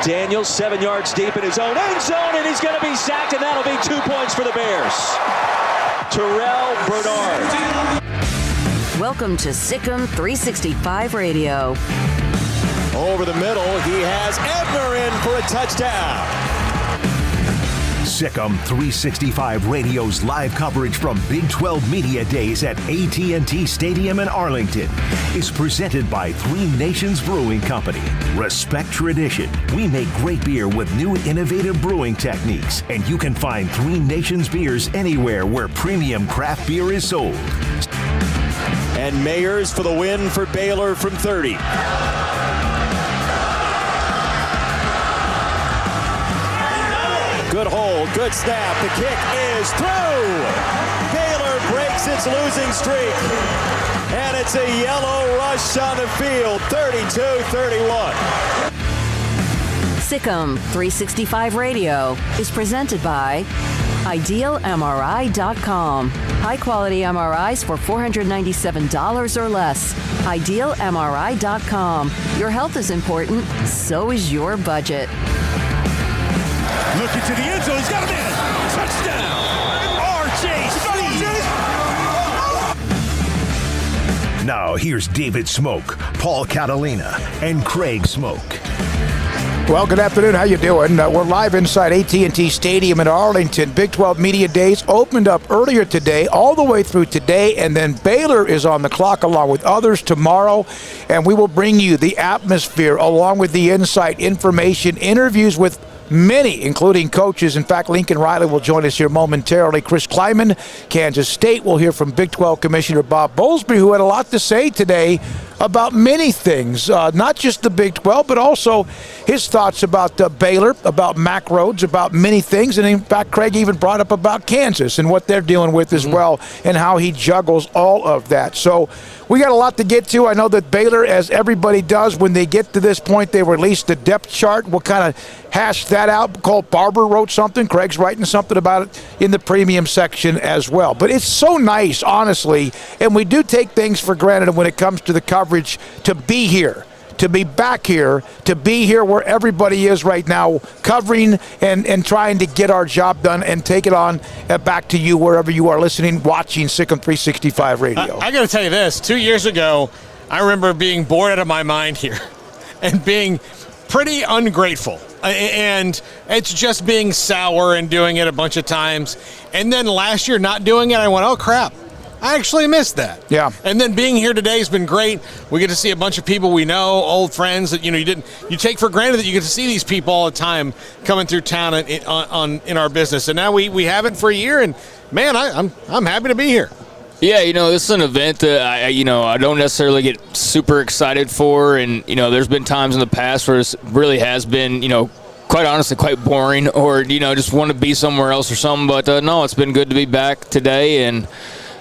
Daniels 7 yards deep in his own end zone, and he's going to be sacked, and that'll be 2 points for the Bears. Terrell Bernard. Welcome to SicEm365 Radio. Over the middle, he has Ebner in for a touchdown. SicEm365 Radio's live coverage from Big 12 Media Days at AT&T Stadium in Arlington is presented by Three Nations Brewing Company. Respect tradition. We make great beer with new innovative brewing techniques, and you can find Three Nations beers anywhere where premium craft beer is sold. And Mayers for the win for Baylor from 30. Good hold, good snap. The kick is through. Baylor breaks its losing streak. And it's a yellow rush on the field, 32-31. SicEm365 Radio is presented by IdealMRI.com. High-quality MRIs for $497 or less. IdealMRI.com. Your health is important, so is your budget. Looking to the end zone, he's got a man. Touchdown! RJ Now here's David Smoak, Paul Catalina, and Craig Smoak. Well, good afternoon. How you doing? We're live inside AT&T Stadium in Arlington. Big 12 Media Days opened up earlier today, all the way through today, and then Baylor is on the clock along with others tomorrow, and we will bring you the atmosphere along with the insight, information, interviews with many, including coaches. In fact, Lincoln Riley will join us here momentarily. Chris Klieman, Kansas State. We'll hear from Big 12 Commissioner Bob Bowlsby, who had a lot to say today about many things, not just the Big 12, but also his thoughts about Baylor, about Mack Rhodes, about many things. And in fact, Craig even brought up about Kansas and what they're dealing with as well, and how he juggles all of that. So we got a lot to get to. I know that Baylor, as everybody does, when they get to this point, they release the depth chart. We'll kind of hash that out. Cole Barber wrote something. Craig's writing something about it in the premium section as well. But it's so nice, honestly, and we do take things for granted when it comes to the coverage, to be here, to be back here, to be here where everybody is right now, covering and trying to get our job done and take it on back to you wherever you are listening, watching SicEm365 Radio. I got to tell you this. 2 years ago, I remember being bored out of my mind here and being pretty ungrateful. And it's just being sour and doing it a bunch of times. And then last year not doing it, I went, oh, crap. I actually missed that. Yeah. And then being here today has been great. We get to see a bunch of people we know, old friends that you take for granted that you get to see these people all the time coming through town in our business. And now we have it for a year, and man, I'm happy to be here. Yeah, this is an event that I don't necessarily get super excited for, and there's been times in the past where it really has been quite honestly quite boring, or just want to be somewhere else or something. But no, it's been good to be back today, and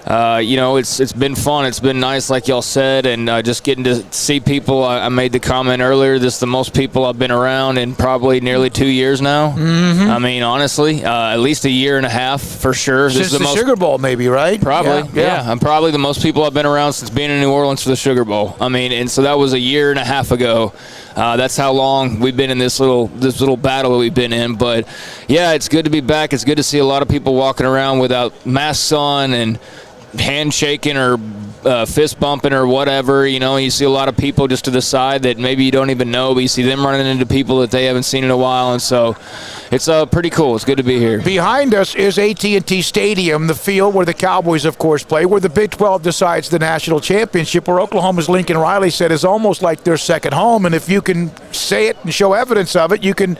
it's been fun. It's been nice, like y'all said, and just getting to see people. I made the comment earlier, this is the most people I've been around in probably nearly 2 years now. Mm-hmm. I mean, honestly, at least a year and a half for sure. Since the Sugar Bowl, maybe, right? Probably, yeah. I'm probably the most people I've been around since being in New Orleans for the Sugar Bowl. I mean, and so that was a year and a half ago. That's how long we've been in this little battle that we've been in. But, yeah, it's good to be back. It's good to see a lot of people walking around without masks on and handshaking or fist bumping or whatever. You see a lot of people just to the side that maybe you don't even know, but you see them running into people that they haven't seen in a while, and so it's pretty cool. It's good to be here. Behind us is AT&T Stadium, the field where the Cowboys, of course, play, where the Big 12 decides the national championship, where Oklahoma's Lincoln Riley said is almost like their second home, and if you can say it and show evidence of it, you can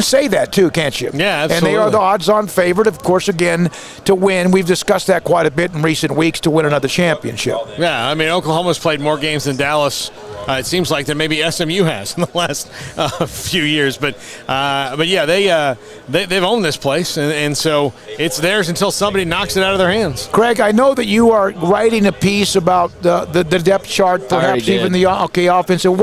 say that too, can't you? Yeah, absolutely. And they are the odds-on favorite, of course, again, to win. We've discussed that quite a bit in recent weeks, to win another championship. Yeah, I mean, Oklahoma's played more games than Dallas, it seems like, than maybe SMU has in the last few years. But yeah, they've owned this place, and so it's theirs until somebody knocks it out of their hands. Craig, I know that you are writing a piece about the depth chart, perhaps even the offense. And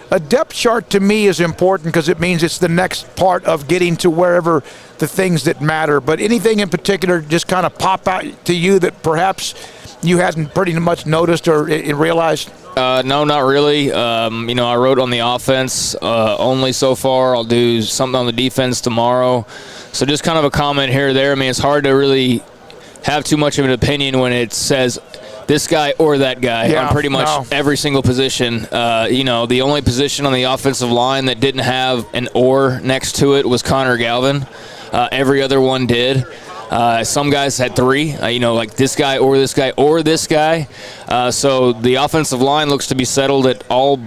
a depth chart to me is important because it means it's the next part of getting to wherever the things that matter. But anything in particular just kind of pop out to you that perhaps you hadn't pretty much noticed or realized? No, not really. I wrote on the offense only so far. I'll do something on the defense tomorrow. So just kind of a comment here or there. I mean, it's hard to really have too much of an opinion when it says this guy or that guy on pretty much every single position. The only position on the offensive line that didn't have an or next to it was Connor Galvin. Every other one did. Some guys had 3, like this guy or this guy or this guy. So the offensive line looks to be settled at all,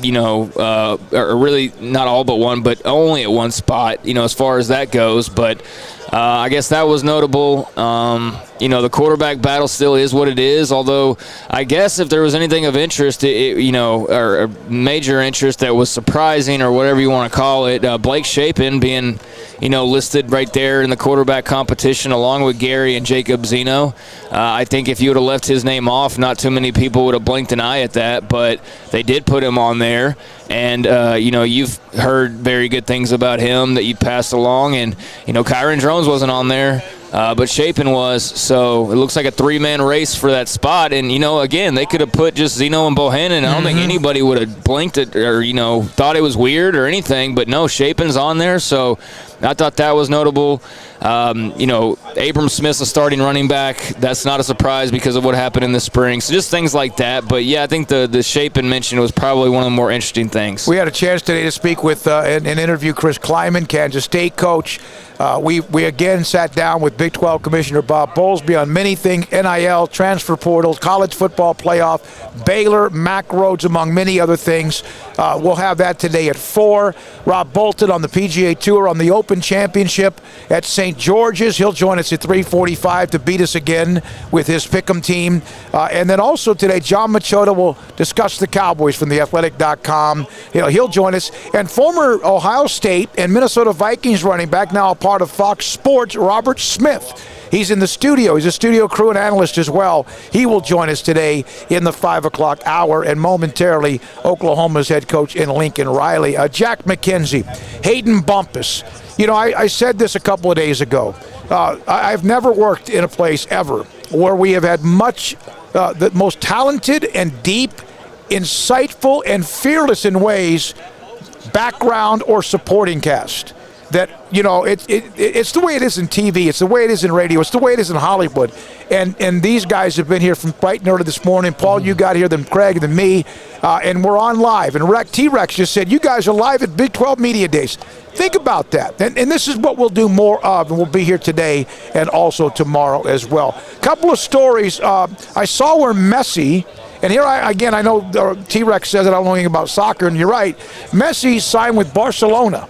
or really not all but one, but only at one spot, as far as that goes. But I guess that was notable. The quarterback battle still is what it is, although I guess if there was anything of interest, or major interest that was surprising or whatever you want to call it, Blake Shapen being, listed right there in the quarterback competition along with Gary and Jacob Zeno. I think if you would have left his name off, not too many people would have blinked an eye at that, but they did put him on there. And, you've heard very good things about him that you passed along. And, Kyron Drones wasn't on there, but Shapen was. So it looks like a 3-man race for that spot. And, again, they could have put just Zeno and Bohannon. I don't think anybody would have blinked it or, thought it was weird or anything. But, no, Shapen's on there. So I thought that was notable. Abram Smith's a starting running back. That's not a surprise because of what happened in the spring. So just things like that. But, yeah, I think the Shapen mention was probably one of the more interesting things. We had a chance today to speak with and interview Chris Klieman, Kansas State coach. We again sat down with Big 12 Commissioner Bob Bowlsby on many things, NIL, transfer portal, college football playoff, Baylor, Mack Rhodes, among many other things. We'll have that today at 4. Rob Bolton on the PGA Tour on the Open Championship at St. George's. He'll join us at 3:45 to beat us again with his Pick'em team. And then also today, John Machota will discuss the Cowboys from theathletic.com. He'll join us. And former Ohio State and Minnesota Vikings running back, now a part of Fox Sports, Robert Smith. He's in the studio. He's a studio crew and analyst as well. He will join us today in the 5 o'clock hour. And momentarily, Oklahoma's head coach in Lincoln Riley. Jack McKenzie, Hayden Bumpus. I said this a couple of days ago. I've never worked in a place ever where we have had the most talented and deep, insightful and fearless in ways background or supporting cast. That, it's the way it is in TV. It's the way it is in radio. It's the way it is in Hollywood. And these guys have been here from bright and early this morning. Paul, you got here, then Craig, then me. And we're on live. And T-Rex just said, you guys are live at Big 12 Media Days. Think about that. And this is what we'll do more of. And we'll be here today and also tomorrow as well. Couple of stories. I saw where Messi... And here, I know T-Rex says that I don't know anything about soccer, and you're right. Messi signed with Barcelona.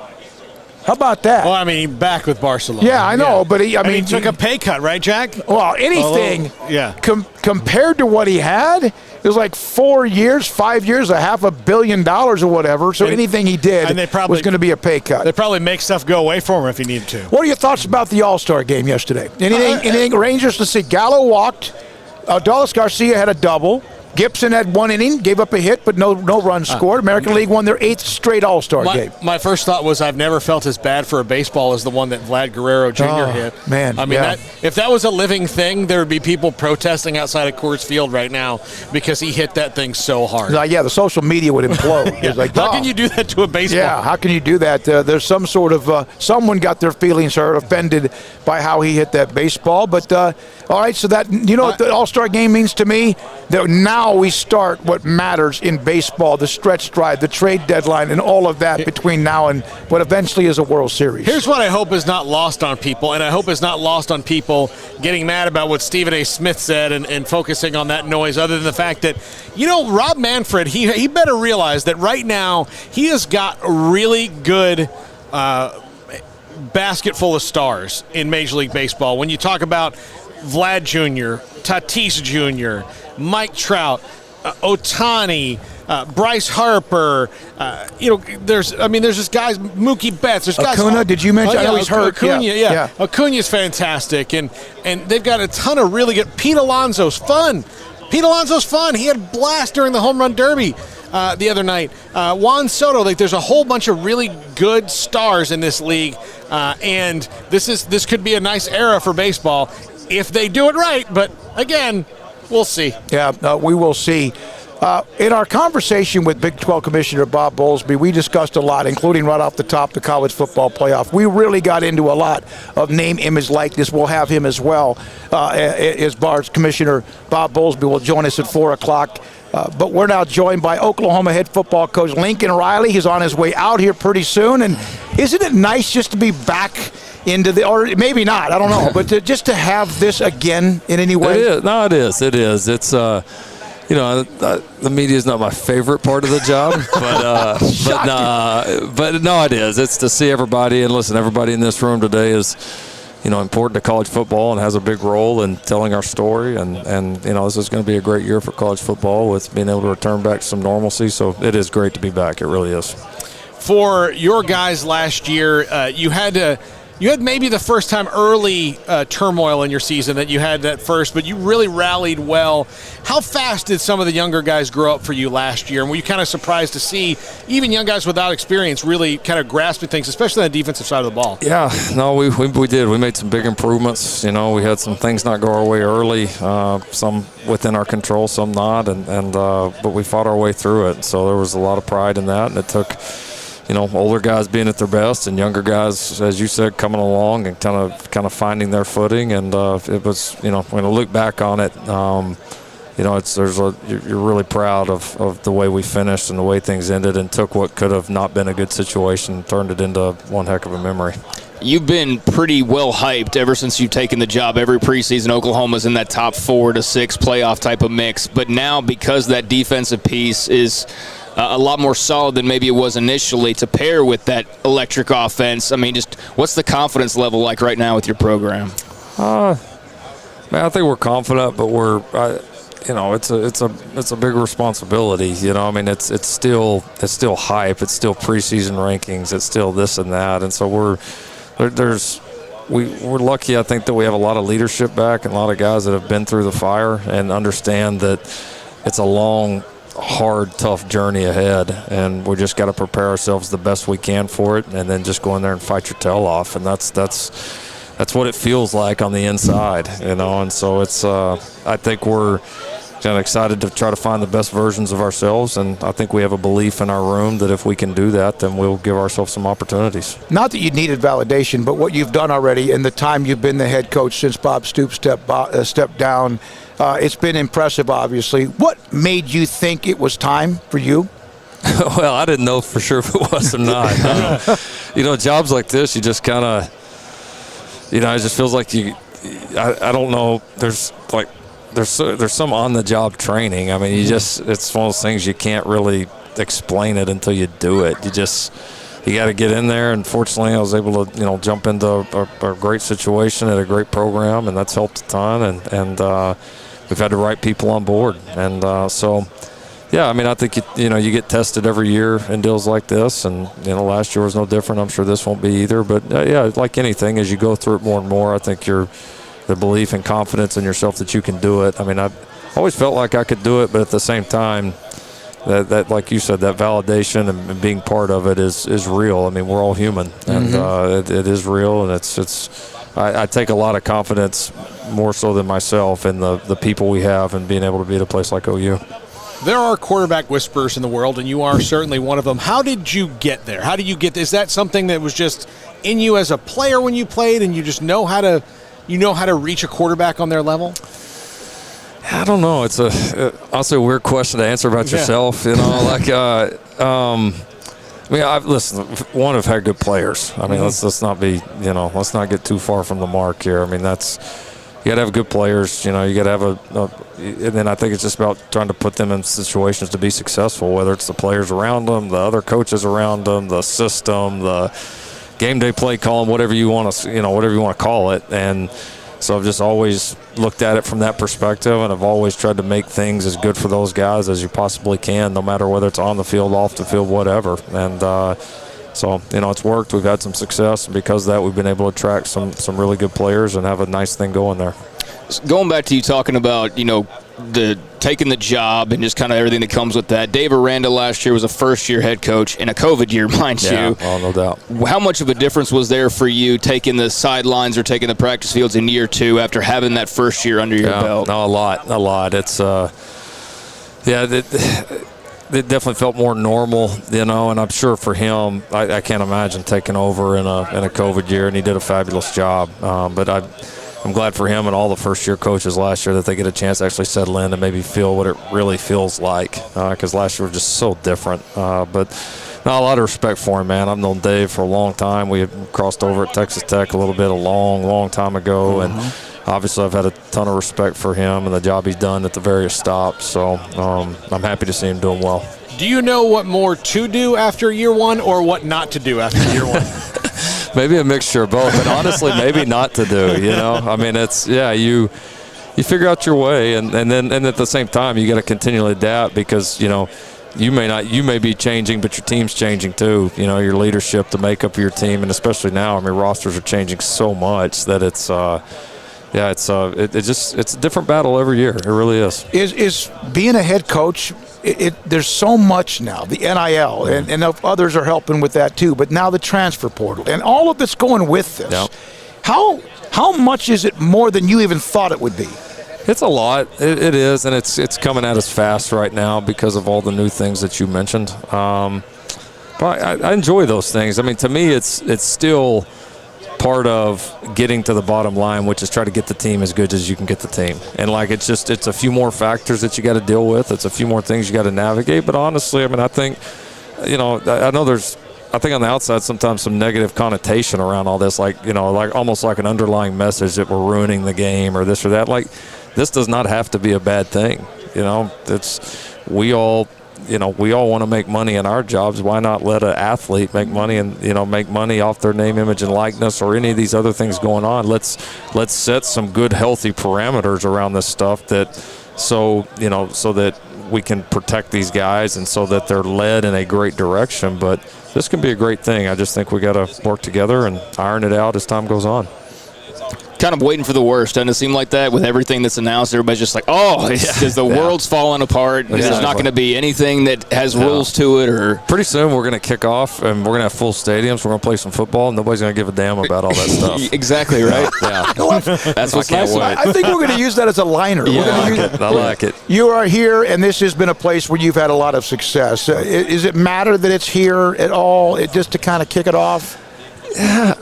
How about that? Well, back with Barcelona. Yeah, I know, but he took a pay cut, right, Jack? Well, anything compared to what he had, it was like 4 years, 5 years, $500 million or whatever. So anything he did was going to be a pay cut. They probably make stuff go away for him if he needed to. What are your thoughts about the All-Star game yesterday? Anything Rangers? Let's see. Gallo walked. Dallas Garcia had a double. Gibson had 1 inning, gave up a hit, but no runs scored. American League won their 8th straight All-Star game. My first thought was I've never felt as bad for a baseball as the one that Vlad Guerrero Jr. hit. Man, if that was a living thing, there would be people protesting outside of Coors Field right now because he hit that thing so hard. The social media would implode. It's like, how can you do that to a baseball? Yeah, how can you do that? There's some sort of someone got their feelings hurt, offended by how he hit that baseball. But all right, so that what the All-Star game means to me? That now we start what matters in baseball, the stretch drive, the trade deadline, and all of that between now and what eventually is a World Series. Here's what I hope is not lost on people, and I hope it's not lost on people getting mad about what Stephen A. Smith said and focusing on that noise, other than the fact that, Rob Manfred, he better realize that right now he has got a really good basket full of stars in Major League Baseball. When you talk about Vlad Jr., Tatis Jr., Mike Trout, Ohtani, Bryce Harper, there's just guys, Mookie Betts. There's guys. Acuna, did you mention? I know he's hurt. Acuna, yeah. Acuna's fantastic, and they've got a ton of really good. Pete Alonso's fun. He had a blast during the Home Run Derby. the other night. Juan Soto, there's a whole bunch of really good stars in this league, and this could be a nice era for baseball if they do it right. But again, we'll see. Yeah, we will see. In our conversation with Big 12 Commissioner Bob Bowlsby, we discussed a lot, including right off the top the college football playoff. We really got into a lot of name, image, likeness. We'll have him as well. As Commissioner Bob Bowlsby will join us at 4 o'clock. But we're now joined by Oklahoma head football coach Lincoln Riley. He's on his way out here pretty soon. And isn't it nice just to be back into or maybe not, I don't know, but just to have this again in any way? It is. No, it is. It is. It's the media is not my favorite part of the job, but no, it is. It's to see everybody and listen. Everybody in this room today is, important to college football and has a big role in telling our story. And this is going to be a great year for college football with being able to return back to some normalcy. So it is great to be back. It really is. For your guys last year, you had maybe the first time early turmoil in your season that you had that first, but you really rallied well. How fast did some of the younger guys grow up for you last year? And were you kind of surprised to see even young guys without experience really kind of grasping things, especially on the defensive side of the ball? Yeah, no, we did. We made some big improvements. We had some things not go our way early, some within our control, some not, but we fought our way through it. So there was a lot of pride in that, and it took older guys being at their best and younger guys, as you said, coming along and kind of finding their footing. And it was, when I look back on it, you're really proud of the way we finished and the way things ended and took what could have not been a good situation and turned it into one heck of a memory. You've been pretty well hyped ever since you've taken the job. Every preseason, Oklahoma's in that top 4 to 6 playoff type of mix. But now, because that defensive piece is a lot more solid than maybe it was initially, to pair with that electric offense, I mean, just what's the confidence level like right now with your program? Man, I think we're confident, but it's a big responsibility. I mean, it's still hype. It's still preseason rankings. It's still this and that, and so we're lucky, I think, that we have a lot of leadership back and a lot of guys that have been through the fire and understand that it's a long, hard, tough journey ahead, and we just got to prepare ourselves the best we can for it, and then just go in there and fight your tail off. And that's what it feels like on the inside, And so it's I think we're kind of excited to try to find the best versions of ourselves, and I think we have a belief in our room that if we can do that, then we'll give ourselves some opportunities. Not that you needed validation, but what you've done already in the time you've been the head coach since Bob Stoops stepped down, it's been impressive, obviously. What made you think it was time for you? Well, I didn't know for sure if it was or not. Jobs like this, you just kind of, it just feels like I don't know, there's some on-the-job training. I mean, it's one of those things you can't really explain it until you do it. You got to get in there, and fortunately I was able to, jump into a great situation at a great program, and that's helped a ton, and we've had the right people on board. And so, yeah, I mean, I think, you get tested every year in deals like this, and, last year was no different. I'm sure this won't be either. But, yeah, like anything, as you go through it more and more, I think the belief and confidence in yourself that you can do it. I mean, I've always felt like I could do it, but at the same time, that like you said, that validation and being part of it is real. I mean, we're all human, and it is real, and I take a lot of confidence, more so than myself, in the people we have and being able to be at a place like OU. There are quarterback whisperers in the world, and you are certainly one of them. How did you get there? How did you get? Is that something that was just in you as a player when you played, and you just know how to reach a quarterback on their level? I don't know. It's also a weird question to answer about yourself. I've had good players. I mean, let's not be, let's not get too far from the mark here. I mean, you got to have good players. You got to have and then I think it's just about trying to put them in situations to be successful, whether it's the players around them, the other coaches around them, the system, the game day play calling, whatever you want to call it. And so I've just always looked at it from that perspective, and I've always tried to make things as good for those guys as you possibly can, no matter whether it's on the field, off the field, whatever. And so, it's worked. We've had some success, and because of that, we've been able to attract some really good players and have a nice thing going there. Going back to you talking about, taking the job and just kind of everything that comes with that. Dave Aranda last year was a first-year head coach in a COVID year, mind you. Oh, no doubt. How much of a difference was there for you taking the sidelines or taking the practice fields in year 2 after having that first year under your belt? No, a lot. It's it definitely felt more normal, and I'm sure for him, I can't imagine taking over in a COVID year, and he did a fabulous job. But I'm glad for him and all the first-year coaches last year that they get a chance to actually settle in and maybe feel what it really feels like, because last year was just so different. But no, a lot of respect for him, man. I've known Dave for a long time. We had crossed over at Texas Tech a little bit a long time ago, and obviously I've had a ton of respect for him and the job he's done at the various stops. So I'm happy to see him doing well. Do you know what more to do after year 1 or what not to do after year 1? Maybe a mixture of both, but honestly, maybe not to do. I mean, you figure out your way, and at the same time, you got to continually adapt because you may be changing, but your team's changing too. Your leadership, the makeup of your team, and especially now, I mean, rosters are changing so much that it's a different battle every year. It really is. Is being a head coach? There's so much now, the NIL, and others are helping with that too, but now the transfer portal, and all of that's going with this. Yep. How much is it more than you even thought it would be? It's a lot. It is, and it's coming at us fast right now because of all the new things that you mentioned. But I enjoy those things. I mean, to me, it's still part of getting to the bottom line, which is try to get the team as good as you can get the team. And it's a few more factors that you got to deal with. It's a few more things you got to navigate. But honestly, I mean, I think, I know I think on the outside sometimes some negative connotation around all this, like almost like an underlying message that we're ruining the game or this or that. Like, this does not have to be a bad thing. We all want to make money in our jobs. Why not let an athlete make money and make money off their name, image, and likeness, or any of these other things going on? Let's set some good, healthy parameters around this stuff so that we can protect these guys and so that they're led in a great direction. But this can be a great thing. I just think we got to work together and iron it out as time goes on. Kind of waiting for the worst. Doesn't it seem like that with everything that's announced? Everybody's just like, because the world's falling apart. Exactly. There's not going to be anything that has rules to it. Or pretty soon we're going to kick off and we're going to have full stadiums. We're going to play some football and nobody's going to give a damn about all that stuff. Exactly, right? Yeah. That's what's nice. I think we're going to use that as a liner. I like it. You are here, and this has been a place where you've had a lot of success. Does it matter that it's here at all, just to kind of kick it off? Yeah.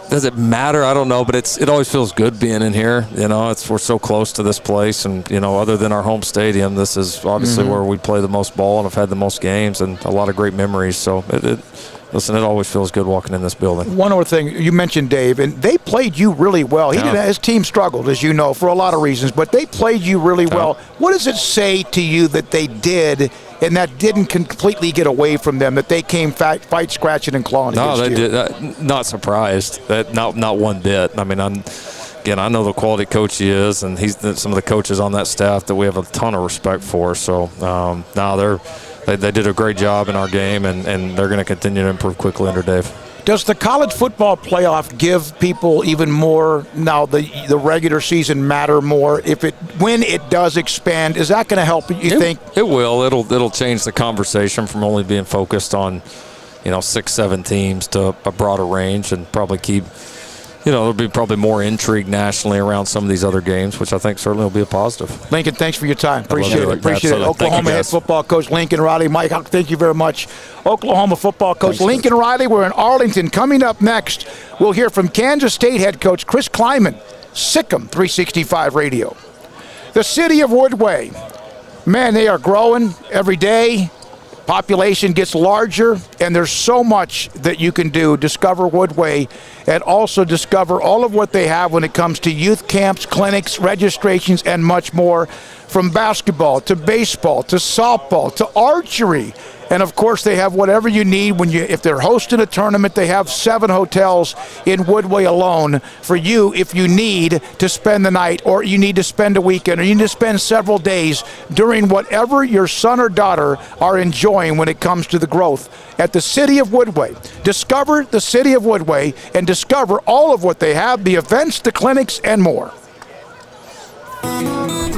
Does it matter? I don't know, but it always feels good being in here. We're so close to this place, and other than our home stadium, this is obviously where we play the most ball and have had the most games and a lot of great memories. So it always feels good walking in this building. One more thing, you mentioned Dave, and they played you really well. His team struggled, as you know, for a lot of reasons, but they played you really well. What does it say to you that they did, and that didn't completely get away from them, that they came fight, scratching, and clawing against you? No, they did. Not surprised. Not one bit. I mean, I know the quality coach he is, and he's some of the coaches on that staff that we have a ton of respect for. So, they did a great job in our game, and they're going to continue to improve quickly under Dave. Does the college football playoff give people even more now? The regular season matter more when it does expand? Is that going to help? You think it will? It'll change the conversation from only being focused on 6-7 teams to a broader range, and probably keep. There'll be probably more intrigue nationally around some of these other games, which I think certainly will be a positive. Lincoln, thanks for your time. Appreciate it. Absolutely. Oklahoma head football coach Lincoln Riley. Mike, thank you very much. Oklahoma football coach Lincoln Riley. We're in Arlington. Coming up next, we'll hear from Kansas State head coach Chris Klieman, SicEm365 Radio. The city of Woodway. Man, they are growing every day. Population gets larger, and there's so much that you can do. Discover Woodway, and also discover all of what they have when it comes to youth camps, clinics, registrations, and much more. From basketball to baseball to softball to archery. And of course, they have whatever you need if they're hosting a tournament. They have 7 hotels in Woodway alone for you if you need to spend the night, or you need to spend a weekend, or you need to spend several days during whatever your son or daughter are enjoying when it comes to the growth at the City of Woodway. Discover the City of Woodway and discover all of what they have, the events, the clinics, and more.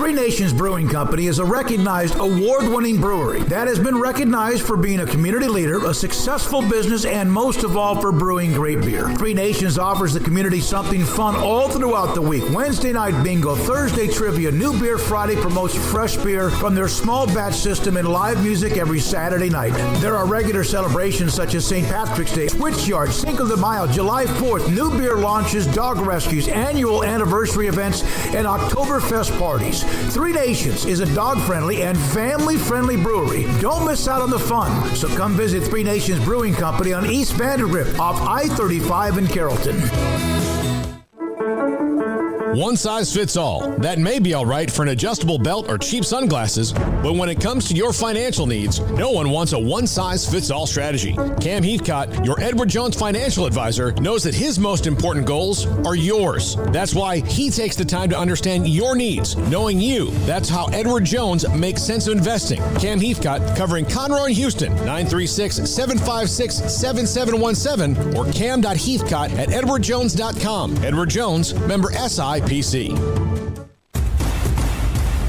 Three Nations Brewing Company is a recognized award-winning brewery that has been recognized for being a community leader, a successful business, and most of all for brewing great beer. Three Nations offers the community something fun all throughout the week. Wednesday night bingo, Thursday trivia, New Beer Friday promotes fresh beer from their small batch system and live music every Saturday night. There are regular celebrations such as St. Patrick's Day, Switchyard, Cinco de Mayo, July 4th, new beer launches, dog rescues, annual anniversary events, and Oktoberfest parties. Three Nations is a dog-friendly and family-friendly brewery. Don't miss out on the fun. So come visit Three Nations Brewing Company on East Vandergrift off I-35 in Carrollton. One size fits all. That may be all right for an adjustable belt or cheap sunglasses, but when it comes to your financial needs, no one wants a one-size-fits-all strategy. Cam Heathcott, your Edward Jones financial advisor, knows that his most important goals are yours. That's why he takes the time to understand your needs, knowing you. That's how Edward Jones makes sense of investing. Cam Heathcott, covering Conroe and Houston, 936-756-7717 or cam.heathcott@edwardjones.com. Edward Jones, member SIPC.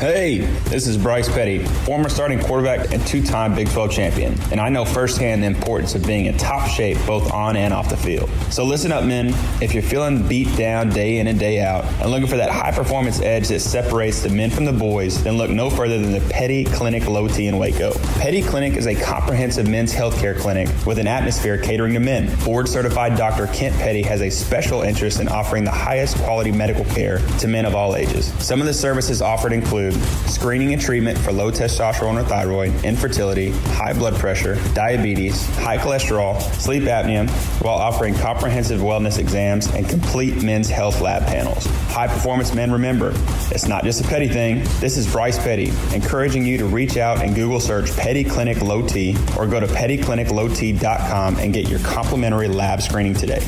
Hey, this is Bryce Petty, former starting quarterback and two-time Big 12 champion, and I know firsthand the importance of being in top shape both on and off the field. So listen up, men. If you're feeling beat down day in and day out and looking for that high-performance edge that separates the men from the boys, then look no further than the Petty Clinic Low T in Waco. Petty Clinic is a comprehensive men's healthcare clinic with an atmosphere catering to men. Board-certified Dr. Kent Petty has a special interest in offering the highest quality medical care to men of all ages. Some of the services offered include screening and treatment for low testosterone or thyroid, infertility, high blood pressure, diabetes, high cholesterol, sleep apnea, while offering comprehensive wellness exams and complete men's health lab panels. High performance men, remember, it's not just a Petty thing. This is Bryce Petty, encouraging you to reach out and Google search Petty Clinic Low T or go to pettycliniclowt.com and get your complimentary lab screening today.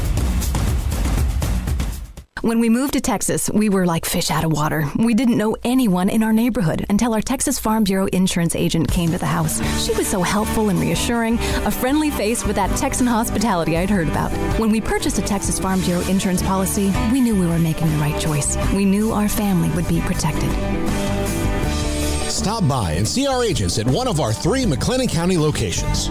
When we moved to Texas, we were like fish out of water. We didn't know anyone in our neighborhood until our Texas Farm Bureau insurance agent came to the house. She was so helpful and reassuring, a friendly face with that Texan hospitality I'd heard about. When we purchased a Texas Farm Bureau insurance policy, we knew we were making the right choice. We knew our family would be protected. Stop by and see our agents at one of our 3 McLennan County locations.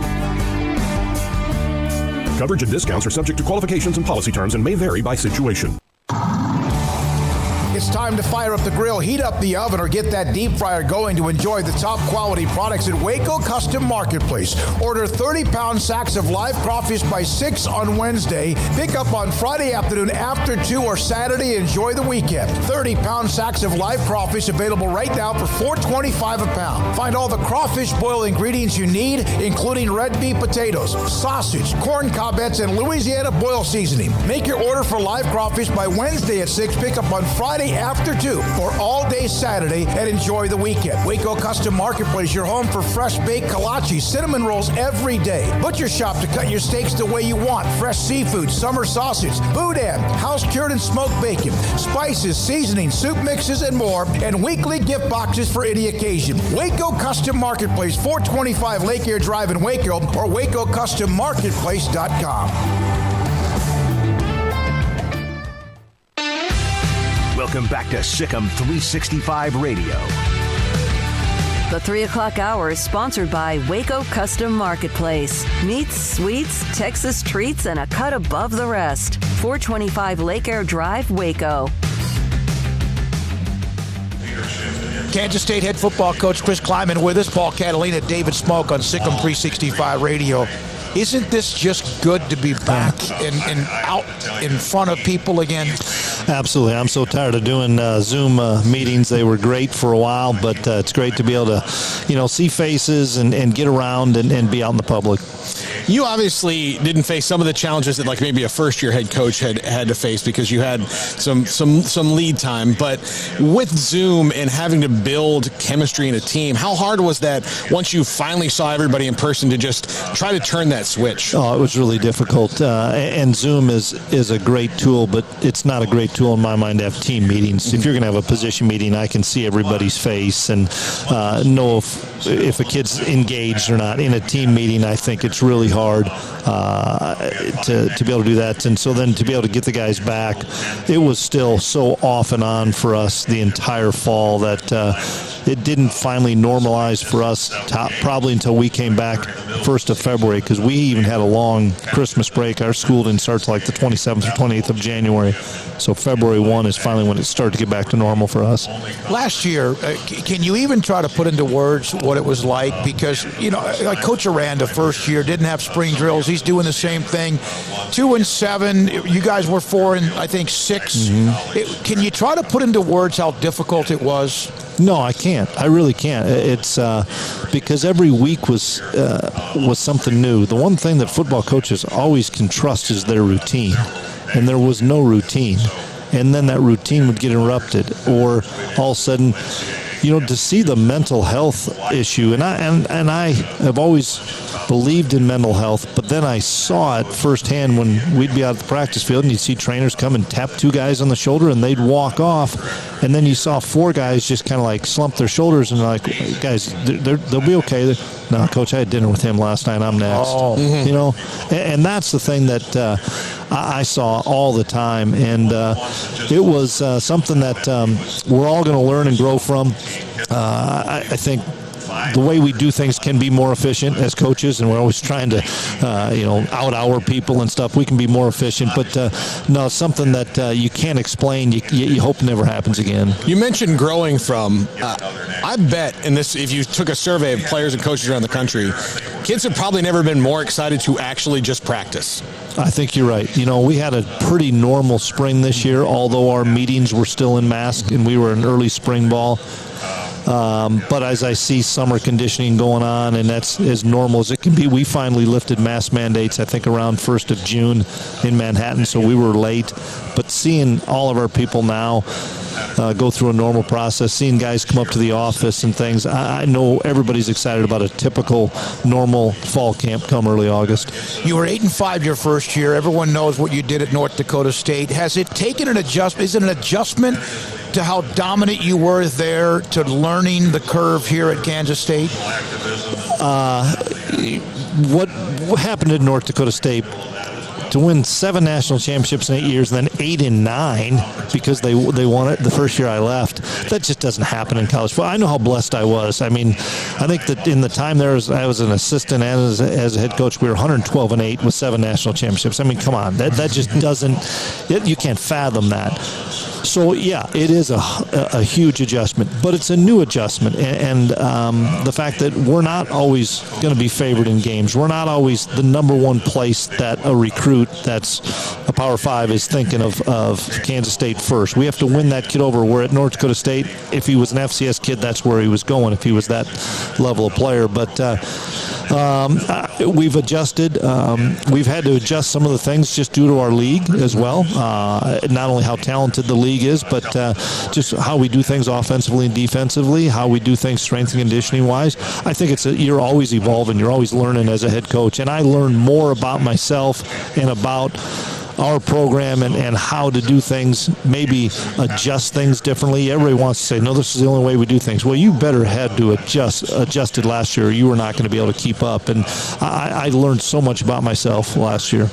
Coverage and discounts are subject to qualifications and policy terms and may vary by situation. It's time to fire up the grill, heat up the oven, or get that deep fryer going to enjoy the top quality products at Waco Custom Marketplace. Order 30-pound sacks of live crawfish by 6 on Wednesday. Pick up on Friday afternoon after 2 or Saturday. Enjoy the weekend. 30-pound sacks of live crawfish available right now for $4.25 a pound. Find all the crawfish boil ingredients you need, including red beef potatoes, sausage, corn cobbettes, and Louisiana boil seasoning. Make your order for live crawfish by Wednesday at 6. Pick up on Friday after 2 or all day Saturday, and enjoy the weekend. Waco Custom Marketplace, your home for fresh baked kolache, cinnamon rolls every day. Butcher shop to cut your steaks the way you want. Fresh seafood, summer sausage, boudin, house cured and smoked bacon, spices, seasoning, soup mixes, and more, and weekly gift boxes for any occasion. Waco Custom Marketplace, 425 Lake Air Drive in Waco, or WacoCustomMarketplace.com. Welcome back to SicEm365 Radio. The 3 o'clock hour is sponsored by Waco Custom Marketplace. Meats, sweets, Texas treats, and a cut above the rest. 425 Lake Air Drive, Waco. Kansas State head football coach Chris Klieman with us. Paul Catalina, David Smoak on SicEm365 Radio. Isn't this just good to be back and out in front of people again? Absolutely. I'm so tired of doing Zoom meetings. They were great for a while, but it's great to be able to, see faces and get around and be out in the public. You obviously didn't face some of the challenges that maybe a first-year head coach had to face because you had some lead time. But with Zoom and having to build chemistry in a team, how hard was that once you finally saw everybody in person to just try to turn that switch? Oh, it was really difficult. And Zoom is a great tool, but it's not a great tool in my mind to have team meetings. If you're going to have a position meeting, I can see everybody's face and know if a kid's engaged or not. In a team meeting, I think it's really hard to be able to do that. And so then to be able to get the guys back, it was still so off and on for us the entire fall that it didn't finally normalize for us probably until we came back 1st of February, because we even had a long Christmas break. Our school didn't start till like the 27th or 28th of January. So February 1 is finally when it started to get back to normal for us. Last year, can you even try to put into words what it was like? Because, like Coach Aranda, first year, didn't have spring drills. He's doing the same thing. 2-7. You guys were 4-6. Mm-hmm. Can you try to put into words how difficult it was? No, I can't. I really can't. It's because every week was something new. The one thing that football coaches always can trust is their routine, and there was no routine. And then that routine would get interrupted, or all of a sudden, to see the mental health issue. And I have always believed in mental health, but then I saw it firsthand when we'd be out at the practice field and you'd see trainers come and tap 2 guys on the shoulder and they'd walk off, and then you saw 4 guys just kind of like slump their shoulders and like, guys, they'll be okay. No, Coach, I had dinner with him last night. I'm next. Oh. Mm-hmm. And that's the thing that I saw all the time, and it was something that we're all going to learn and grow from. I think the way we do things can be more efficient as coaches, and we're always trying to, out-hour people and stuff. We can be more efficient, but no, something that you can't explain. You hope never happens again. You mentioned growing from. I bet if you took a survey of players and coaches around the country, kids have probably never been more excited to actually just practice. I think you're right. We had a pretty normal spring this year, although our meetings were still in mask and we were in early spring ball. But as I see summer conditioning going on, and that's as normal as it can be, we finally lifted mask mandates, I think, around 1st of June in Manhattan, so we were late. But seeing all of our people now go through a normal process, seeing guys come up to the office and things, I know everybody's excited about a typical normal fall camp come early August. You were 8-5 your first year. Everyone knows what you did at North Dakota State. Has it taken an adjustment? Is it an adjustment to how dominant you were there to learning the curve here at Kansas State? What happened at North Dakota State? To win 7 national championships in 8 years, and then 8 in 9 because they won it the first year I left. That just doesn't happen in college football. I know how blessed I was. I mean, I think that in the time there I was an assistant and as a head coach, we were 112-8 with 7 national championships. I mean, come on, that just doesn't. You can't fathom that. So yeah, it is a huge adjustment, but it's a new adjustment, and the fact that we're not always going to be favored in games. We're not always the number one place that a recruit that's a Power 5 is thinking of Kansas State first. We have to win that kid over. We're at North Dakota State. If he was an FCS kid, that's where he was going, if he was that level of player. But we've adjusted. We've had to adjust some of the things just due to our league as well. Not only how talented the league is, but just how we do things offensively and defensively, how we do things strength and conditioning wise. I think you're always evolving, you're always learning as a head coach, and I learn more about myself and about our program and how to do things, maybe adjust things differently. Everybody wants to say, no, this is the only way we do things. Well, you better had to adjusted last year, or you were not going to be able to keep up. And I learned so much about myself last year.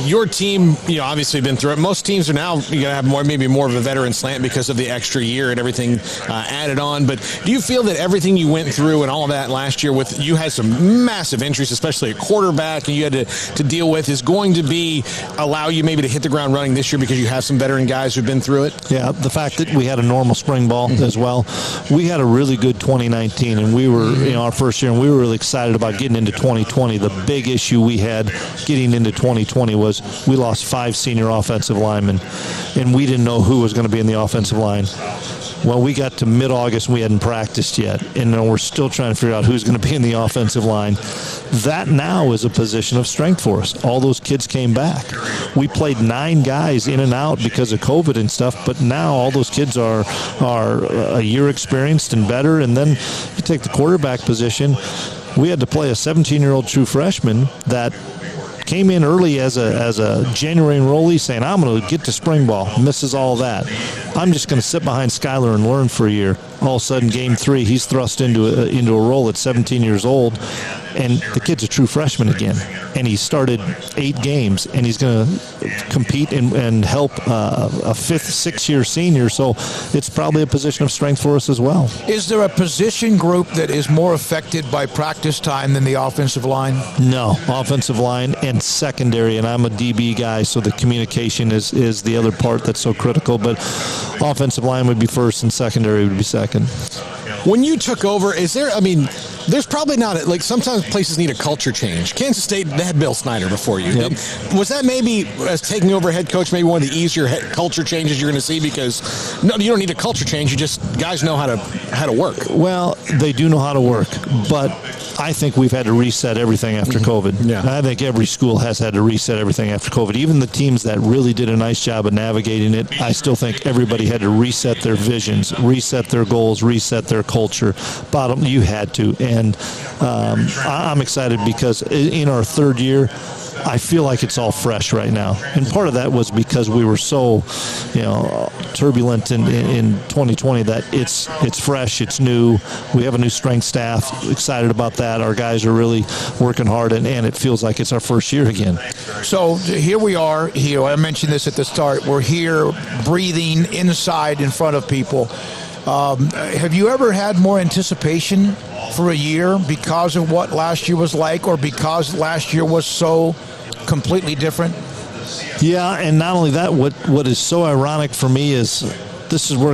Your team, obviously been through it. Most teams are now going to have maybe more of a veteran slant because of the extra year and everything added on. But do you feel that everything you went through and all of that last year, with you had some massive injuries, especially at quarterback, and you had to deal with, is going to allow you maybe to hit the ground running this year because you have some veteran guys who've been through it? Yeah, the fact that we had a normal spring ball as well. We had a really good 2019, and we were, our first year, and we were really excited about getting into 2020. The big issue we had getting into 2020 was we lost 5 senior offensive linemen, and we didn't know who was going to be in the offensive line. Well, we got to mid-August and we hadn't practiced yet, and we're still trying to figure out who's going to be in the offensive line. That now is a position of strength for us. All those kids came back. We played 9 guys in and out because of COVID and stuff, but now all those kids are a year experienced and better. And then you take the quarterback position. We had to play a 17-year-old true freshman that came in early as a January enrollee saying, I'm going to get to spring ball, misses all that. I'm just going to sit behind Skyler and learn for a year. All of a sudden, game 3, he's thrust into a role at 17 years old. And the kid's a true freshman again. And he started 8 games, and he's going to compete and help a 5th, 6th-year senior. So it's probably a position of strength for us as well. Is there a position group that is more affected by practice time than the offensive line? No, offensive line and secondary, and I'm a DB guy, so the communication is the other part that's so critical. But offensive line would be first and secondary would be second. When you took over, there's probably not, sometimes places need a culture change. Kansas State, they had Bill Snyder before you. Yep. Was that maybe, as taking over head coach, maybe one of the easier culture changes you're going to see? Because no, you don't need a culture change. You just, guys know how to work. Well, they do know how to work, but I think we've had to reset everything after COVID. Yeah. I think every school has had to reset everything after COVID. Even the teams that really did a nice job of navigating it, I still think everybody had to reset their visions, reset their goals, reset their culture. You had to. And I'm excited because in our 3rd year, I feel like it's all fresh right now. And part of that was because we were so, turbulent in 2020 that it's fresh, it's new. We have a new strength staff, excited about that. Our guys are really working hard, and it feels like it's our first year again. So here we are. I mentioned this at the start. We're here breathing inside in front of people. Have you ever had more anticipation for a year because of what last year was like, or because last year was so completely different? Yeah, and not only that, what is so ironic for me is this is where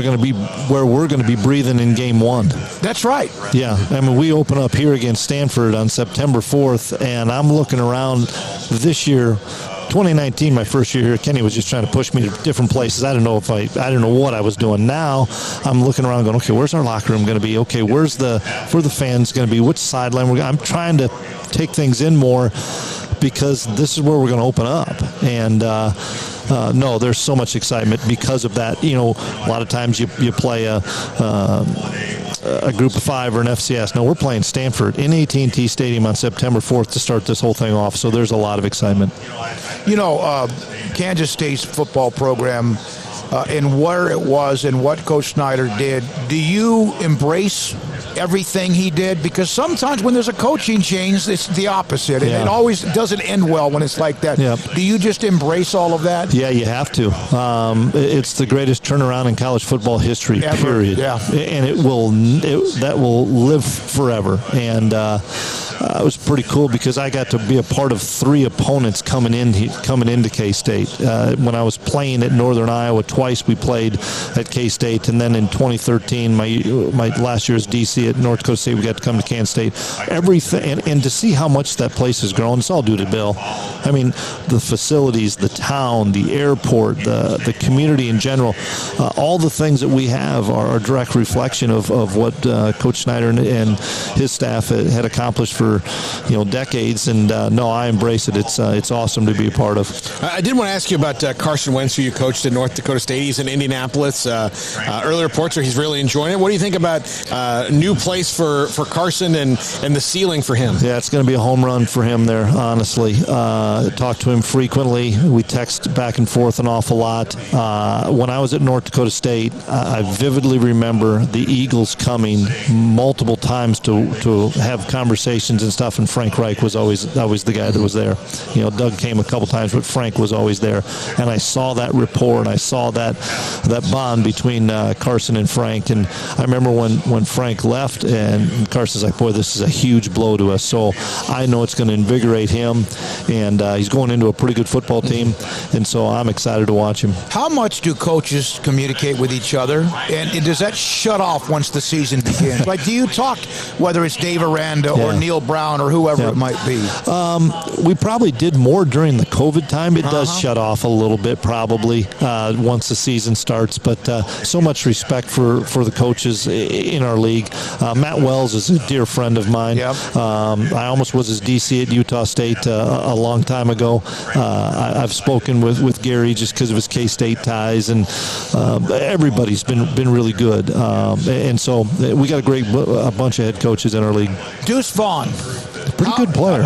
we're going to be breathing in game 1. That's right. Yeah, we open up here against Stanford on September 4th, and I'm looking around this year. 2019, my first year here, Kenny was just trying to push me to different places. I didn't know what I was doing. Now I'm looking around going, okay, where's our locker room going to be? Okay, where the fans going to be? Which sideline? I'm trying to take things in more because this is where we're going to open up. And no, there's so much excitement because of that. A lot of times you play a group of 5 or an FCS. No, we're playing Stanford in AT&T Stadium on September 4th to start this whole thing off. So there's a lot of excitement. Kansas State's football program and where it was and what Coach Snyder did, do you embrace everything he did? Because sometimes when there's a coaching change, it's the opposite. And it always doesn't end well when it's like that. Yep. Do you just embrace all of that? Yeah, you have to. It's the greatest turnaround in college football history, ever. Period. Yeah. And that will live forever. And it was pretty cool because I got to be a part of 3 opponents coming into K-State. When I was playing at Northern Iowa, twice we played at K-State, and then in 2013, my last year as DC at North Dakota State, we got to come to Kansas State. Everything, and to see how much that place has grown, it's all due to Bill. The facilities, the town, the airport, the community in general, all the things that we have are a direct reflection of what Coach Snyder and his staff had accomplished for decades. And no, I embrace it. It's awesome to be a part of. I did want to ask you about Carson Wentz, who you coached at North Dakota State. He's in Indianapolis. Early reports are he's really enjoying it. What do you think about new place for Carson and the ceiling for him? Yeah, it's going to be a home run for him there, honestly. Talk to him frequently. We text back and forth an awful lot. When I was at North Dakota State, I vividly remember the Eagles coming multiple times to have conversations and stuff, and Frank Reich was always the guy that was there. Doug came a couple times, but Frank was always there. And I saw that rapport, and I saw that bond between Carson and Frank. And I remember when Frank left, and Carson's like, boy, this is a huge blow to us. So I know it's going to invigorate him, and he's going into a pretty good football team, and so I'm excited to watch him. How much do coaches communicate with each other, and does that shut off once the season begins? Do you talk, whether it's Dave Aranda or Neil Brown or whoever it might be? We probably did more during the COVID time. It does shut off a little bit probably once the season starts, but so much respect for the coaches in our league. Matt Wells is a dear friend of mine. Yep. I almost was his DC at Utah State a long time ago. I've spoken with Gary just because of his K-State ties, and everybody's been really good. And so we got a bunch of head coaches in our league. Deuce Vaughn, Pretty good player.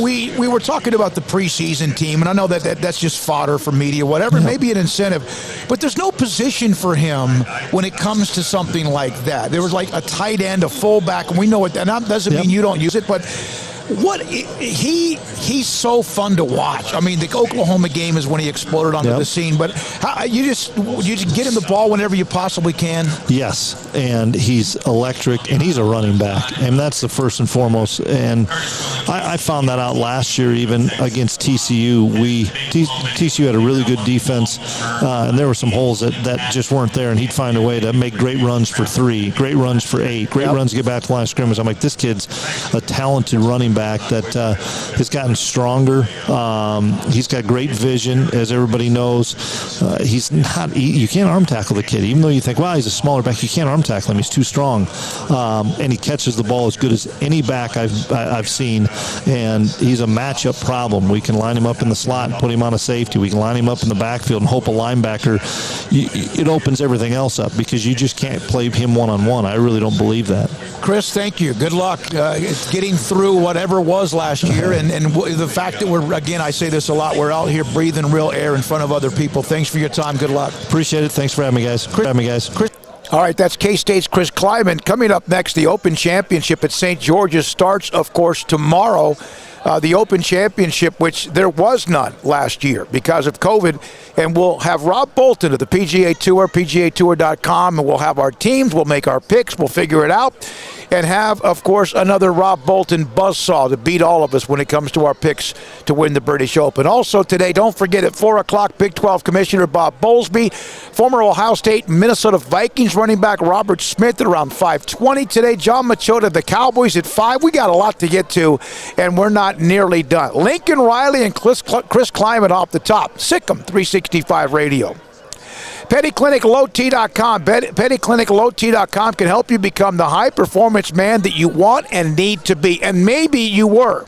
We were talking about the preseason team, and I know that's just fodder for media, whatever, maybe an incentive. But there's no position for him when it comes to something like that. There was like a tight end, a fullback, and we know it, and that doesn't mean you don't use it, but he's so fun to watch. I mean, the Oklahoma game is when he exploded onto the scene, but you just get him the ball whenever you possibly can. Yes, and he's electric, and he's a running back, and that's the first and foremost. And I found that out last year, even against TCU. TCU had a really good defense, and there were some holes that just weren't there, and he'd find a way to make great runs for 3, great runs for 8, great runs to get back to the line of scrimmage. I'm like, this kid's a talented running back that has gotten stronger. He's got great vision, as everybody knows. He's not. You can't arm tackle the kid, even though you think, wow, he's a smaller back. You can't arm tackle him. He's too strong, and he catches the ball as good as any back I've seen. And he's a matchup problem. We can line him up in the slot and put him on a safety. We can line him up in the backfield and hope a linebacker. It opens everything else up because you just can't play him one-on-one. I really don't believe that. Chris, thank you. Good luck getting through whatever was last year, and the fact that we're, again, I say this a lot, we're out here breathing real air in front of other people. Thanks for your time. Good luck. Appreciate it. Thanks for having me, guys. Chris. All right, that's K-State's Chris Klieman. Coming up next, the Open Championship at St. George's starts, of course, tomorrow. The Open Championship, which there was none last year because of COVID. And we'll have Rob Bolton of the PGA Tour, PGAtour.com, and we'll have our teams. We'll make our picks. We'll figure it out. And have, of course, another Rob Bolton buzzsaw to beat all of us when it comes to our picks to win the British Open. Also today, don't forget at 4 o'clock, Big 12 Commissioner Bob Bowlsby, former Ohio State Minnesota Vikings running back Robert Smith at around 5:20 today. John Machota, the Cowboys at 5. We got a lot to get to, and we're not nearly done. Lincoln Riley and Chris Klieman off the top. SicEm365 Radio. PettyClinicLowT.com. PettyClinicLowT.com can help you become the high-performance man that you want and need to be. And maybe you were,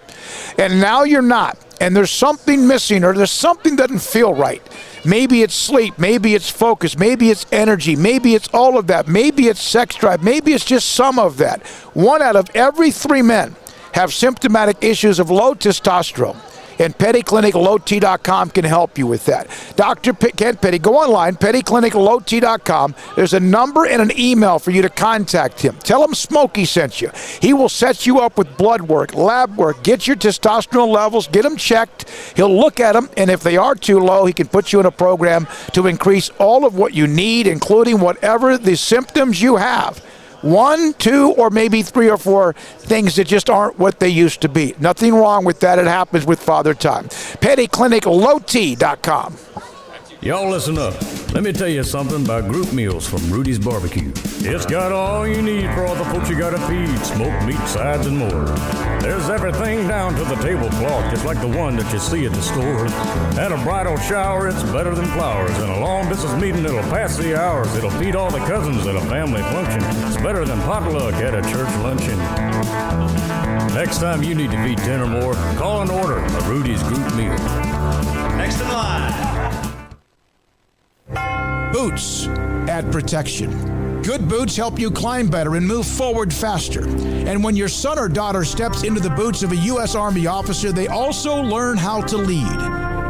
and now you're not. And there's something missing, or there's something that doesn't feel right. Maybe it's sleep. Maybe it's focus. Maybe it's energy. Maybe it's all of that. Maybe it's sex drive. Maybe it's just some of that. 1 out of every 3 men have symptomatic issues of low testosterone. And PettyClinicLowT.com can help you with that. Dr. Kent Petty, go online, PettyClinicLowT.com. There's a number and an email for you to contact him. Tell him Smokey sent you. He will set you up with blood work, lab work, get your testosterone levels, get them checked. He'll look at them, and if they are too low, he can put you in a program to increase all of what you need, including whatever the symptoms you have. 1, 2, or maybe 3 or 4 things that just aren't what they used to be. Nothing wrong with that. It happens with Father Time. PettyClinicLowT.com. Y'all listen up. Let me tell you something about group meals from Rudy's Barbecue. It's got all you need for all the folks you gotta feed, smoked meat, sides, and more. There's everything down to the tablecloth, just like the one that you see at the store. At a bridal shower, it's better than flowers. And a long distance meeting, it'll pass the hours. It'll feed all the cousins at a family function. It's better than potluck at a church luncheon. Next time you need to feed 10 or more, call and order a Rudy's group meal. Next in line. Boots add protection. Good boots help you climb better and move forward faster. And when your son or daughter steps into the boots of a U.S. Army officer, they also learn how to lead.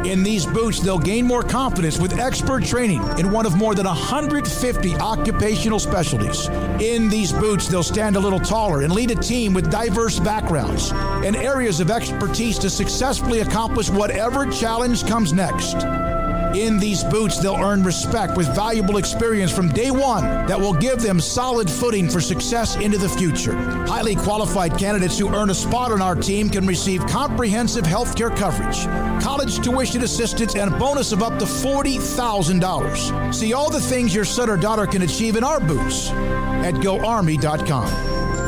In these boots, they'll gain more confidence with expert training in one of more than 150 occupational specialties. In these boots, they'll stand a little taller and lead a team with diverse backgrounds and areas of expertise to successfully accomplish whatever challenge comes next. In these boots, they'll earn respect with valuable experience from day one that will give them solid footing for success into the future. Highly qualified candidates who earn a spot on our team can receive comprehensive health care coverage, college tuition assistance, and a bonus of up to $40,000. See all the things your son or daughter can achieve in our boots at GoArmy.com.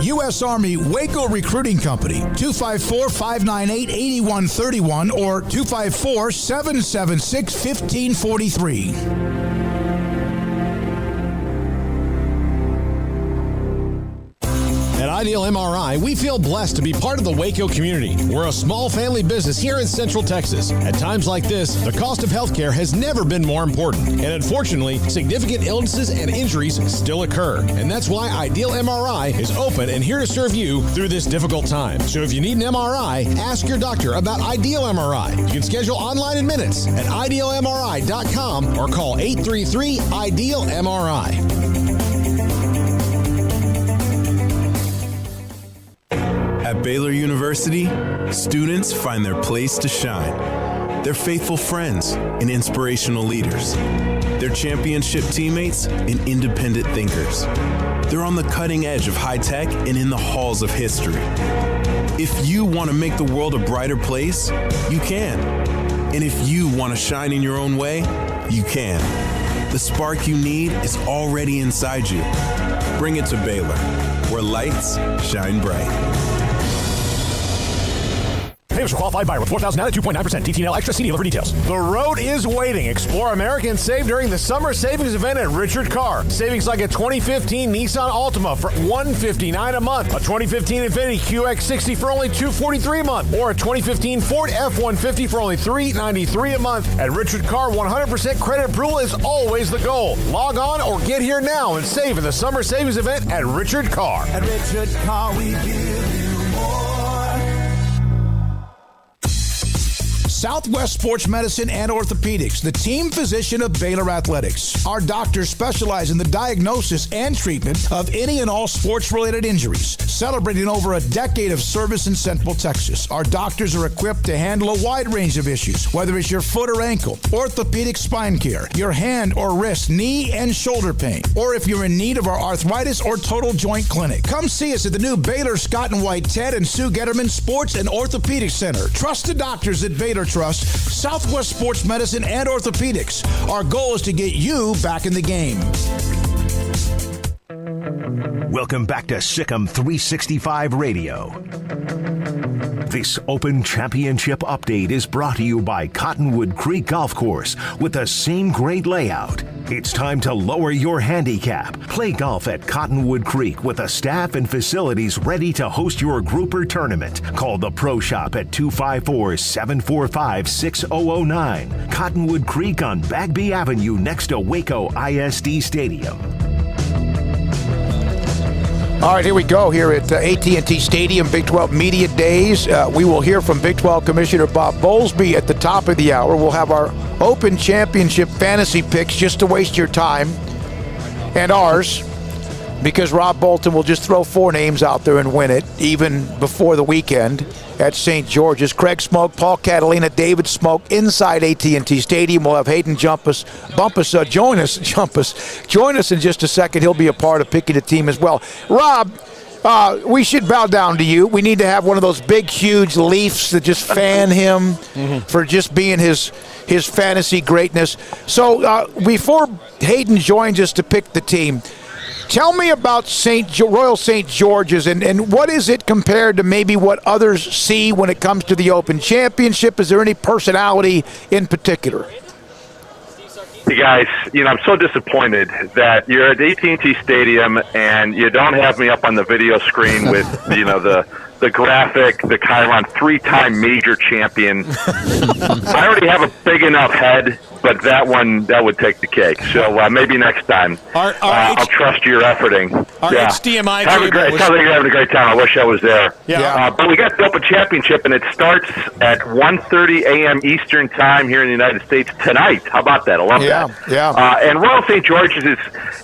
U.S. Army Waco Recruiting Company, 254-598-8131 or 254-776-1543. At Ideal MRI, we feel blessed to be part of the Waco community. We're a small family business here in Central Texas. At times like this, the cost of healthcare has never been more important. And unfortunately, significant illnesses and injuries still occur. And that's why Ideal MRI is open and here to serve you through this difficult time. So if you need an MRI, ask your doctor about Ideal MRI. You can schedule online in minutes at idealmri.com or call 833-IDEAL-MRI. At Baylor University, students find their place to shine. They're faithful friends and inspirational leaders. They're championship teammates and independent thinkers. They're on the cutting edge of high tech and in the halls of history. If you want to make the world a brighter place, you can. And if you want to shine in your own way, you can. The spark you need is already inside you. Bring it to Baylor, where lights shine bright. Payments are qualified buyer with $4,000 at 2.9%. TTL extra. See dealer for details. The road is waiting. Explore America and save during the summer savings event at Richard Carr. Savings like a 2015 Nissan Altima for $159 a month, a 2015 Infiniti QX60 for only $243 a month, or a 2015 Ford F-150 for only $393 a month. At Richard Carr, 100% credit approval is always the goal. Log on or get here now and save in the summer savings event at Richard Carr. At Richard Carr, we give you more. Southwest Sports Medicine and Orthopedics, the team physician of Baylor Athletics. Our doctors specialize in the diagnosis and treatment of any and all sports-related injuries. Celebrating over a decade of service in Central Texas, our doctors are equipped to handle a wide range of issues, whether it's your foot or ankle, orthopedic spine care, your hand or wrist, knee and shoulder pain, or if you're in need of our arthritis or total joint clinic. Come see us at the new Baylor Scott and White Ted and Sue Getterman Sports and Orthopedic Center. Trusted doctors at Baylor Trust, Southwest Sports Medicine and Orthopedics. Our goal is to get you back in the game. Welcome back to SicEm365 Radio. This Open Championship update is brought to you by Cottonwood Creek Golf Course with the same great layout. It's time to lower your handicap. Play golf at Cottonwood Creek with a staff and facilities ready to host your group or tournament. Call the Pro Shop at 254-745-6009. Cottonwood Creek on Bagby Avenue next to Waco ISD Stadium. All right, here we go here at AT&T Stadium, Big 12 Media Days. We will hear from Big 12 Commissioner Bob Bowlsby at the top of the hour. We'll have our Open Championship fantasy picks just to waste your time and ours, because Rob Bolton will just throw 4 names out there and win it, even before the weekend at St. George's. Craig Smoak, Paul Catalina, David Smoak inside AT&T Stadium. We'll have Hayden join us in just a second. He'll be a part of picking the team as well. Rob, we should bow down to you. We need to have one of those big, huge Leafs that just fan him for just being his fantasy greatness. So before Hayden joins us to pick the team, tell me about Royal St. George's and what is it compared to maybe what others see when it comes to the Open Championship? Is there any personality in particular? Hey guys, I'm so disappointed that you're at AT&T Stadium and you don't have me up on the video screen with the graphic, the Chiron 3-time major champion. I already have a big enough head, but that would take the cake. So maybe next time I'll trust your efforting. Our HDMI it sounds like you're having a great time. I wish I was there. Yeah. But we got the Open Championship, and it starts at 1:30 a.m. Eastern Time here in the United States tonight. How about that? I love that. Yeah. And Royal St. George's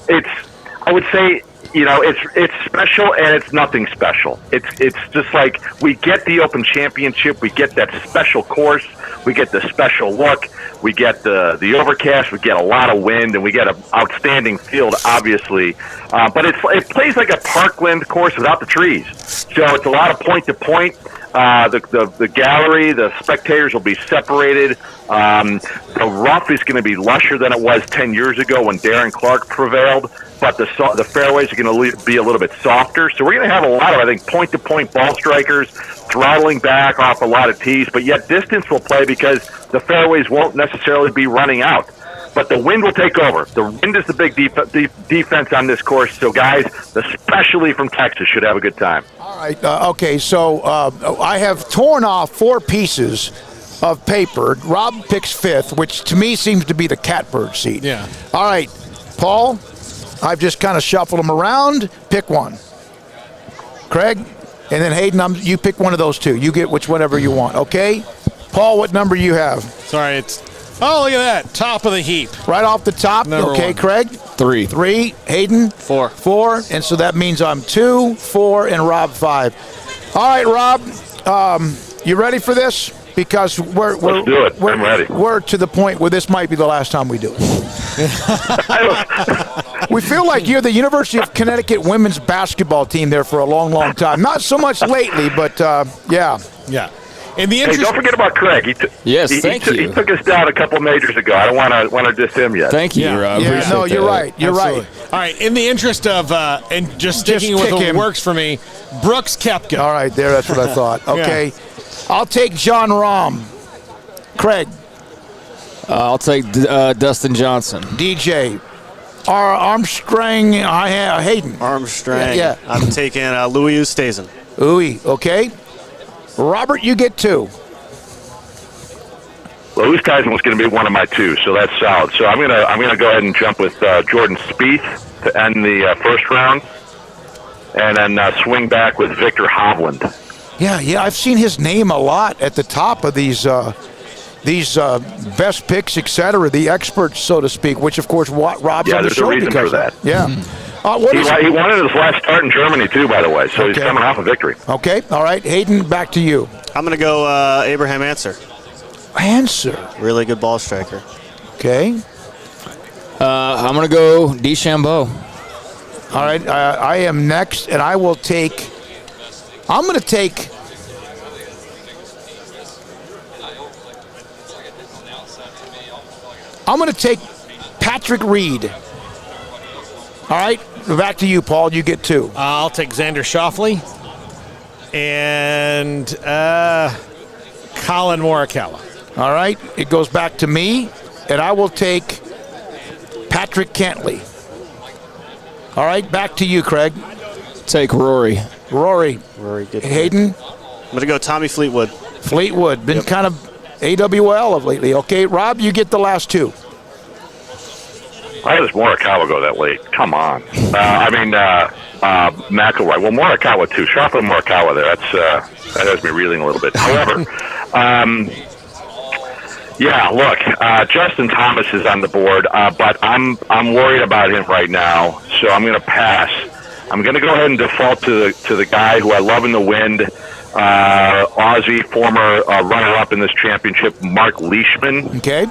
it's I would say, it's special and it's nothing special. It's just like we get the Open Championship, we get that special course, we get the special look, we get the overcast, we get a lot of wind, and we get an outstanding field, obviously. But it plays like a parkland course without the trees. So it's a lot of point-to-point. The gallery, the spectators will be separated. The rough is going to be lusher than it was 10 years ago when Darren Clark prevailed, but the fairways are going to be a little bit softer. So we're going to have a lot of, I think, point-to-point ball strikers throttling back off a lot of tees, but yet distance will play because the fairways won't necessarily be running out. but the wind will take over. The wind is the big defense on this course. So, guys, especially from Texas, should have a good time. All right. Okay, so I have torn off 4 pieces of paper. Rob picks 5th, which to me seems to be the catbird seat. Yeah. All right, Paul, I've just kind of shuffled them around. Pick one. Craig, and then Hayden, you pick one of those 2. You get whatever you want, okay? Paul, what number you have? Sorry, oh, look at that. Top of the heap. Right off the top. Number okay, 1. Craig? 3. 3. Hayden? 4. 4. And so that means I'm 2, 4, and Rob 5. All right, Rob, you ready for this? Because let's do it. I'm ready. We're to the point where this might be the last time we do it. We feel like you're the University of Connecticut women's basketball team there for a long, long time. Not so much lately, but yeah. Yeah. Hey, don't forget about Craig. He took us down a couple majors ago. I don't want to diss him yet. Thank you, Rob. Yeah, no, you're right. You're right. All right, in the interest of and just sticking with what works for me, Brooks Koepka. All right, there. That's what I thought. Okay. Yeah. I'll take John Rahm. Craig. I'll take Dustin Johnson. DJ. Armstrong. Hayden. Armstrong. Yeah. I'm taking Louis Oosthuizen. Ooey. Okay. Robert, you get 2. Well, Oosthuizen was going to be one of my 2, so that's solid. So I'm gonna go ahead and jump with Jordan Spieth to end the first round, and then swing back with Victor Hovland. Yeah, I've seen his name a lot at the top of these best picks, etc. The experts, so to speak, which of course Rob's on the show there's a reason for that. Yeah. He wanted his last start in Germany too, by the way, so he's coming off a victory. Okay, all right, Hayden, back to you. I'm going to go Abraham Answer. Really good ball striker. Okay. I'm going to go DeChambeau. All right, I am next, and I will take. I'm going to take. Patrick Reed. All right, back to you, Paul. You get 2. I'll take Xander Schauffele and Colin Morikawa. All right, it goes back to me, and I will take Patrick Cantlay. All right, back to you, Craig. Take Rory. Rory, good. Hayden? I'm going to go Tommy Fleetwood. Been kind of AWL of lately. Okay, Rob, you get the last 2. Why does Morikawa go that late? Come on. McIlroy. Well, Morikawa too. Schauffele and Morikawa there. That has me reeling a little bit. However, Justin Thomas is on the board, but I'm worried about him right now, so I'm going to pass. I'm going to go ahead and default to the guy who I love in the wind, Aussie, former runner-up in this championship, Mark Leishman. Okay.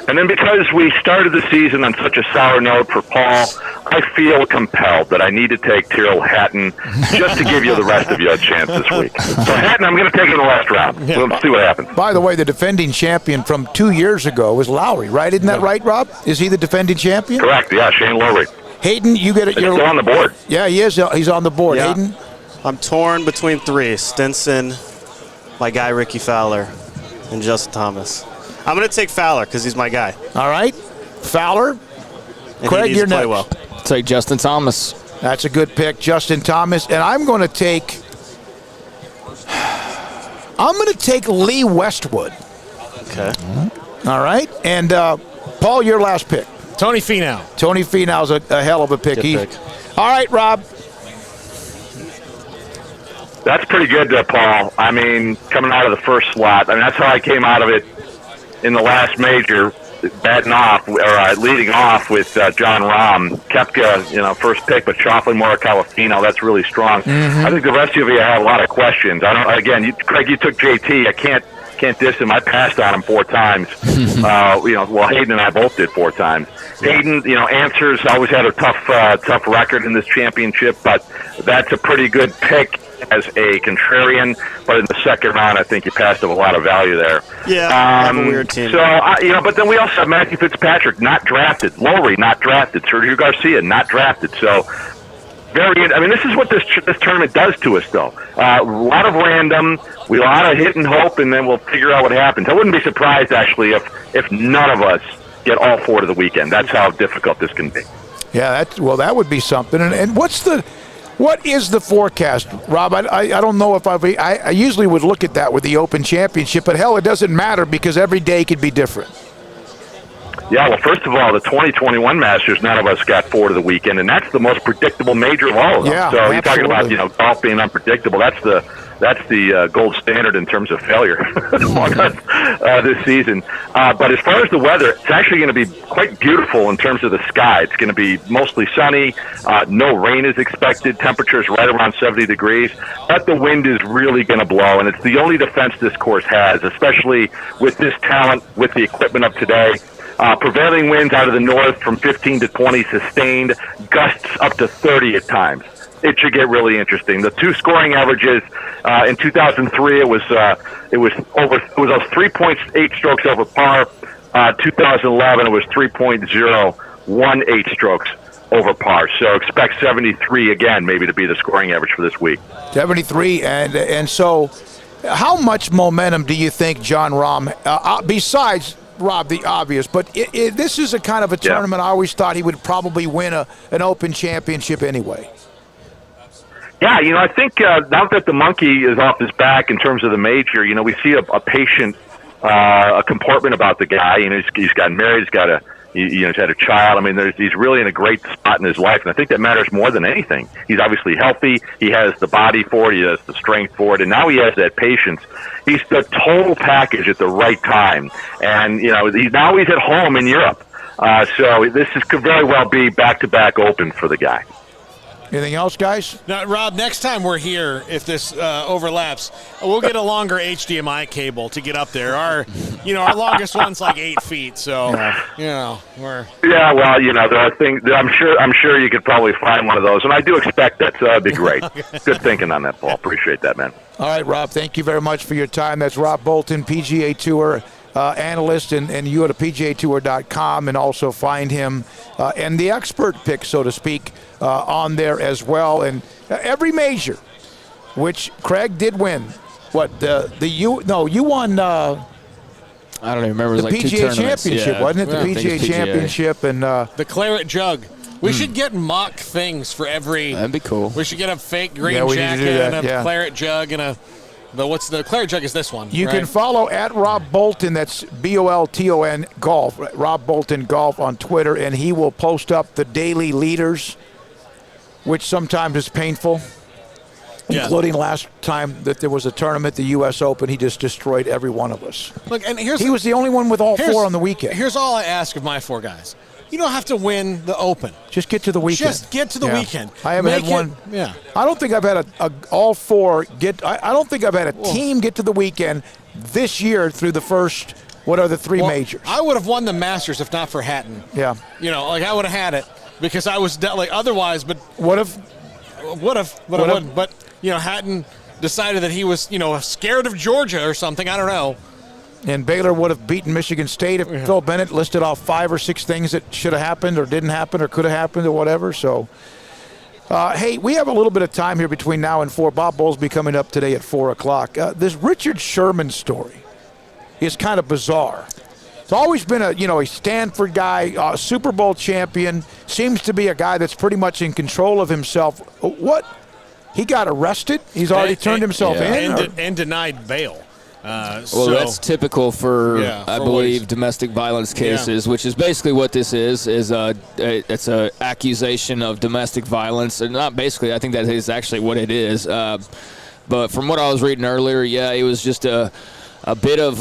And then because we started the season on such a sour note for Paul, I feel compelled that I need to take Tyrrell Hatton just to give you the rest of you a chance this week. So Hatton, I'm going to take him in the last round. Yeah. Let's see what happens. By the way, the defending champion from 2 years ago was Lowry, right? Isn't that right, Rob? Is he the defending champion? Correct, yeah, Shane Lowry. Hayden, you get it. You're still on the board. Yeah, he is. He's on the board. Yeah. Hayden? I'm torn between 3. Stinson, my guy Ricky Fowler, and Justin Thomas. I'm going to take Fowler because he's my guy. All right. Fowler. And Craig, you're next. Well. Take Justin Thomas. That's a good pick, Justin Thomas. And I'm going to take Lee Westwood. Okay. All right. And Paul, your last pick. Tony Finau. Tony Finau's a hell of a pick. Good pick. All right, Rob. That's pretty good, Paul. I mean, coming out of the first slot. I mean, that's how I came out of it in the last major, leading off with John Rahm. Koepka, first pick, but Schauffele, Morikawa, Finau, that's really strong. Mm-hmm. I think the rest of you have a lot of questions. Craig, you took JT. I can't diss him. I passed on him 4 times. Hayden and I both did 4 times. Hayden, answers always had a tough record in this championship, but that's a pretty good pick as a contrarian. But in the second round, I think you passed up a lot of value there. Yeah, I have a weird team. So, but then we also have Matthew Fitzpatrick, not drafted. Lowry, not drafted. Sergio Garcia, not drafted. So, this is what this tournament does to us, though. A lot of random, a lot of hit and hope, and then we'll figure out what happens. I wouldn't be surprised, actually, if none of us get all 4 to the weekend. That's how difficult this can be. Yeah, that would be something. And what is the forecast, Rob? I don't know if I usually would look at that with the Open Championship, but hell, it doesn't matter because every day could be different. Yeah, well, first of all, the 2021 Masters, none of us got 4 to the weekend, and that's the most predictable major of all of them. Yeah, so absolutely. you're talking about, golf being unpredictable. That's the gold standard in terms of failure this season. But as far as the weather, it's actually going to be quite beautiful in terms of the sky. It's going to be mostly sunny. No rain is expected. Temperatures right around 70 degrees. But the wind is really going to blow, and it's the only defense this course has, especially with this talent, with the equipment of today. Prevailing winds out of the north from 15 to 20 sustained, gusts up to 30 at times. It should get really interesting. The 2 scoring averages in 2003 it was 3.8 strokes over par. 2011 it was 3.018 strokes over par. So expect 73 again, maybe to be the scoring average for this week. 73, and so how much momentum do you think John Rahm, besides Rob, the obvious, but this is a kind of a tournament I always thought he would probably win an Open Championship anyway. Yeah, I think now that the monkey is off his back in terms of the major, we see a patient comportment about the guy. He's gotten married, he's had a child. I mean, he's really in a great spot in his life, and I think that matters more than anything. He's obviously healthy. He has the body for it. He has the strength for it, and now he has that patience. He's the total package at the right time, and he's at home in Europe. So could very well be back-to-back Open for the guy. Anything else, guys? Now, Rob, next time we're here, if this overlaps, we'll get a longer HDMI cable to get up there. Our longest one's like 8 feet, so we're. Yeah, well, there are things. I'm sure you could probably find one of those, and I do expect that. So that'd be great. Good thinking on that, Paul. Appreciate that, man. All right, Rob. Thank you very much for your time. That's Rob Bolton, PGA Tour analyst, and you go to PGAtour.com and also find him and the expert pick, so to speak, on there as well. And every major, which Craig did win. What you won? I don't even remember. It was the like PGA Championship, wasn't it? The PGA Championship and the Claret Jug. We should get mock things for every. That'd be cool. We should get a fake green jacket and a Claret Jug and a. What's the Claret Jug is this one. You can follow at Rob Bolton, that's BOLTON Golf, Rob Bolton Golf on Twitter, and he will post up the daily leaders, which sometimes is painful, including last time that there was a tournament, the U.S. Open, he just destroyed every one of us. Look, and he was the only one with all 4 on the weekend. Here's all I ask of my 4 guys. You don't have to win the Open. Just get to the weekend. Just get to the weekend. I haven't had one. Yeah. I don't think I've had all 4 get. I don't think I've had a team get to the weekend this year through the first. What are the 3 majors? I would have won the Masters if not for Hatton. Yeah. I would have had it because I was otherwise. But would have. But Hatton decided that he was scared of Georgia or something. I don't know. And Baylor would have beaten Michigan State if Phil Bennett listed off 5 or 6 things that should have happened or didn't happen or could have happened or whatever. So, hey, we have a little bit of time here between now and 4. Bob Bowlsby coming up today at 4 o'clock. This Richard Sherman story is kind of bizarre. It's always been a Stanford guy, Super Bowl champion, seems to be a guy that's pretty much in control of himself. What? He got arrested? He's already turned himself in? And denied bail. That's typical for, I believe, domestic violence cases, which is basically what this is it's an accusation of domestic violence. And not basically, I think that is actually what it is. But from what I was reading earlier, it was just a bit of,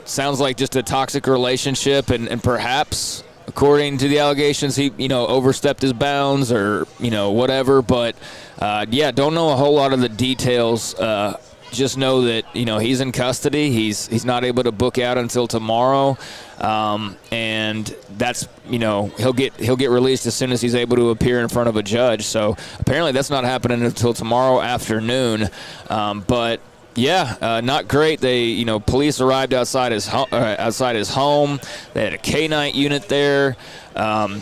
sounds like just a toxic relationship. And perhaps, according to the allegations, he, overstepped his bounds or, whatever. But, don't know a whole lot of the details. Just know that he's in custody. He's not able to book out until tomorrow, and that's he'll get released as soon as he's able to appear in front of a judge. So apparently that's not happening until tomorrow afternoon. But not great. They police arrived outside his home. They had a K-9 unit there.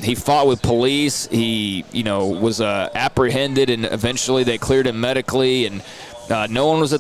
He fought with police. He was apprehended, and eventually they cleared him medically and No one was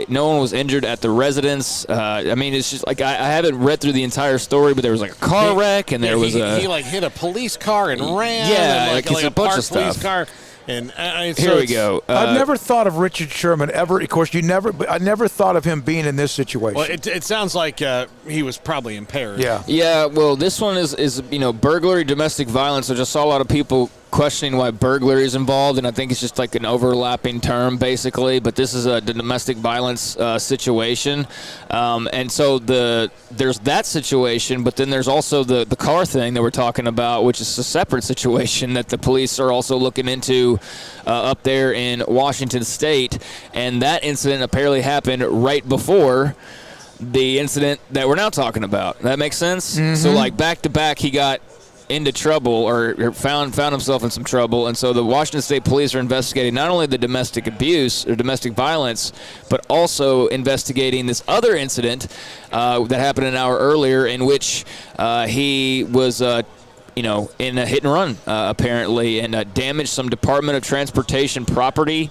no one was injured at the residence. I mean, it's just like I haven't read through the entire story, but there was like a car wreck, and there was he like hit a police car and ran. Yeah, and like a bunch parked of stuff. Police car. And here we go. I've never thought of Richard Sherman ever. Of course, I never thought of him being in this situation. Well, it sounds like he was probably impaired. Yeah. Yeah. Well, this one is burglary, domestic violence. I just saw a lot of people questioning why burglary is involved, and I think it's just like an overlapping term, basically. But this is a domestic violence situation, and so there's that situation. But then there's also the car thing that we're talking about, which is a separate situation that the police are also looking into up there in Washington State, and that incident apparently happened right before the incident that we're now talking about. That makes sense? Mm-hmm. So, like, back to back, he got into trouble or found himself in some trouble, and so the Washington State Police are investigating not only the domestic abuse or domestic violence, but also investigating this other incident that happened an hour earlier in which he was in a hit and run, apparently, and damaged some Department of Transportation property.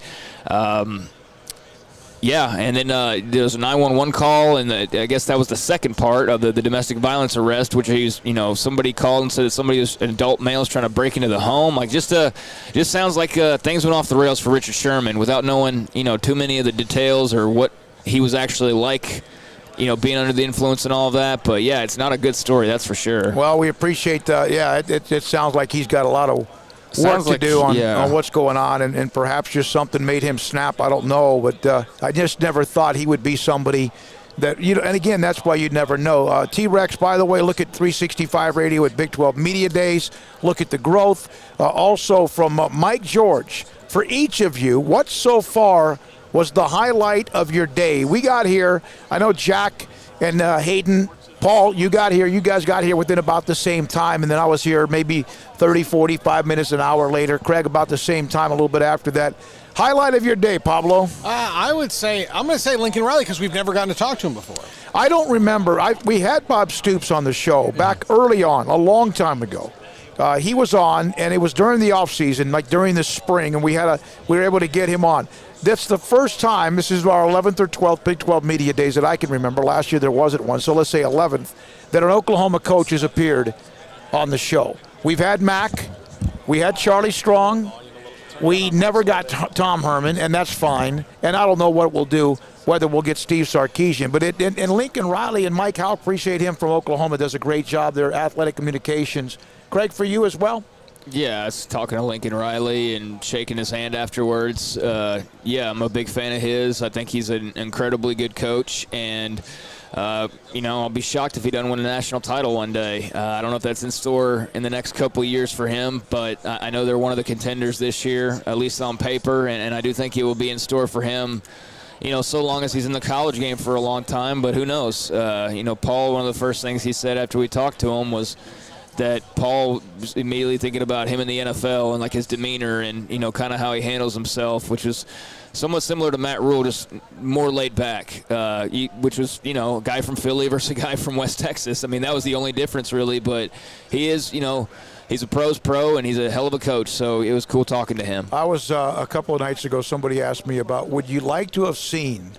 Yeah, and then there was a 911 call, and I guess that was the second part of the domestic violence arrest, which he's, somebody called and said that an adult male is trying to break into the home. Like, just sounds like things went off the rails for Richard Sherman without knowing, too many of the details or what he was actually like, being under the influence and all of that. But, yeah, it's not a good story, that's for sure. Well, we appreciate, it sounds like he's got a lot of work to do on what's going on, and perhaps just something made him snap. I don't know, but I just never thought he would be somebody that, and again, that's why you'd never know. T-Rex, by the way, look at 365 Radio at Big 12 Media Days. Look at the growth. Also from Mike George, for each of you, what so far was the highlight of your day? We got here, I know Jack and Hayden, Paul, you guys got here within about the same time, and then I was here maybe 30, 45 minutes, an hour later. Craig, about the same time, a little bit after that. Highlight of your day, Pablo? I'm going to say Lincoln Riley because we've never gotten to talk to him before. I don't remember. We had Bob Stoops on the show back early on, a long time ago. He was on, and it was during the offseason, like during the spring, and we were able to get him on. That's the first time, this is our 11th or 12th Big 12 Media Days that I can remember. Last year there wasn't one, so let's say 11th, that an Oklahoma coach has appeared on the show. We've had Mac. We had Charlie Strong. We never got Tom Herman, and that's fine. And I don't know what we'll do, whether we'll get Steve Sarkisian. But and Lincoln Riley and Mike Howe, appreciate him from Oklahoma, does a great job there, athletic communications. Craig, for you as well? Yeah, I was talking to Lincoln Riley and shaking his hand afterwards. I'm a big fan of his. I think he's an incredibly good coach, and I'll be shocked if he doesn't win a national title one day. I don't know if that's in store in the next couple of years for him, but I know they're one of the contenders this year, at least on paper, and I do think it will be in store for him, so long as he's in the college game for a long time, but who knows? Paul, one of the first things he said after we talked to him was that Paul was immediately thinking about him in the NFL and like his demeanor and, kind of how he handles himself, which was somewhat similar to Matt Rule, just more laid back, which was, a guy from Philly versus a guy from West Texas. I mean, that was the only difference really, but he is, he's a pro's pro and he's a hell of a coach, so it was cool talking to him. I was, a couple of nights ago, somebody asked me about, would you like to have seen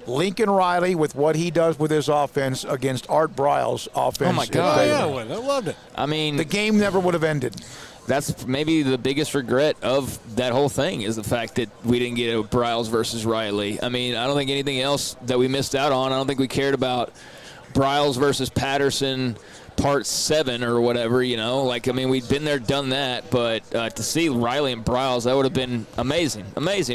Lincoln Riley with what he does with his offense against Art Briles' offense? Oh, my God. I loved it. I mean, the game never would have ended. That's maybe the biggest regret of that whole thing is the fact that we didn't get a Briles versus Riley. I mean, I don't think anything else that we missed out on. I don't think we cared about Briles versus Patterson Part 7 or whatever, we'd been there, done that, but to see Riley and Briles, that would have been amazing,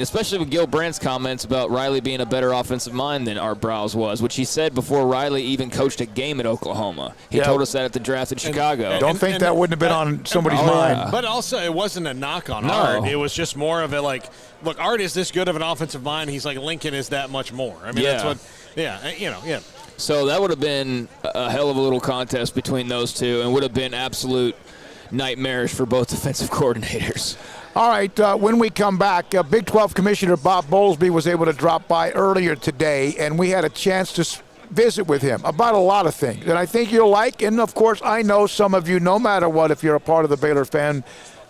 especially with Gil Brandt's comments about Riley being a better offensive mind than Art Briles was, which he said before Riley even coached a game at Oklahoma. He told us that at the draft in Chicago. Don't think that wouldn't have been on somebody's mind. Yeah. But also, it wasn't a knock on Art. It was just more of a look, Art is this good of an offensive mind. He's like, Lincoln is that much more. I mean, that's what, So that would have been a hell of a little contest between those two and would have been absolute nightmarish for both defensive coordinators. All right, when we come back, Big 12 Commissioner Bob Bowlsby was able to drop by earlier today, and we had a chance to visit with him about a lot of things that I think you'll like. And, of course, I know some of you, no matter what, if you're a part of the Baylor fan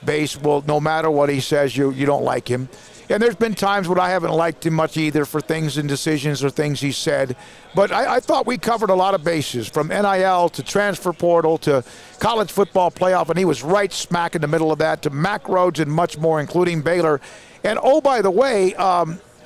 base, well, no matter what he says, you don't like him. And there's been times when I haven't liked him much either for things and decisions or things he said. But I thought we covered a lot of bases, from NIL to transfer portal to college football playoff, and he was right smack in the middle of that, to MAC roads and much more, including Baylor. And, oh, by the way,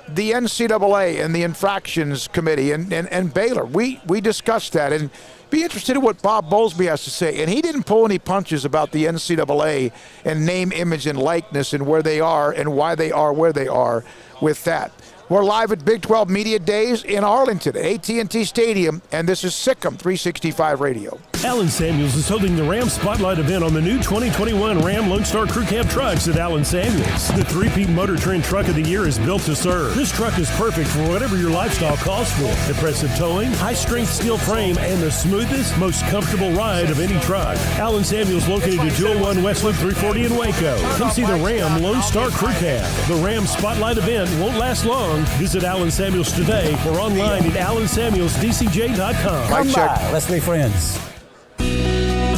the NCAA and the infractions committee and Baylor, we discussed that. And be interested in what Bob Bowlsby has to say. And he didn't pull any punches about the NCAA and name, image, and likeness and where they are and why they are where they are with that. We're live at Big 12 Media Days in Arlington, AT&T Stadium, and this is SicEm365 Radio. Allen Samuels is holding the Ram Spotlight event on the new 2021 Ram Lone Star Crew Cab trucks at Allen Samuels. The three-peat Motor Trend Truck of the Year is built to serve. This truck is perfect for whatever your lifestyle calls for. Impressive towing, high-strength steel frame, and the smoothest, most comfortable ride of any truck. Allen Samuels located at 201 West Loop 340 in Waco. Come see the Ram Lone Star Crew Cab. The Ram Spotlight event won't last long. Visit Allen Samuels today or online at allensamuelsdcj.com. Come by. Let's be friends.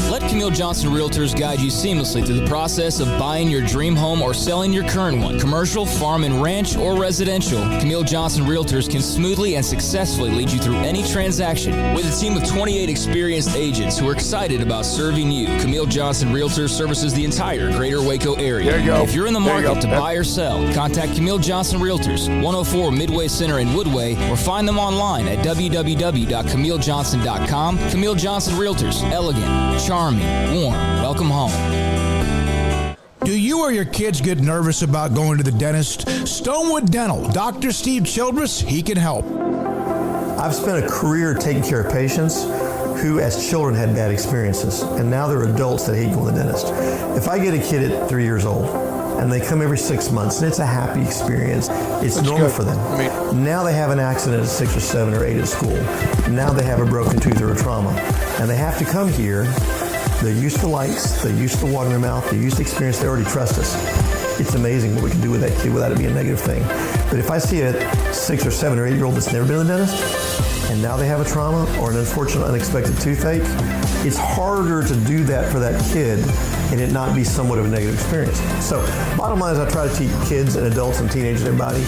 Let Camille Johnson Realtors guide you seamlessly through the process of buying your dream home or selling your current one. Commercial, farm and ranch, or residential, Camille Johnson Realtors can smoothly and successfully lead you through any transaction. With a team of 28 experienced agents who are excited about serving you, Camille Johnson Realtors services the entire greater Waco area. There you go. If you're in the market to buy or sell, contact Camille Johnson Realtors, 104 Midway Center in Woodway, or find them online at www.camillejohnson.com. Camille Johnson Realtors, elegant, charming, warm. Welcome home. Do you or your kids get nervous about going to the dentist? Stonewood Dental, Dr. Steve Childress, he can help. I've spent a career taking care of patients who as children had bad experiences, and now they're adults that hate going to the dentist. If I get a kid at 3 years old and they come every 6 months and it's a happy experience, it's normal for them. Now they have an accident at 6 or 7 or 8 at school. Now they have a broken tooth or a trauma, and they have to come here. They're used to lights, they're used to water in their mouth, they're used to experience, they already trust us. It's amazing what we can do with that kid without it being a negative thing. But if I see a 6 or 7 or 8 year old that's never been to the dentist, and now they have a trauma or an unfortunate unexpected toothache, it's harder to do that for that kid and it not be somewhat of a negative experience. So bottom line is I try to teach kids and adults and teenagers and everybody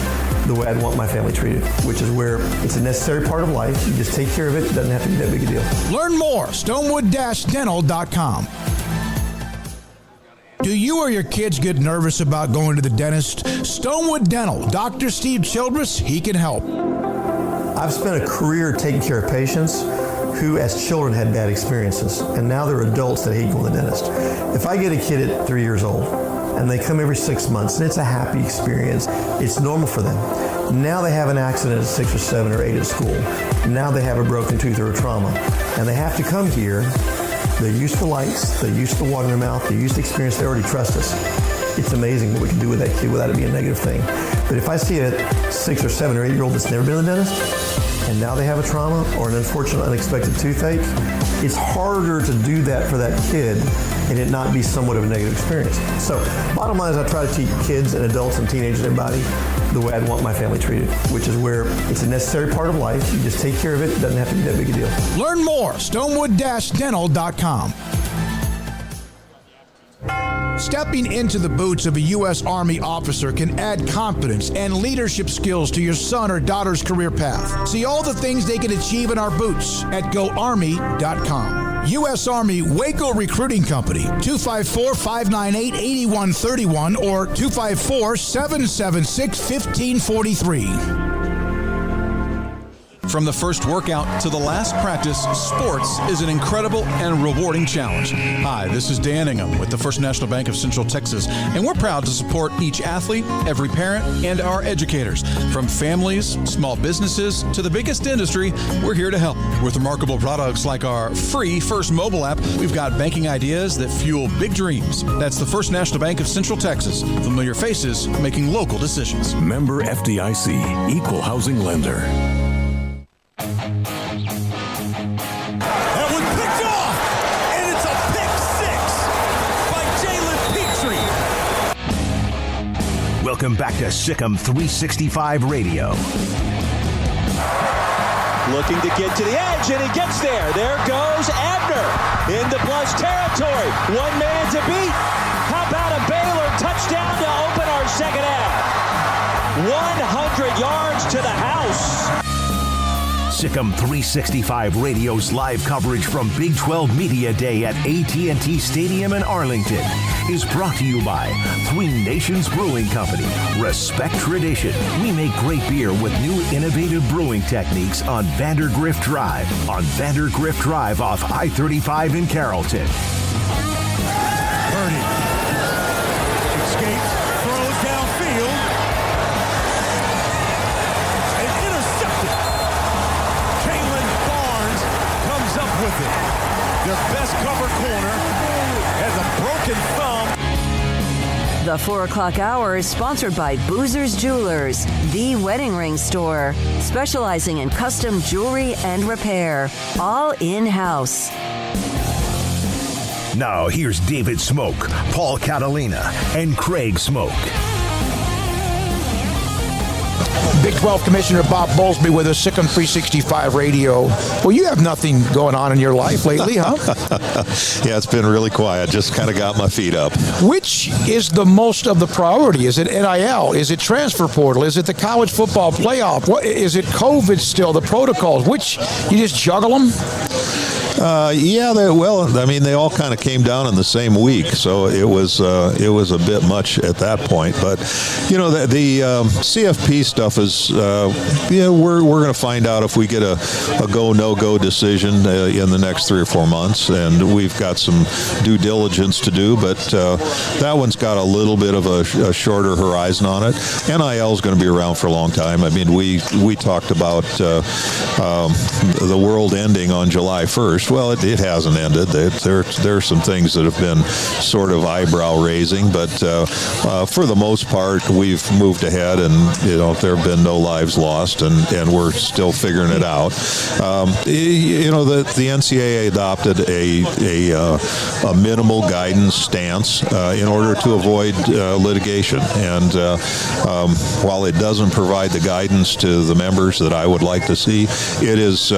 the way I'd want my family treated, which is where it's a necessary part of life. You just take care of it. It doesn't have to be that big a deal. Learn more, stonewood-dental.com. Do you or your kids get nervous about going to the dentist? Stonewood Dental, Dr. Steve Childress, he can help. I've spent a career taking care of patients who as children had bad experiences, and now they're adults that hate going to the dentist. If I get a kid at 3 years old and they come every 6 months and it's a happy experience, it's normal for them. Now they have an accident at 6 or 7 or 8 at school. Now they have a broken tooth or a trauma, and they have to come here. They're used to lights, they're used to water in their mouth, they're used to experience, they already trust us. It's amazing what we can do with that kid without it being a negative thing. But if I see a 6 or 7 or 8 year old that's never been to the dentist, and now they have a trauma or an unfortunate unexpected toothache, it's harder to do that for that kid and it not be somewhat of a negative experience. So bottom line is I try to teach kids and adults and teenagers and everybody the way I'd want my family treated, which is where it's a necessary part of life. You just take care of it. It doesn't have to be that big a deal. Learn more, stonewood-dental.com. Stepping into the boots of a U.S. Army officer can add confidence and leadership skills to your son or daughter's career path. See all the things they can achieve in our boots at GoArmy.com. U.S. Army Waco Recruiting Company, 254-598-8131 or 254-776-1543. From the first workout to the last practice, sports is an incredible and rewarding challenge. Hi, this is Dan Ingham with the First National Bank of Central Texas, and we're proud to support each athlete, every parent, and our educators. From families, small businesses, to the biggest industry, we're here to help. With remarkable products like our free First mobile app, we've got banking ideas that fuel big dreams. That's the First National Bank of Central Texas. Familiar faces making local decisions. Member FDIC, Equal Housing Lender. That was picked off, and it's a pick six by Jalen Petrie. Welcome back to SicEm365 Radio. Looking to get to the edge, and he gets there. There goes Abner into plus territory. 1 man to beat. How about a Baylor touchdown to open our second half? 100 yards to the house. SicEm365 Radio's live coverage from Big 12 Media Day at AT&T Stadium in Arlington is brought to you by Three Nations Brewing Company. Respect tradition. We make great beer with new innovative brewing techniques on Vandergrift Drive. On Vandergrift Drive off I-35 in Carrollton. Purdy escapes, throws downfield, and intercepted. Kalen Barnes comes up with it. Their best cover corner has a broken thumb. The 4 o'clock hour is sponsored by Boozer's Jewelers, the wedding ring store, specializing in custom jewelry and repair, all in-house. Now here's David Smoak, Paul Catalina, and Craig Smoak. Big 12 Commissioner Bob Bowlsby with us, SicEm365 Radio. Well, you have nothing going on in your life lately, huh? Yeah, it's been really quiet. Just kind of got my feet up. Which is the most of the priority? Is it NIL? Is it transfer portal? Is it the college football playoff? What is it? COVID still? The protocols? Which you just juggle them? Yeah, they all kind of came down in the same week, so it was a bit much at that point. But the CFP stuff is, we're going to find out if we get a go no go decision in the next 3 or 4 months, and we've got some due diligence to do. But that one's got a little bit of a shorter horizon on it. NIL is going to be around for a long time. I mean, we talked about the world ending on July 1st. Well, it hasn't ended. There are some things that have been sort of eyebrow raising, but for the most part, we've moved ahead, and there have been no lives lost, and we're still figuring it out. The NCAA adopted a minimal guidance stance in order to avoid litigation, and while it doesn't provide the guidance to the members that I would like to see, it is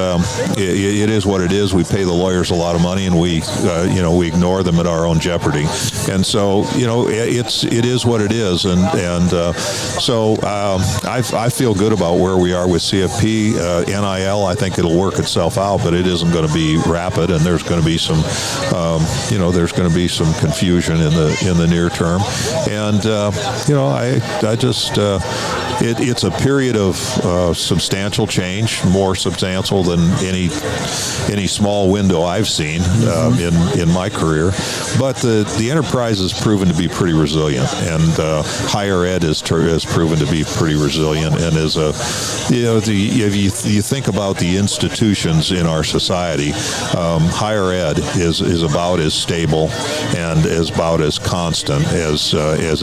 what it is. We pay the lawyers a lot of money, and we ignore them at our own jeopardy. And so, it is what it is. So I feel good about where we are with CFP. NIL, I think it'll work itself out, but it isn't going to be rapid, and there's going to be some, confusion in the near term. And it's a period of substantial change, more substantial than any small window I've seen in my career. But the enterprise has proven to be pretty resilient, and higher ed has proven to be pretty resilient. And if you think about the institutions in our society, higher ed is about as stable and is about as constant as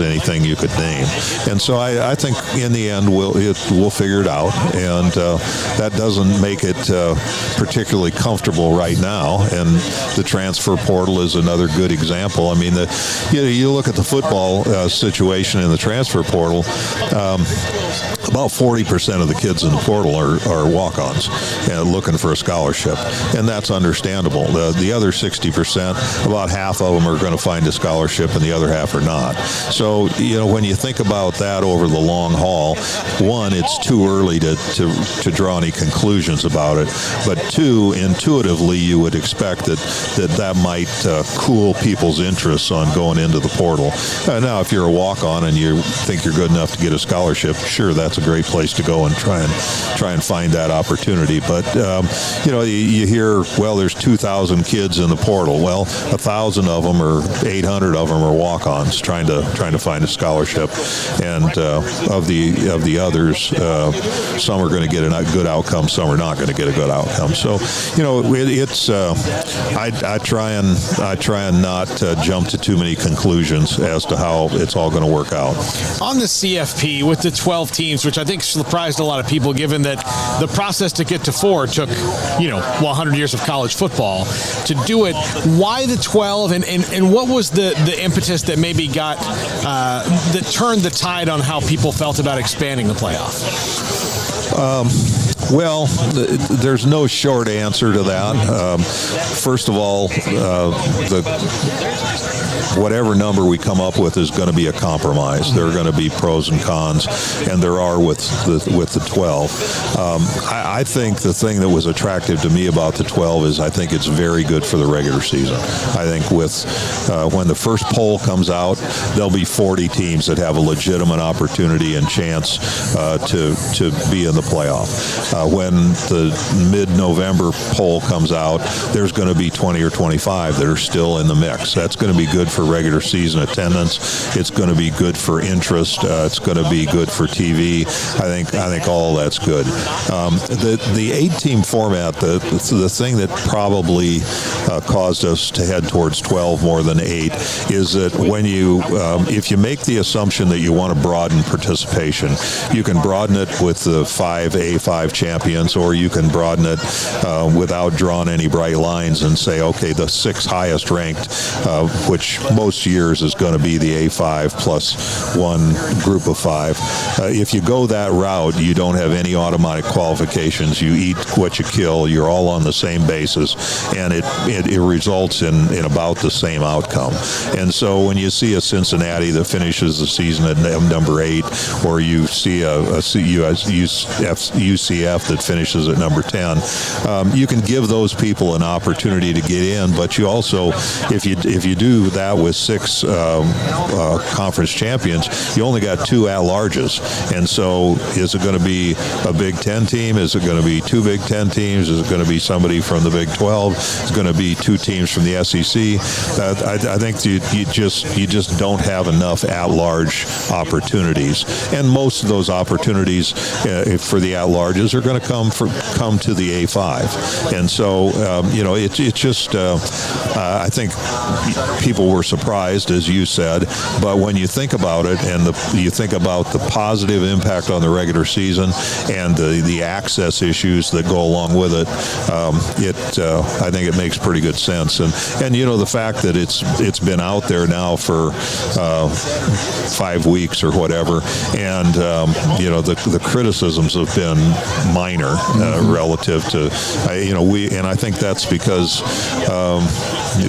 anything you could name. And so I think in the end we'll figure it out, and that doesn't make it particularly comfortable right now. And the transfer portal is another good example. I mean, you look at the football situation in the transfer portal. About 40% of the kids in the portal are walk-ons looking for a scholarship, and that's understandable. The other 60%, about half of them are going to find a scholarship, and the other half are not. So, when you think about that over the long haul, one, it's too early to draw any conclusions about it, but two, intuitively, you would expect that might cool people's interests on going into the portal. Now, if you're a walk-on and you think you're good enough to get a scholarship, sure, that's a great place to go and try and find that opportunity. But you hear, well, there's 2,000 kids in the portal. Well, 1,000 of them or 800 of them are walk-ons trying to find a scholarship, and of the others, some are going to get a good outcome, some are not going to get a good outcome. So, I try and not jump to too many conclusions as to how it's all going to work out. On the CFP with the 12 teams, which I think surprised a lot of people, given that the process to get to 4 took, 100 years of college football to do it. Why the 12, and what was the impetus that maybe got that turned the tide on how people felt about expanding the playoff? Well, there's no short answer to that. First of all, whatever number we come up with is going to be a compromise. There are going to be pros and cons, and there are with the 12. I think the thing that was attractive to me about the 12 is I think it's very good for the regular season. I think when the first poll comes out, there'll be 40 teams that have a legitimate opportunity and chance to be in the playoff. When the mid-November poll comes out, there's going to be 20 or 25 that are still in the mix. That's going to be good for regular season attendance. It's going to be good for interest. It's going to be good for TV. I think all that's good. The 8-team format, the thing that probably caused us to head towards 12 more than 8 is that when if you make the assumption that you want to broaden participation, you can broaden it with the 5 A5 champions, or you can broaden it without drawing any bright lines and say, okay, the 6 highest ranked, which most years is going to be the A5 plus one group of 5. If you go that route, you don't have any automatic qualifications. You eat what you kill. You're all on the same basis, and it results in about the same outcome. And so when you see a Cincinnati that finishes the season at number 8, or you see a UCF that finishes at number 10, you can give those people an opportunity to get in. But you also, if you do that with 6 conference champions, you only got 2 at-larges. And so is it going to be a Big Ten team? Is it going to be 2 Big Ten teams? Is it going to be somebody from the Big 12? Is it going to be 2 teams from the SEC? I think you just don't have enough at-large opportunities. And most of those opportunities for the at-larges are going to come to the A5. And so, it's just, I think people were surprised, as you said, but when you think about it and you think about the positive impact on the regular season and the access issues that go along with it, I think it makes pretty good sense. And the fact that it's been out there now for 5 weeks or whatever, and the criticisms have been minor relative to and I think that's because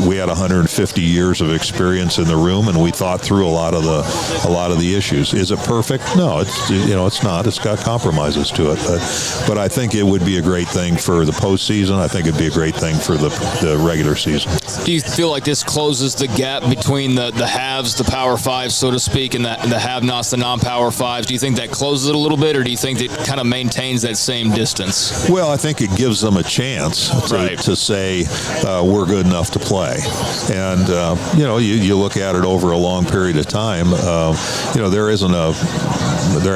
we had 150 years of experience in the room, and we thought through a lot of the issues. Is it perfect? No, it's not. It's got compromises to it, but I think it would be a great thing for the postseason. I think it'd be a great thing for the regular season. Do you feel like this closes the gap between the haves, the Power Five, so to speak, and the have-nots, the non-Power Fives? Do you think that closes it a little bit, or do you think that kind of maintains that same distance? Well, I think it gives them a chance to say we're good enough to play. And, you look at it over a long period of time, there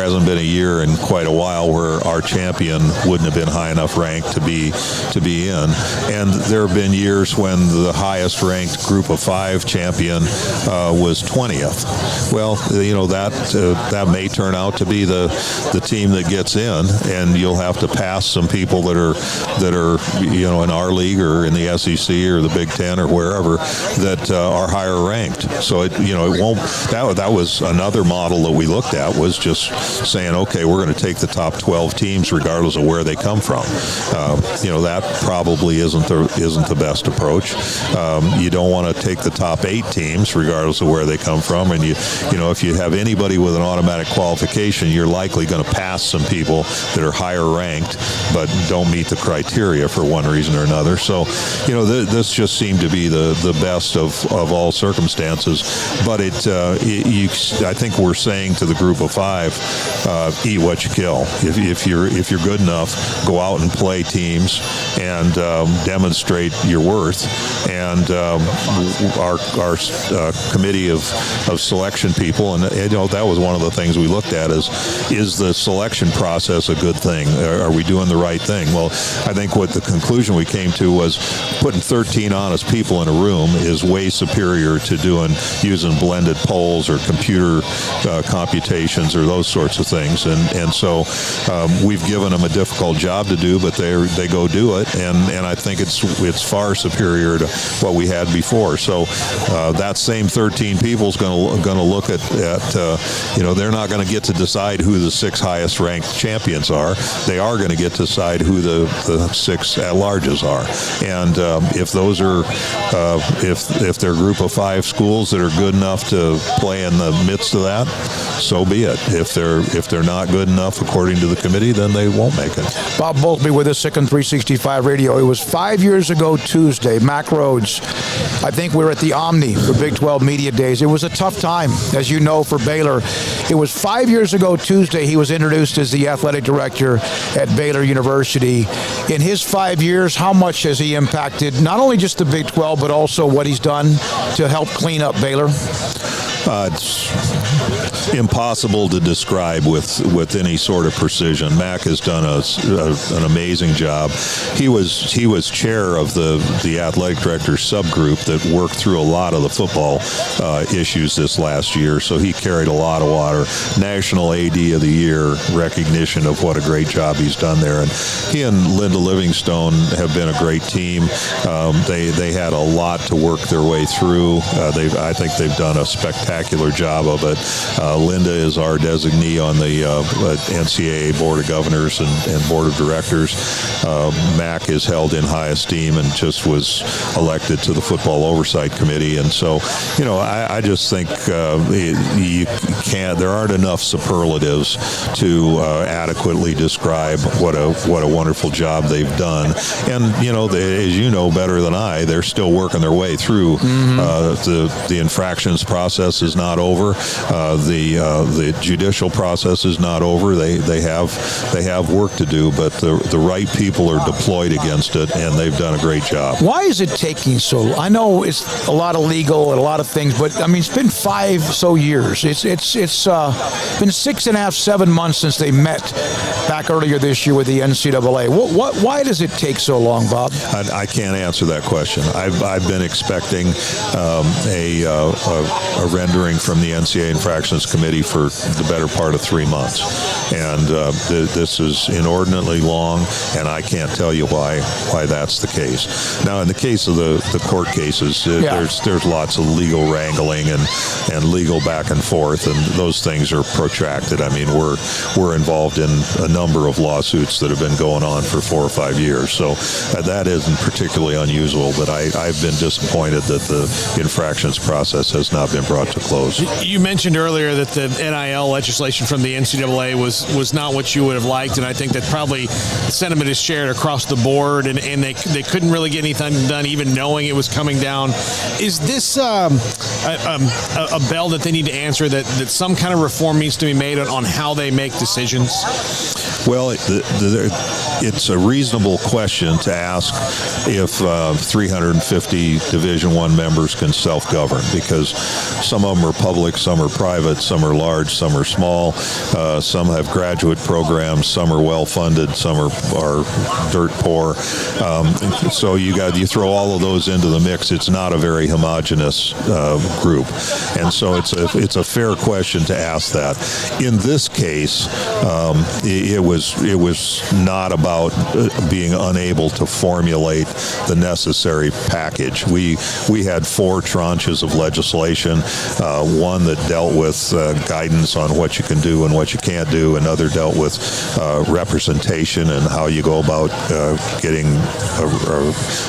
hasn't been a year in quite a while where our champion wouldn't have been high enough ranked to be in. And there have been years when the highest ranked group of 5 champion was 20th. Well, that may turn out to be the team that gets in, and you'll have to pass some people that are in our league or in the SEC or the Big Ten or wherever that are higher ranked. So it won't. That was another model that we looked at, was just saying, okay, we're going to take the top 12 teams regardless of where they come from. That probably isn't the best approach. You don't want to take the top 8 teams regardless of where they come from, and if you have anybody with an automatic qualification, you're likely going to pass some people that are higher ranked but don't meet the criteria for one reason or another. So, this just seemed to be the best of all circumstances. But I think we're saying to the group of 5, eat what you kill. If you're good enough, go out and play teams and demonstrate your worth. And our committee of selection people, and that was one of the things we looked at, is the selection process a good thing? Are we doing the right thing? Well, I think what the conclusion we came to was putting 13 honest people in a room is way superior to using blended polls or computer computations or those those sorts of things. And so we've given them a difficult job to do, but they go do it, and I think it's far superior to what we had before. So that same 13 people is going to look at they're not going to get to decide who the 6 highest ranked champions are. They are going to get to decide who the 6 at-larges are. And if those are if they're a group of 5 schools that are good enough to play in the midst of that, so be it. If they're not good enough according to the committee, then they won't make it. Bob Bowlsby with us, SicEm365 Radio. It was 5 years ago Tuesday. Mac Rhodes, I think we were at the Omni for Big 12 Media Days. It was a tough time, as you know, for Baylor. It was 5 years ago Tuesday he was introduced as the athletic director at Baylor University. In his 5 years, how much has he impacted not only just the Big 12, but also what he's done to help clean up Baylor? It's impossible to describe with any sort of precision. Mac has done an amazing job. He was chair of the athletic director subgroup that worked through a lot of the football issues this last year, so he carried a lot of water. National AD of the Year recognition of what a great job he's done there. And he and Linda Livingstone have been a great team. They had a lot to work their way through. I think they've done a spectacular job of it. Linda is our designee on the NCAA Board of Governors and Board of Directors. Mac is held in high esteem and just was elected to the Football Oversight Committee. And so, I just think there aren't enough superlatives to adequately describe what a wonderful job they've done. And, as you know better than I, they're still working their way through. The infractions process is not over. The judicial process is not over. They have work to do, but the right people are deployed against it, and they've done a great job. Why is it taking so long? I know it's a lot of legal and a lot of things, but it's been 5 years. It's been 6.5, 7 months since they met back earlier this year with the NCAA. Why does it take so long, Bob? I can't answer that question. I've been expecting a rendering from the NCAA Infractions Committee for the better part of 3 months, and this is inordinately long, and I can't tell you why that's the case. Now, in the case of the court cases, there's lots of legal wrangling and legal back and forth, and those things are protracted. We're involved in a number of lawsuits that have been going on for 4 or 5 years, so that isn't particularly unusual, but I've been disappointed that the infractions process has not been brought to close. You mentioned earlier that the NIL legislation from the NCAA was not what you would have liked, and I think that probably the sentiment is shared across the board, and they couldn't really get anything done even knowing it was coming down. Is this a bell that they need to answer, that some kind of reform needs to be made on how they make decisions? Well, it's a reasonable question to ask if 350 Division I members can self-govern, because some of them are public, some are private, some are large, some are small, some have graduate programs, some are well-funded, some are dirt poor. So you throw all of those into the mix. It's not a very homogeneous group, and so it's a fair question to ask that. In this case, it was not about being unable to formulate the necessary package. We had 4 tranches of legislation, one that dealt with guidance on what you can do and what you can't do, another dealt with representation and how you go about getting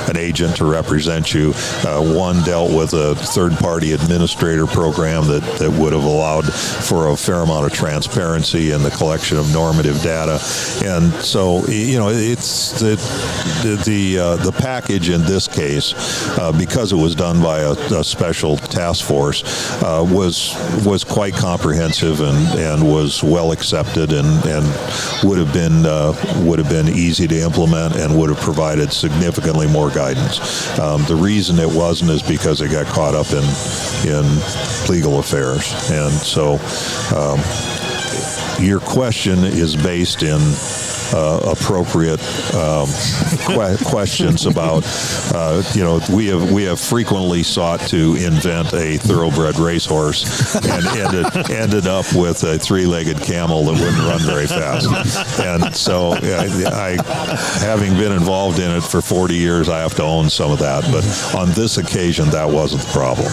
an agent to represent you. One dealt with a third-party administrator program that would have allowed for a fair amount of transparency in the collection of normative data. And so, it's the package in this case, because it was done by a special task force, was quite comprehensive and was well accepted and would have been easy to implement and would have provided significantly more guidance. The reason it wasn't is because it got caught up in legal affairs, and so your question is based in appropriate questions about, we have frequently sought to invent a thoroughbred racehorse and ended up with a three-legged camel that wouldn't run very fast. And so I having been involved in it for 40 years, I have to own some of that. But on this occasion, that wasn't the problem.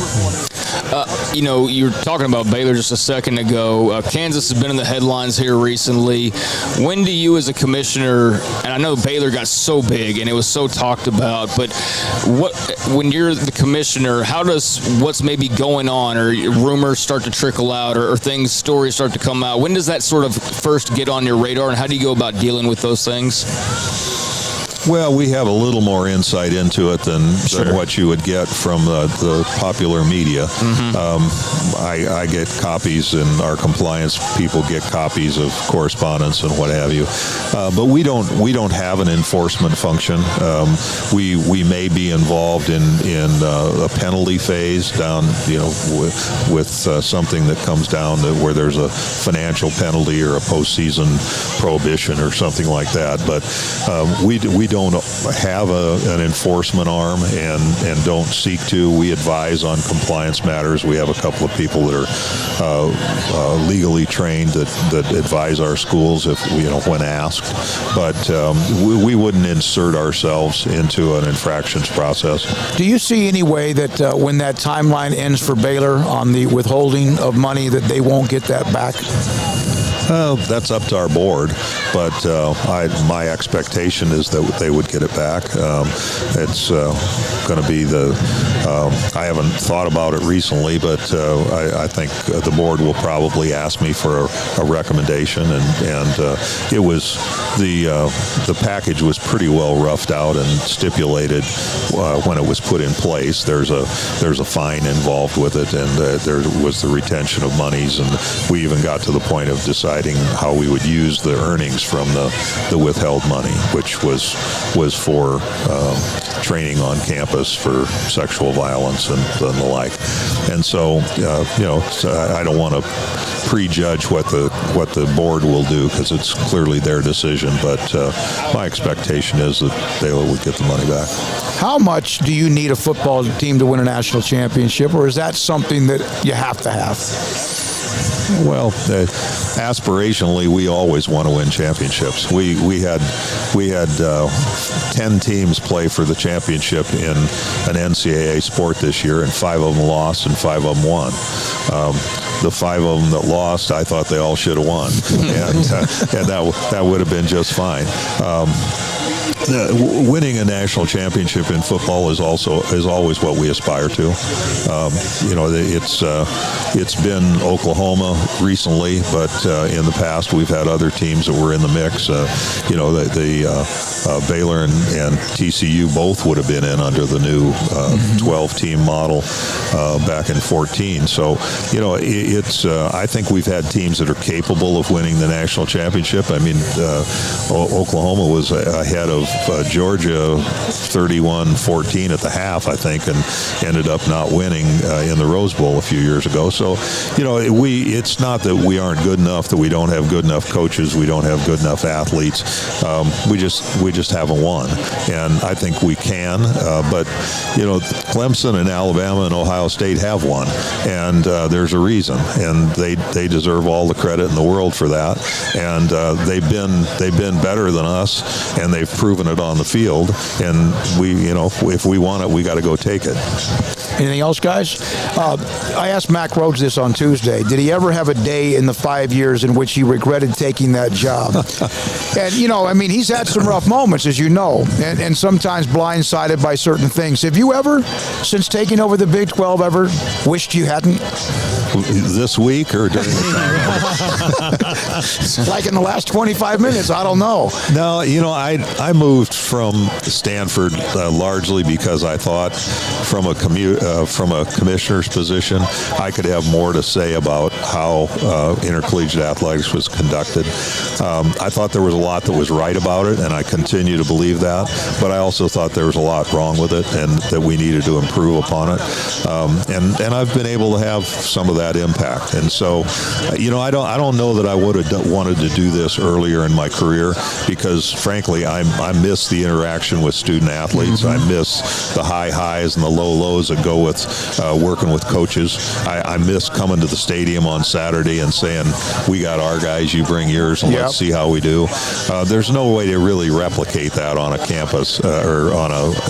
You were talking about Baylor just a second ago. Kansas has been in the headlines here recently. When do you, as a commissioner, and I know Baylor got so big and it was so talked about, but when you're the commissioner, how does what's maybe going on or rumors start to trickle out or stories start to come out? When does that sort of first get on your radar, and how do you go about dealing with those things? Well, we have a little more insight into it than what you would get from the popular media. I get copies, and our compliance people get copies of correspondence and what have you. But we don't have an enforcement function. We may be involved in a penalty phase down, with something that comes down where there's a financial penalty or a postseason prohibition or something like that. But we don't have an enforcement arm and don't seek to. We advise on compliance matters. We have a couple of people that are legally trained that advise our schools when asked. But we wouldn't insert ourselves into an infractions process. Do you see any way that when that timeline ends for Baylor on the withholding of money that they won't get that back? That's up to our board, but my expectation is that they would get it back. It's going to be I haven't thought about it recently, but I think the board will probably ask me for a recommendation, and it was the package was pretty well roughed out and stipulated when it was put in place. There's a fine involved with it, and there was the retention of monies, and we even got to the point of deciding how we would use the earnings from the withheld money, which was for training on campus for sexual violence and the like. And so, I don't want to prejudge what the board will do because it's clearly their decision. But my expectation is that Baylor would get the money back. How much do you need a football team to win a national championship, or is that something that you have to have? Well, aspirationally, we always want to win championships. We had 10 teams play for the championship in an NCAA sport this year, and 5 of them lost and 5 of them won. The 5 of them that lost, I thought they all should have won, and that would have been just fine. Winning a national championship in football is always what we aspire to. It's been Oklahoma recently, but in the past we've had other teams that were in the mix. Baylor and TCU both would have been in under the new 12-team model back in 2014. So I think we've had teams that are capable of winning the national championship. I mean, Oklahoma was ahead of Georgia 31-14 at the half, I think, and ended up not winning in the Rose Bowl a few years ago. So, it's not that we aren't good enough, that we don't have good enough coaches, we don't have good enough athletes. We just haven't won, and I think we can. But Clemson and Alabama and Ohio State have won, and there's a reason, and they deserve all the credit in the world for that. And they've been better than us, and they've proven it on the field. And if we want it, we got to go take it. Anything else, guys? I asked Mack Rhodes this on Tuesday. Did he ever have a day in the 5 years in which he regretted taking that job? And, he's had some rough moments, as you know, and sometimes blindsided by certain things. Have you ever, since taking over the Big 12, ever wished you hadn't? This week or during the time? Like in the last 25 minutes, I don't know. No, I moved from Stanford largely because I thought from a from a commissioner's position, I could have more to say about how intercollegiate athletics was conducted. I thought there was a lot that was right about it, and I continue to believe that, but I also thought there was a lot wrong with it and that we needed to improve upon it. And I've been able to have some of that impact. And so, I don't know that I would have wanted to do this earlier in my career because, frankly, I miss the interaction with student athletes. I miss the high highs and the low lows that go with working with coaches. I miss coming to the stadium on Saturday and saying, we got our guys, you bring yours, and let's see how we do. There's no way to really replicate that on a campus or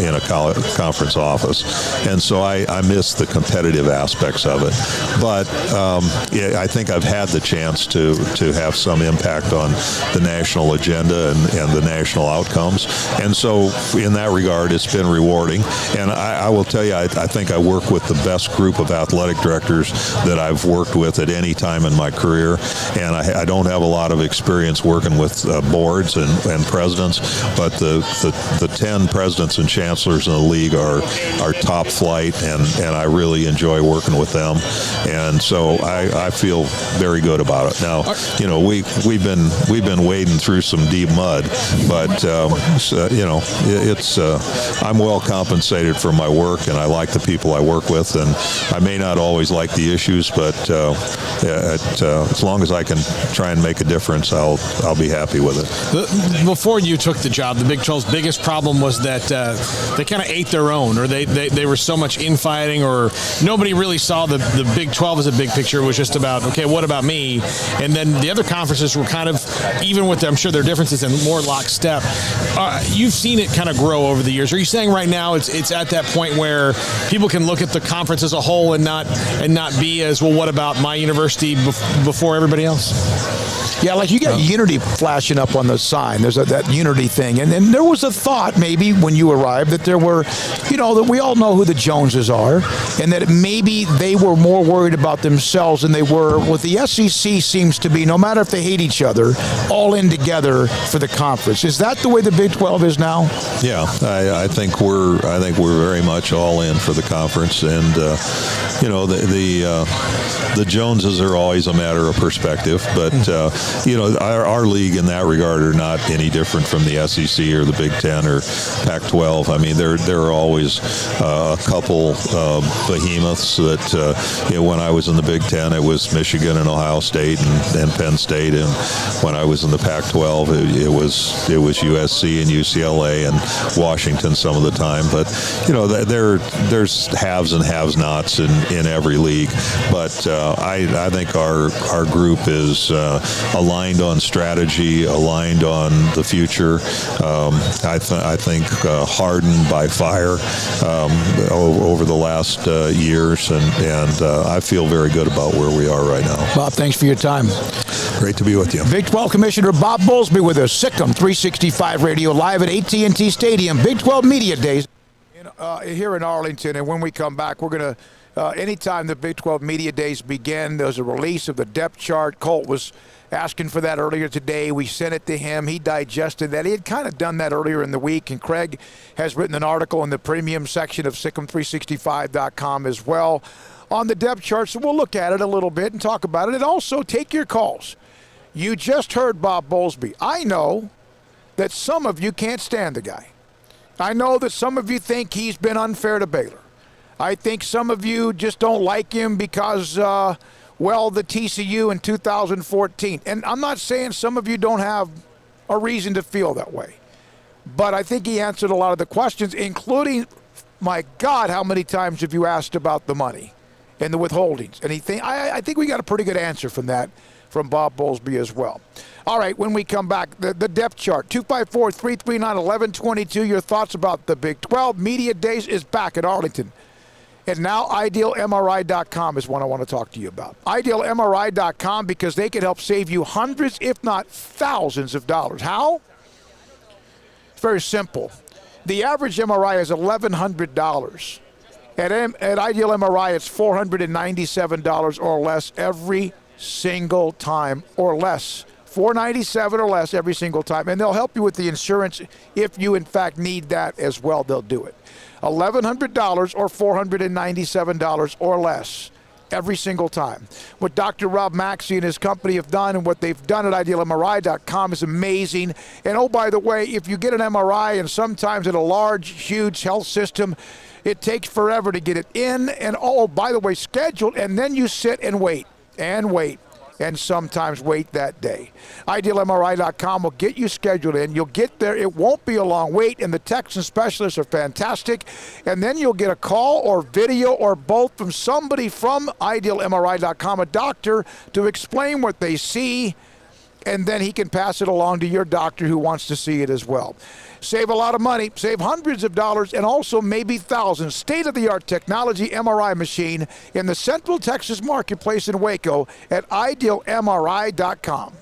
in a college conference office. And so I miss the competitive aspects of it. But I think I've had the chance to have some impact on the national agenda and the national outcomes. And so in that regard, it's been rewarding. And I will tell you, I think I work with the best group of athletic directors that I've worked with at any time in my career. And I don't have a lot of experience working with boards and presidents, but the 10 presidents and chancellors in the league are top flight, and I really enjoy working with them. And so I feel very good about it. Now, we've been wading through some deep mud, but I'm well compensated for my work, and I like the people I work with, and I may not always like the issues, but as long as I can try and make a difference, I'll be happy with it. Before you took the job, the Big 12's biggest problem was that they kind of ate their own, or they were so much infighting, or nobody really saw the Big 12 as a big picture. It was just about, okay, what about me? And then the other conferences were kind of, even with, I'm sure, their differences, and more lockstep. You've seen it kind of grow over the years. Are you saying right now it's at that point where people can look at the conference as a whole and not be as, well, what about my university before everybody else? Yeah, like you got unity flashing up on the sign. There's that unity thing. And then there was a thought maybe when you arrived that there were, that we all know who the Joneses are, and that maybe they were more worried about themselves than they were. What the SEC seems to be, no matter if they hate each other, all in together for the conference. Is that the way the Big 12 is now? Yeah, I think we're very much all in for the conference, and the Joneses are always a matter of perspective, but our league in that regard are not any different from the SEC or the Big Ten or Pac-12. I mean, there are always a couple behemoths that when I was in the Big Ten, it was Michigan and Ohio State and Penn State, and when I was in the Pac-12, it was USC and UCLA and Washington some of the time. But there's haves and have-nots in every league. But I think our group is aligned on strategy, aligned on the future. I think hardened by fire over the last years, and I feel very good about where we are right now. Bob, thanks for your time. Great to be with you. Big 12 Commissioner Bob Bowlsby with us. SicEm365 Radio, live at AT&T Stadium. Big 12 Media Days here in Arlington, and when we come back, we're going to anytime the Big 12 Media Days begin, there's a release of the depth chart. Colt was asking for that earlier today. We sent it to him. He digested that. He had kind of done that earlier in the week, and Craig has written an article in the premium section of SicEm365.com as well on the depth chart. So we'll look at it a little bit and talk about it, and also take your calls. You just heard Bob Bowlsby. I know that some of you can't stand the guy. I know that some of you think he's been unfair to Baylor. I think some of you just don't like him because, the TCU in 2014. And I'm not saying some of you don't have a reason to feel that way. But I think he answered a lot of the questions, including, my God, how many times have you asked about the money and the withholdings? And I think we got a pretty good answer from that from Bob Bowlsby as well. All right, when we come back, the depth chart, 254-339-1122. Your thoughts about the Big 12 Media Days is back at Arlington. And now IdealMRI.com is one I want to talk to you about. IdealMRI.com, because they can help save you hundreds, if not thousands of dollars. How? It's very simple. The average MRI is $1,100. At Ideal MRI, it's $497 or less every single time, or less $497 or less every single time. And they'll help you with the insurance if you, in fact, need that as well. They'll do it. $1,100 or $497 or less every single time. What Dr. Rob Maxey and his company have done and what they've done at IdealMRI.com is amazing. And oh, by the way, if you get an MRI, and sometimes at a large, huge health system, it takes forever to get it in and, oh, by the way, scheduled, and then you sit and wait, and sometimes wait that day. IdealMRI.com will get you scheduled in. You'll get there. It won't be a long wait, and the Texan specialists are fantastic. And then you'll get a call or video or both from somebody from IdealMRI.com, a doctor, to explain what they see, and then he can pass it along to your doctor who wants to see it as well. Save a lot of money, save hundreds of dollars, and also maybe thousands. State-of-the-art technology MRI machine in the Central Texas Marketplace in Waco at IdealMRI.com.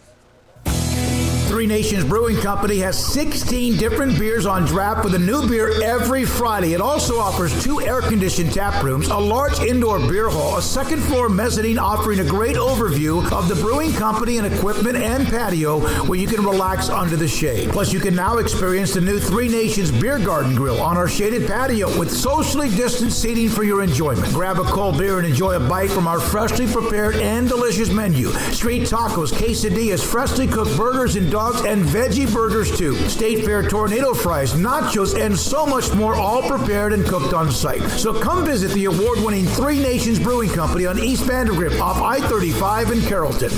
Three Nations Brewing Company has 16 different beers on draft with a new beer every Friday. It also offers 2 air-conditioned tap rooms, a large indoor beer hall, a second-floor mezzanine offering a great overview of the brewing company and equipment and patio where you can relax under the shade. Plus, you can now experience the new Three Nations Beer Garden Grill on our shaded patio with socially distanced seating for your enjoyment. Grab a cold beer and enjoy a bite from our freshly prepared and delicious menu. Street tacos, quesadillas, freshly cooked burgers and dogs and veggie burgers too. State Fair tornado fries, nachos, and so much more, all prepared and cooked on site. So come visit the award-winning Three Nations Brewing Company on East Vandergrift off I-35 in Carrollton.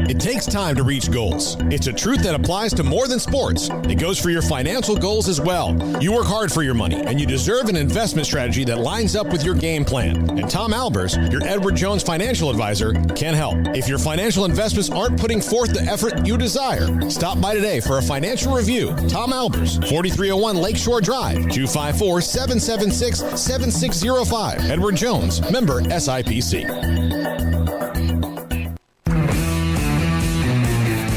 It takes time to reach goals. It's a truth that applies to more than sports. It goes for your financial goals as well. You work hard for your money, and you deserve an investment strategy that lines up with your game plan. And Tom Albers, your Edward Jones financial advisor, can help. If your financial investments aren't putting forth the effort you desire, stop by today for a financial review. Tom Albers, 4301 Lakeshore Drive, 254-776-7605. Edward Jones, member SIPC.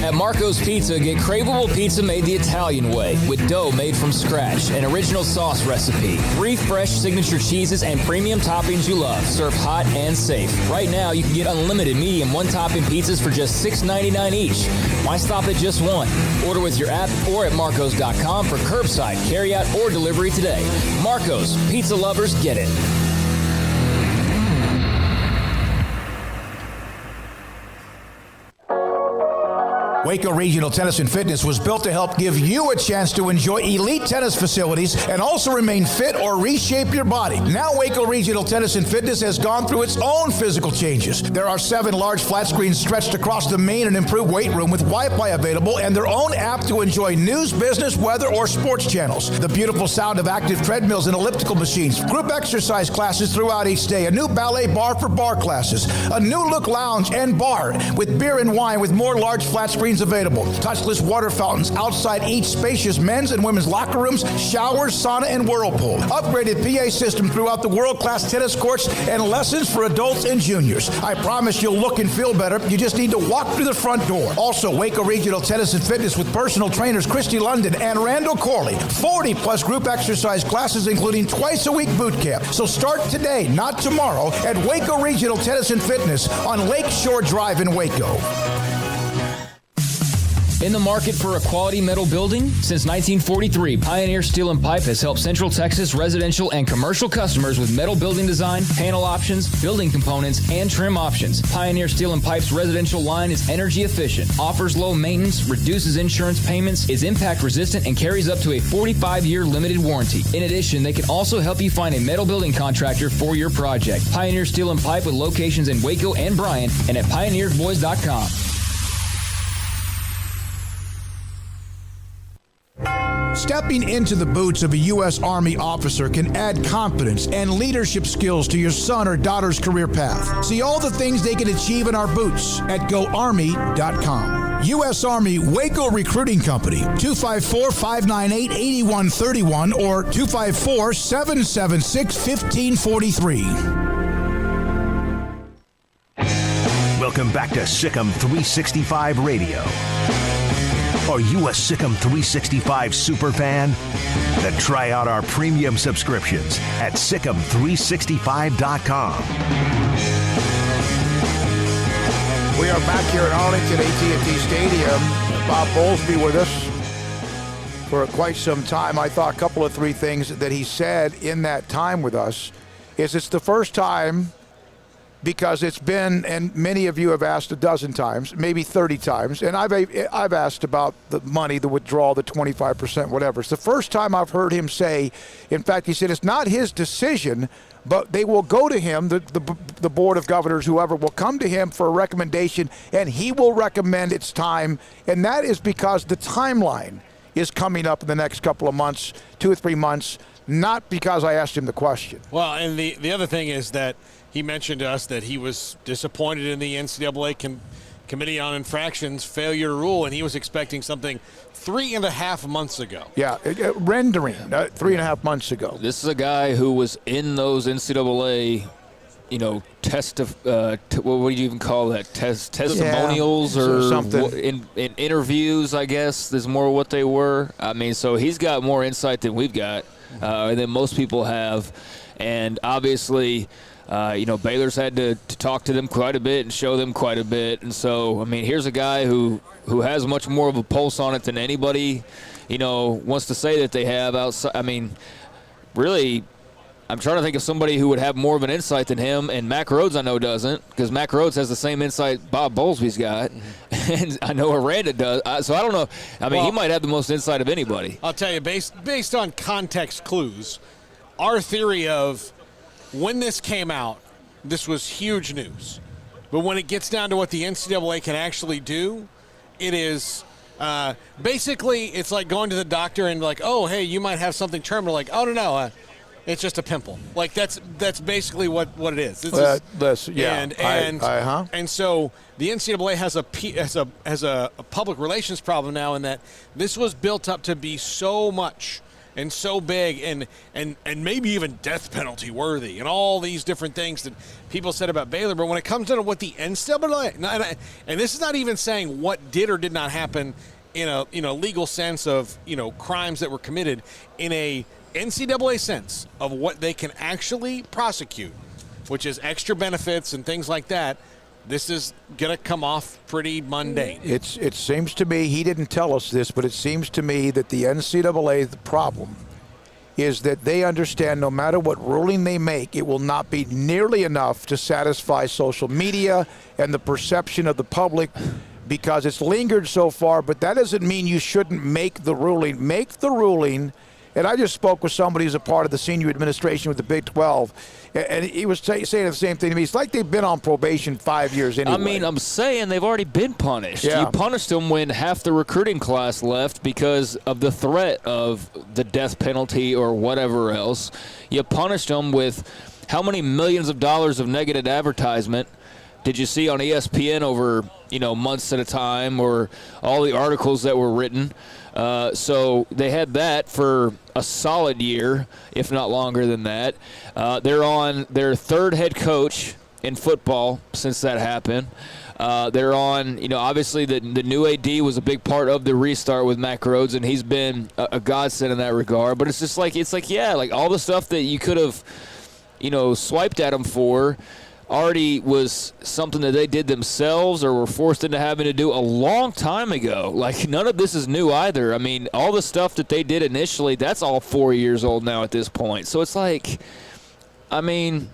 At Marco's Pizza, get craveable pizza made the Italian way with dough made from scratch, an original sauce recipe, 3 fresh signature cheeses, and premium toppings you love, served hot and safe. Right now, you can get unlimited medium one-topping pizzas for just $6.99 each. Why stop at just one? Order with your app or at marcos.com for curbside, carryout, or delivery today. Marco's, pizza lovers get it. Waco Regional Tennis and Fitness was built to help give you a chance to enjoy elite tennis facilities and also remain fit or reshape your body. Now Waco Regional Tennis and Fitness has gone through its own physical changes. There are 7 large flat screens stretched across the main and improved weight room with Wi-Fi available and their own app to enjoy news, business, weather, or sports channels. The beautiful sound of active treadmills and elliptical machines, group exercise classes throughout each day, a new ballet bar for bar classes, a new look lounge and bar with beer and wine with more large flat screens available. Touchless water fountains outside each spacious men's and women's locker rooms, showers, sauna, and whirlpool. Upgraded PA system throughout the world-class tennis courts and lessons for adults and juniors. I promise you'll look and feel better. You just need to walk through the front door. Also, Waco Regional Tennis and Fitness with personal trainers Christy London and Randall Corley. 40-plus group exercise classes, including twice-a-week boot camp. So start today, not tomorrow, at Waco Regional Tennis and Fitness on Lakeshore Drive in Waco. In the market for a quality metal building? Since 1943, Pioneer Steel and Pipe has helped Central Texas residential and commercial customers with metal building design, panel options, building components, and trim options. Pioneer Steel and Pipe's residential line is energy efficient, offers low maintenance, reduces insurance payments, is impact resistant, and carries up to a 45-year limited warranty. In addition, they can also help you find a metal building contractor for your project. Pioneer Steel and Pipe with locations in Waco and Bryan and at pioneersboys.com. Stepping into the boots of a U.S. Army officer can add confidence and leadership skills to your son or daughter's career path. See all the things they can achieve in our boots at GoArmy.com. U.S. Army Waco Recruiting Company, 254-598-8131 or 254-776-1543. Welcome back to SicEm365 Radio. Are you a SicEm365 superfan? Then try out our premium subscriptions at SicEm365.com. We are back here at Arlington AT&T Stadium. Bob Bowlsby with us for quite some time. I thought a couple of three things that he said in that time with us is it's the first time, because it's been, and many of you have asked a dozen times, maybe 30 times, and I've asked about the money, the withdrawal, the 25%, whatever. It's the first time I've heard him say, in fact, he said it's not his decision, but they will go to him, the Board of Governors, whoever, will come to him for a recommendation, and he will recommend it's time, and that is because the timeline is coming up in the next couple of months, 2 or 3 months, not because I asked him the question. Well, and the other thing is that he mentioned to us that he was disappointed in the NCAA Committee on Infractions failure to rule, and he was expecting something 3.5 months ago. Yeah, rendering 3.5 months ago. This is a guy who was in those NCAA, what do you even call that? Testimonials or something. In interviews, I guess, is more what they were. I mean, so he's got more insight than we've got, than most people have. And obviously, Baylor's had to talk to them quite a bit and show them quite a bit. And so, I mean, here's a guy who has much more of a pulse on it than anybody, wants to say that they have outside. I mean, really, I'm trying to think of somebody who would have more of an insight than him, and Mack Rhoades I know doesn't, because Mack Rhoades has the same insight Bob Bowlsby's got, and I know Aranda does. So I don't know. I mean, he might have the most insight of anybody. I'll tell you, based on context clues, our theory of when this came out, this was huge news. But when it gets down to what the NCAA can actually do, it is basically, it's like going to the doctor and like, oh, hey, you might have something terminal. Like, oh, no, it's just a pimple. Like, that's basically what it is. And so the NCAA has a public relations problem now in that this was built up to be so much and so big and maybe even death penalty worthy and all these different things that people said about Baylor. But when it comes down to what the NCAA, and this is not even saying what did or did not happen in a legal sense of crimes that were committed, in a NCAA sense of what they can actually prosecute, which is extra benefits and things like that, this is going to come off pretty mundane. It seems to me, he didn't tell us this, but it seems to me that the NCAA, the problem is that they understand no matter what ruling they make, it will not be nearly enough to satisfy social media and the perception of the public, because it's lingered so far. But that doesn't mean you shouldn't make the ruling. Make the ruling. And I just spoke with somebody who's a part of the senior administration with the Big 12, and he was saying the same thing to me. It's like they've been on probation 5 years anyway. I mean, I'm saying they've already been punished. Yeah. You punished them when half the recruiting class left because of the threat of the death penalty or whatever else. You punished them with how many millions of dollars of negative advertisement did you see on ESPN over, months at a time, or all the articles that were written? So they had that for a solid year, if not longer than that. They're on their third head coach in football since that happened. They're on, obviously the new AD was a big part of the restart with Mack Rhoades, and he's been a godsend in that regard. But it's just like all the stuff that you could have, swiped at him for already was something that they did themselves or were forced into having to do a long time ago. Like, none of this is new either. I mean, all the stuff that they did initially, that's all 4 years old now at this point. So it's like, I mean,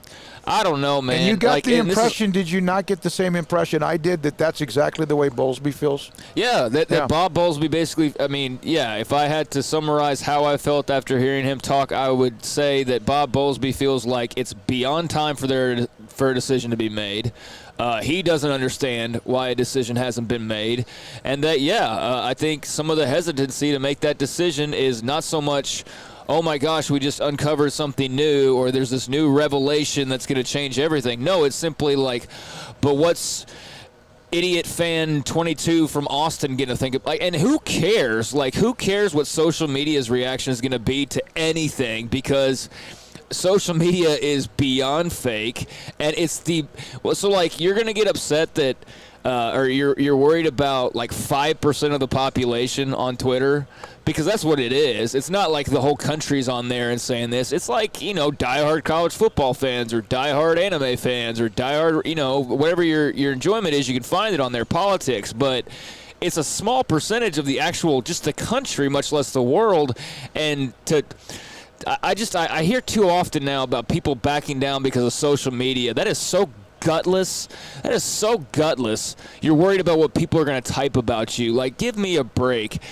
I don't know, man. And you got the impression, did you not get the same impression I did, that that's exactly the way Bowlsby feels? Yeah, that Bob Bowlsby basically, I mean, yeah, if I had to summarize how I felt after hearing him talk, I would say that Bob Bowlsby feels like it's beyond time for a decision to be made. He doesn't understand why a decision hasn't been made. And that, I think some of the hesitancy to make that decision is not so much, oh my gosh, we just uncovered something new, or there's this new revelation that's going to change everything. No, it's simply like, but what's idiot fan 22 from Austin going to think of? Like, and who cares? Like, who cares what social media's reaction is going to be to anything? Because social media is beyond fake, and it's so like, you're going to get upset that or you're worried about like 5% of the population on Twitter, because that's what it is. It's not like the whole country's on there and saying this. It's like, diehard college football fans or diehard anime fans or diehard, whatever your enjoyment is, you can find it on their politics. But it's a small percentage of the actual, just the country, much less the world. And I hear too often now about people backing down because of social media. That is so gutless. That is so gutless. You're worried about what people are going to type about you. Like, give me a break.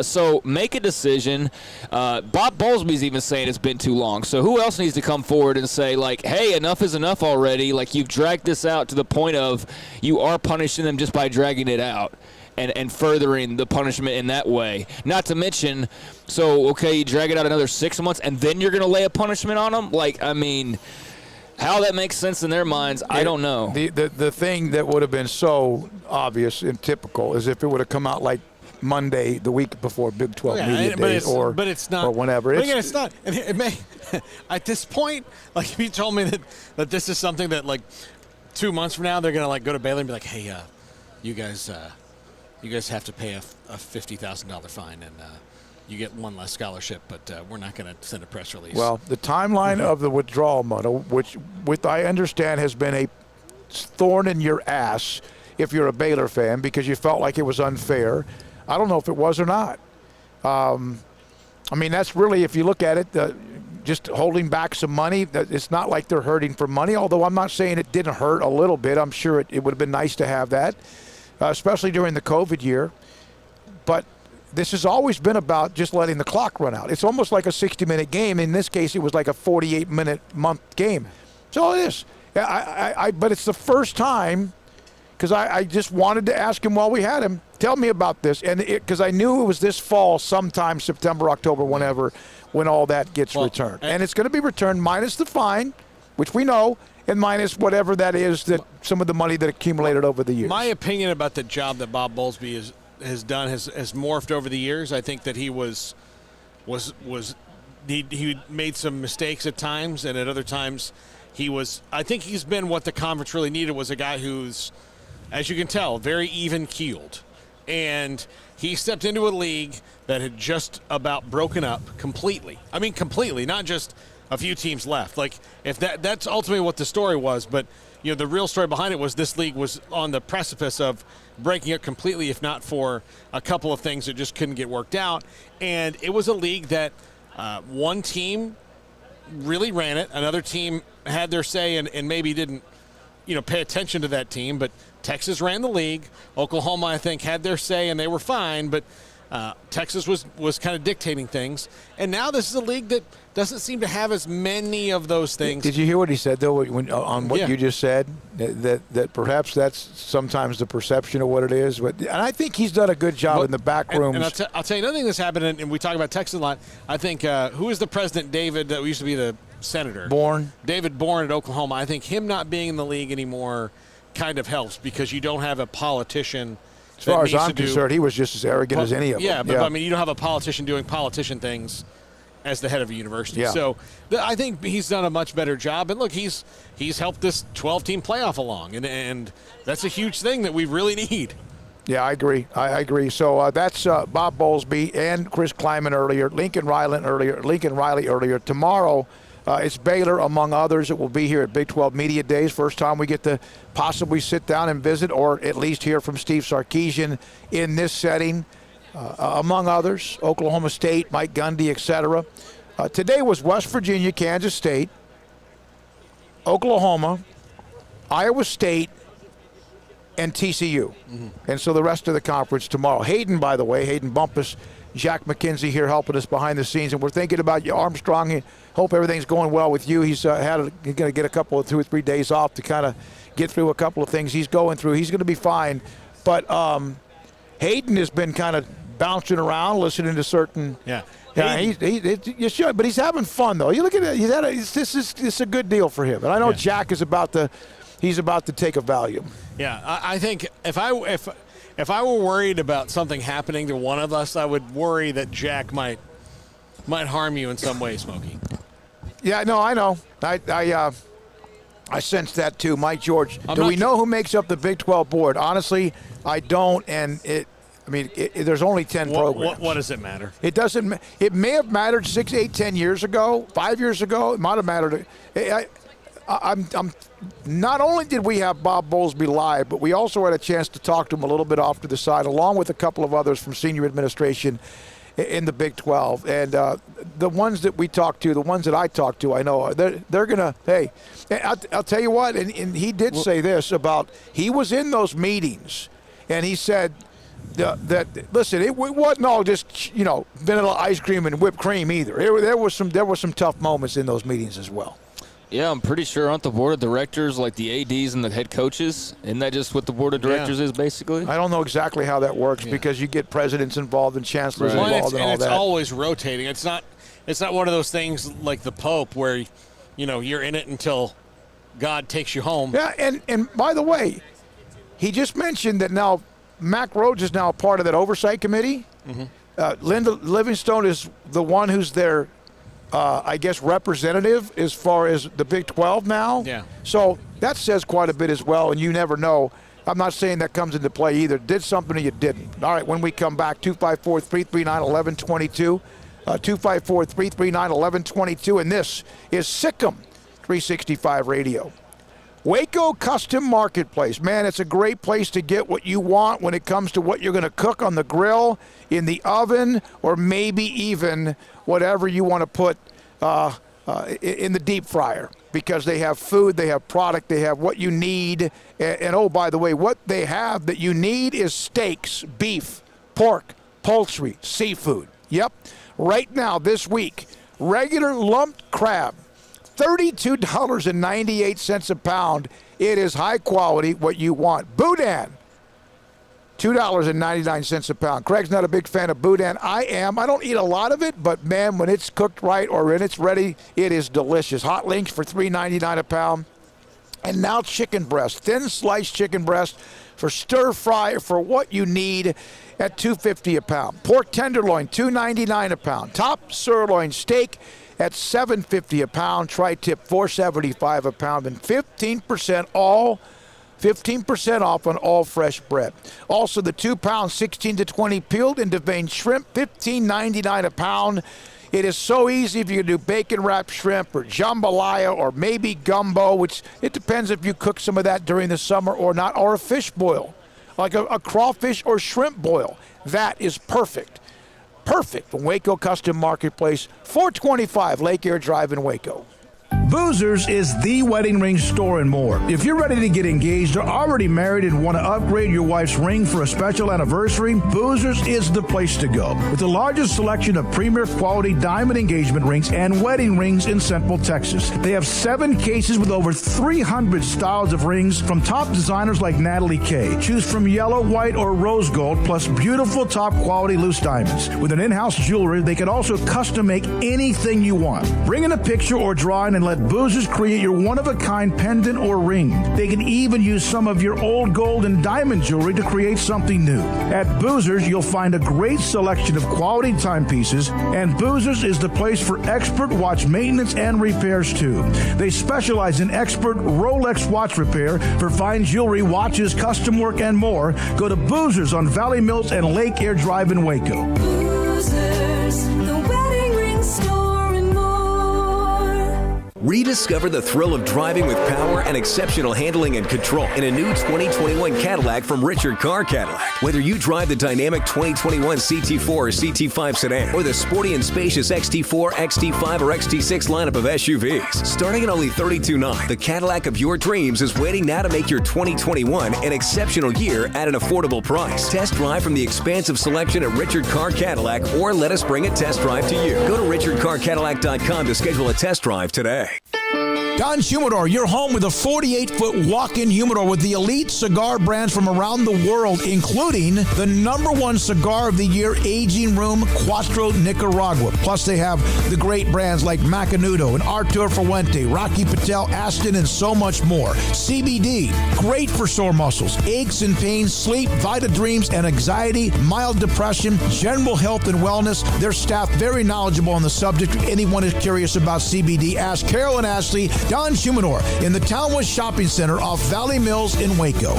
So make a decision. Bob Bowlsby's even saying it's been too long. So who else needs to come forward and say, like, hey, enough is enough already. Like, you've dragged this out to the point of you are punishing them just by dragging it out and furthering the punishment in that way. Not to mention, you drag it out another 6 months and then you're going to lay a punishment on them? Like, I mean, how that makes sense in their minds, I don't know. The thing that would have been so obvious and typical is if it would have come out like Monday, the week before Big 12 Media Days, but it's not. Or whenever. But again, it's not. It may, at this point, like if you told me that this is something that like 2 months from now they're going to like go to Baylor and be like, hey, you guys have to pay a $50,000 fine and you get one less scholarship, but we're not going to send a press release. Well, the timeline of the withdrawal model, which I understand has been a thorn in your ass if you're a Baylor fan because you felt like it was unfair. I don't know if it was or not. I mean, that's really, if you look at it, just holding back some money. It's not like they're hurting for money, although I'm not saying it didn't hurt a little bit. I'm sure it would have been nice to have that, especially during the COVID year. But this has always been about just letting the clock run out. It's almost like a 60-minute game. In this case, it was like a 48-minute month game. So it is. But it's the first time, because I just wanted to ask him while we had him, tell me about this. And because I knew it was this fall, sometime September, October, whenever, when all that gets returned. And it's going to be returned minus the fine, which we know, and minus whatever that is, that some of the money that accumulated over the years. My opinion about the job that Bob Bowlsby has done has morphed over the years. I think that he he made some mistakes at times, and at other times I think he's been what the conference really needed, was a guy who's, as you can tell, very even-keeled. And he stepped into a league that had just about broken up completely. I mean, completely, not just a few teams left. Like, if that's ultimately what the story was, but the real story behind it was this league was on the precipice of breaking up completely, if not for a couple of things that just couldn't get worked out. And it was a league that one team really ran it, another team had their say and maybe didn't pay attention to that team, but Texas ran the league. Oklahoma, I think, had their say and they were fine, but Texas was kind of dictating things. And now this is a league that doesn't seem to have as many of those things. Did you hear what he said, though, on what you just said? That perhaps that's sometimes the perception of what it is. And I think he's done a good job in the back rooms. And I'll tell you another thing that's happened, and we talk about Texas a lot. I think, who is the president, David, that used to be the senator? David Bourne at Oklahoma. I think him not being in the league anymore kind of helps, because you don't have a politician. As far as I'm concerned, he was just as arrogant as any of them. Yeah, but I mean, you don't have a politician doing politician things as the head of a university. Yeah. So I think he's done a much better job. And look, he's helped this 12-team playoff along, and that's a huge thing that we really need. Yeah, I agree. I agree. So that's Bob Bowlsby and Chris Klieman earlier, Lincoln Riley earlier. Tomorrow, it's Baylor, among others. It will be here at Big 12 Media Days. First time we get to possibly sit down and visit, or at least hear from Steve Sarkisian in this setting, among others. Oklahoma State, Mike Gundy, etc. Today was West Virginia, Kansas State, Oklahoma, Iowa State, and TCU. Mm-hmm. And so the rest of the conference tomorrow. Hayden, by the way, Hayden Bumpus, Jack McKenzie here helping us behind the scenes, and we're thinking about you, Armstrong. Hope everything's going well with you. He's going to get a couple of 2 or 3 days off to kind of get through a couple of things he's going through. He's going to be fine. But Hayden has been kind of bouncing around, listening to certain. Yeah, you should, but he's having fun though. You look at it. This is a good deal for him, and I know Jack is about to take a Valium. Yeah, I think if I were worried about something happening to one of us, I would worry that Jack might harm you in some way, Smokey. Yeah, no, I know. I sense that too. Mike George, do we know who makes up the Big 12 board? Honestly, I don't, and there's only 10 programs. What does it matter? It doesn't. It may have mattered 6, 8, 10 years ago, 5 years ago. It might have mattered. I'm not only did we have Bob Bowlsby live, but we also had a chance to talk to him a little bit off to the side, along with a couple of others from senior administration in the Big 12. And the ones that we talked to, the ones that I talked to, I know they're going to, hey, I'll tell you what, and he did say this about, he was in those meetings, and he said that listen, it wasn't all just, vanilla ice cream and whipped cream either. There were some tough moments in those meetings as well. Yeah, I'm pretty sure aren't the board of directors like the ADs and the head coaches? Isn't that just what the board of directors is basically? I don't know exactly how that works because you get presidents involved and chancellors involved and all that. It's always rotating. It's not one of those things like the Pope where, you're in it until God takes you home. Yeah, and by the way, he just mentioned that now Mac Rhodes is now a part of that oversight committee. Mm-hmm. Linda Livingstone is the one who's their I guess representative as far as the Big 12 now. Yeah. So that says quite a bit as well, and you never know. I'm not saying that comes into play either. Did something or you didn't. All right, when we come back, 254-339-1122. 254-339-1122, and this is SicEm365 Radio. Waco Custom Marketplace. Man, it's a great place to get what you want when it comes to what you're going to cook on the grill, in the oven, or maybe even whatever you want to put in the deep fryer, because they have food, they have product, they have what you need. And oh, by the way, what they have that you need is steaks, beef, pork, poultry, seafood. Yep. Right now, this week, regular lumped crab, $32.98 a pound. It is high quality, what you want. Boudin, $2.99 a pound. Craig's not a big fan of boudin. I am. I don't eat a lot of it, but man, when it's cooked right or when it's ready, it is delicious. Hot links for $3.99 a pound. And now chicken breast, thin sliced chicken breast for stir fry, for what you need, at $2.50 a pound. Pork tenderloin, $2.99 a pound. Top sirloin steak at $7.50 a pound. Tri-tip, $4.75 a pound, and 15% off on all fresh bread. Also, the 2-pound 16 to 20 peeled and deveined shrimp, $15.99 a pound. It is so easy if you do bacon wrapped shrimp or jambalaya or maybe gumbo, which it depends if you cook some of that during the summer or not, or a fish boil, like a crawfish or shrimp boil. That is perfect. Perfect from Waco Custom Marketplace, 425 Lake Air Drive in Waco. Boozers is the wedding ring store and more. If you're ready to get engaged or already married and want to upgrade your wife's ring for a special anniversary, Boozers is the place to go. With the largest selection of premier quality diamond engagement rings and wedding rings in Central Texas. They have 7 cases with over 300 styles of rings from top designers like Natalie Kay. Choose from yellow, white, or rose gold, plus beautiful top quality loose diamonds. With an in-house jewelry, they can also custom make anything you want. Bring in a picture or drawing and let Boozers create your one-of-a-kind pendant or ring. They can even use some of your old gold and diamond jewelry to create something new. At Boozers, you'll find a great selection of quality timepieces, and Boozers is the place for expert watch maintenance and repairs too. They specialize in expert Rolex watch repair for fine jewelry, watches, custom work, and more. Go to Boozers on Valley Mills and Lake Air Drive in Waco. Boozers, the wedding ring store. Rediscover the thrill of driving with power and exceptional handling and control in a new 2021 Cadillac from Richard Car Cadillac. Whether you drive the dynamic 2021 CT4 or CT5 sedan or the sporty and spacious XT4, XT5, or XT6 lineup of SUVs, starting at only $32,900, the Cadillac of your dreams is waiting now to make your 2021 an exceptional year at an affordable price. Test drive from the expansive selection at Richard Car Cadillac, or let us bring a test drive to you. Go to richardcarcadillac.com to schedule a test drive today. Don's Humidor, your home with a 48-foot walk-in humidor with the elite cigar brands from around the world, including the #1 cigar of the year, Aging Room Cuatro Nicaragua. Plus, they have the great brands like Macanudo and Artur Fuente, Rocky Patel, Aston, and so much more. CBD, great for sore muscles, aches and pains, sleep, Vita Dreams, and anxiety, mild depression, general health and wellness. Their staff very knowledgeable on the subject. If anyone is curious about CBD, ask Carol and Ashley buddy Don Schumanor in the Townwest Shopping Center off Valley Mills in Waco.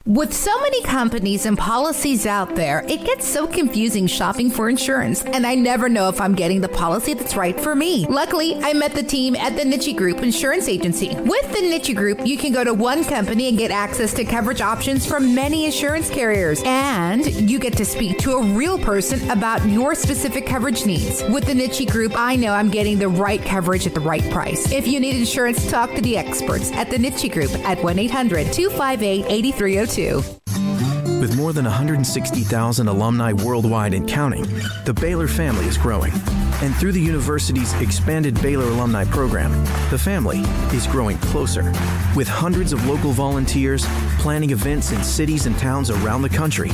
With so many companies and policies out there, it gets so confusing shopping for insurance, and I never know if I'm getting the policy that's right for me. Luckily, I met the team at the Niche Group Insurance Agency. With the Niche Group, you can go to one company and get access to coverage options from many insurance carriers, and you get to speak to a real person about your specific coverage needs. With the Niche Group, I know I'm getting the right coverage at the right price. If you need insurance, talk to the experts at the Niche Group at 1-800-258-8302. With more than 160,000 alumni worldwide and counting, the Baylor family is growing. And through the university's expanded Baylor alumni program, the family is growing closer. With hundreds of local volunteers planning events in cities and towns around the country,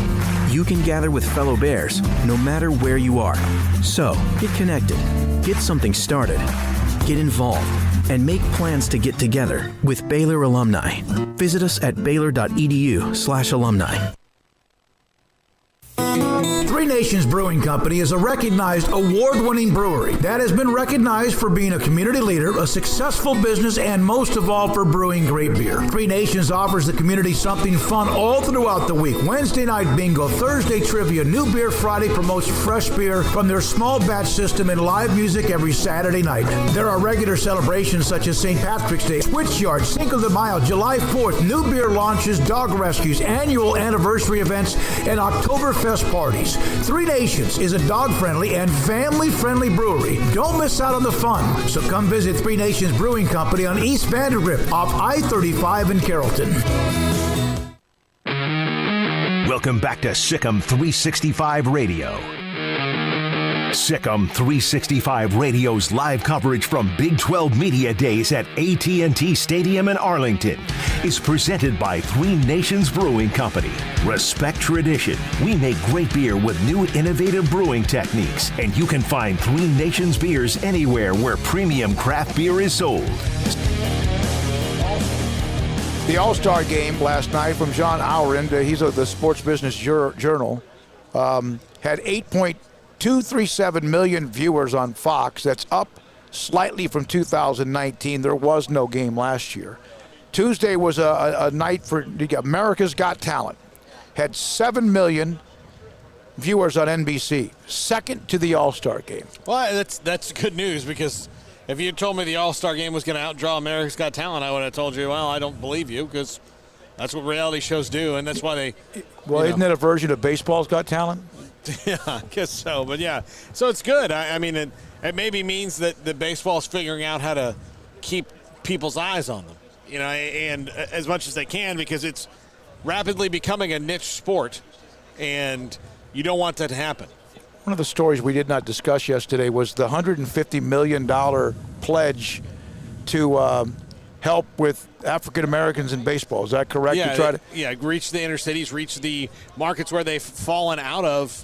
you can gather with fellow Bears no matter where you are. So, get connected, get something started, get involved, and make plans to get together with Baylor alumni. Visit us at baylor.edu/alumni. Three Nations Brewing Company is a recognized award-winning brewery that has been recognized for being a community leader, a successful business, and most of all for brewing great beer. Three Nations offers the community something fun all throughout the week. Wednesday night bingo, Thursday trivia, New Beer Friday promotes fresh beer from their small batch system and live music every Saturday night. There are regular celebrations such as St. Patrick's Day, Switchyard, Cinco de Mayo, July 4th, new beer launches, dog rescues, annual anniversary events, and Oktoberfest parties. Three Nations is a dog-friendly and family-friendly brewery. Don't miss out on the fun. So come visit Three Nations Brewing Company on East Vandergrift off I-35 in Carrollton. Welcome back to SicEm365 Radio. SicEm365 Radio's live coverage from Big 12 Media Days at AT&T Stadium in Arlington is presented by Three Nations Brewing Company. Respect tradition. We make great beer with new innovative brewing techniques, and you can find Three Nations beers anywhere where premium craft beer is sold. The All-Star game last night from John Owrand, he's of the Sports Business Journal, had 8.237 million viewers on Fox. That's up slightly from 2019. There was no game last year. Tuesday was a night for America's Got Talent. Had 7 million viewers on NBC, second to the All-Star game. Well, that's good news, because if you told me the All-Star game was going to outdraw America's Got Talent, I would have told you, well, I don't believe you, because that's what reality shows do, and that's why they... Well, isn't that a version of Baseball's Got Talent? Yeah, I guess so, but yeah. So it's good. I mean, it maybe means that the baseball's figuring out how to keep people's eyes on them, and as much as they can, because it's rapidly becoming a niche sport, and you don't want that to happen. One of the stories we did not discuss yesterday was the $150 million pledge to help with African Americans in baseball. Is that correct? Yeah, reach the inner cities, reach the markets where they've fallen out of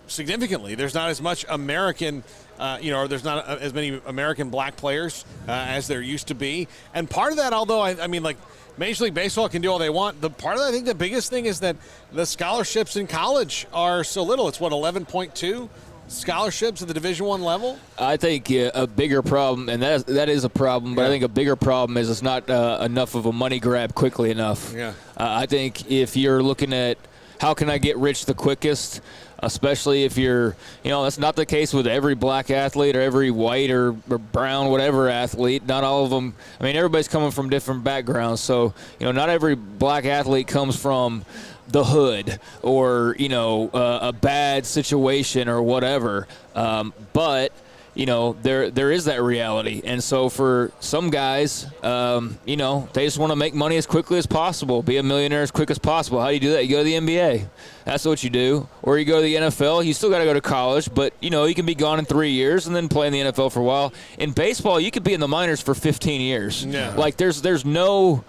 significantly. There's not as much American, or there's not as many American black players as there used to be. And part of that, although, I mean, like, Major League Baseball can do all they want. The part of that, I think the biggest thing is that the scholarships in college are so little. It's 11.2 scholarships at the Division I level? I think a bigger problem, and that is a problem, but I think a bigger problem is it's not enough of a money grab quickly enough. Yeah. I think if you're looking at how can I get rich the quickest, especially if you're, that's not the case with every black athlete or every white or brown, whatever athlete. Not all of them. I mean, everybody's coming from different backgrounds. So, not every black athlete comes from the hood or, a bad situation or whatever. But, there is that reality. And so for some guys, they just want to make money as quickly as possible, be a millionaire as quick as possible. How do you do that? You go to the NBA. That's what you do. Or you go to the NFL. You still got to go to college, but, you can be gone in 3 years and then play in the NFL for a while. In baseball, you could be in the minors for 15 years. Yeah. Like, there's no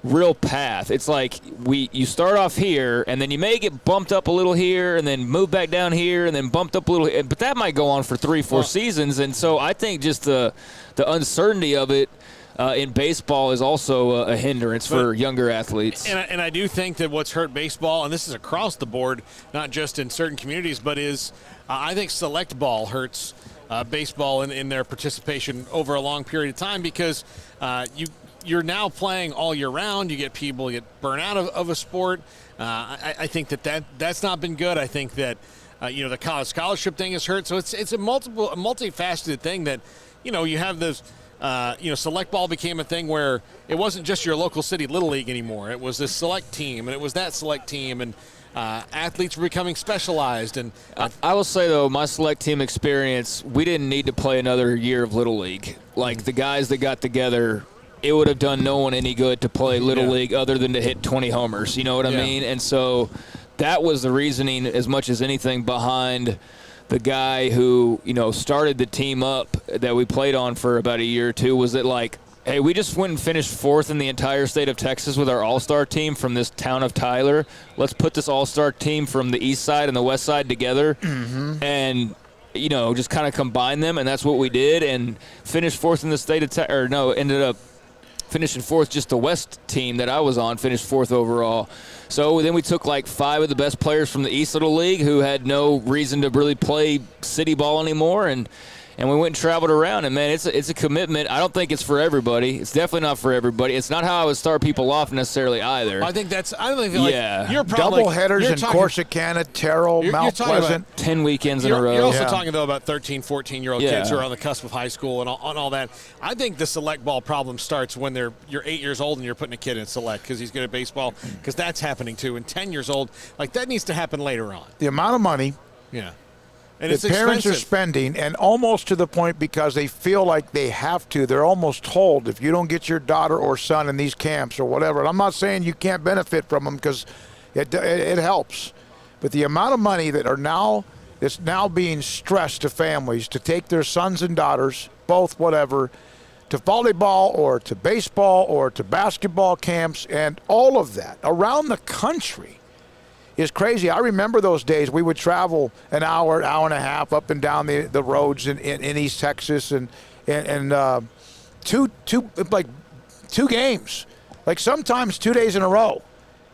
real path. It's like you start off here, and then you may get bumped up a little here, and then move back down here, and then bumped up a little. But that might go on for 3-4 seasons. And so I think just the uncertainty of it in baseball is also a hindrance for younger athletes. And I do think that what's hurt baseball, and this is across the board, not just in certain communities, but I think select ball hurts baseball in their participation over a long period of time, because you're now playing all year round. You get people get burnt out of a sport. I think that's not been good. I think that the college scholarship thing has hurt. So it's a multifaceted thing that you have this. Select ball became a thing where it wasn't just your local city little league anymore. It was this select team, and it was that select team, and athletes were becoming specialized. And I will say, though, my select team experience, we didn't need to play another year of little league. Like the guys that got together, it would have done no one any good to play little league other than to hit 20 homers. You know what I mean? And so that was the reasoning as much as anything behind the guy who, started the team up that we played on for about a year or two, was that like, hey, we just went and finished 4th in the entire state of Texas with our all-star team from this town of Tyler. Let's put this all-star team from the east side and the west side together and, just kind of combine them. And that's what we did, and finished 4th in the state of Texas. Ended up finishing 4th. Just the west team that I was on finished 4th overall. So then we took like 5 of the best players from the East Little League who had no reason to really play city ball anymore, and we went and traveled around. And, man, it's a commitment. I don't think it's for everybody. It's definitely not for everybody. It's not how I would start people off necessarily either. I think you're probably double headers in Corsicana, Terrell, Mount Pleasant. 10 weekends in a row. You're also talking, though, about 13, 14-year-old kids who are on the cusp of high school and all that. I think the select ball problem starts when you're 8 years old and you're putting a kid in select because he's good at baseball, because that's happening too. And 10 years old, like that needs to happen later on. The amount of money. Yeah. And the parents are spending, and almost to the point because they feel like they have to. They're almost told, if you don't get your daughter or son in these camps or whatever, and I'm not saying you can't benefit from them because it helps, but the amount of money that's now being stressed to families to take their sons and daughters, both whatever, to volleyball or to baseball or to basketball camps, and all of that around the country is crazy. I remember those days. We would travel an hour and a half up and down the roads in East Texas, and two games, like sometimes 2 days in a row.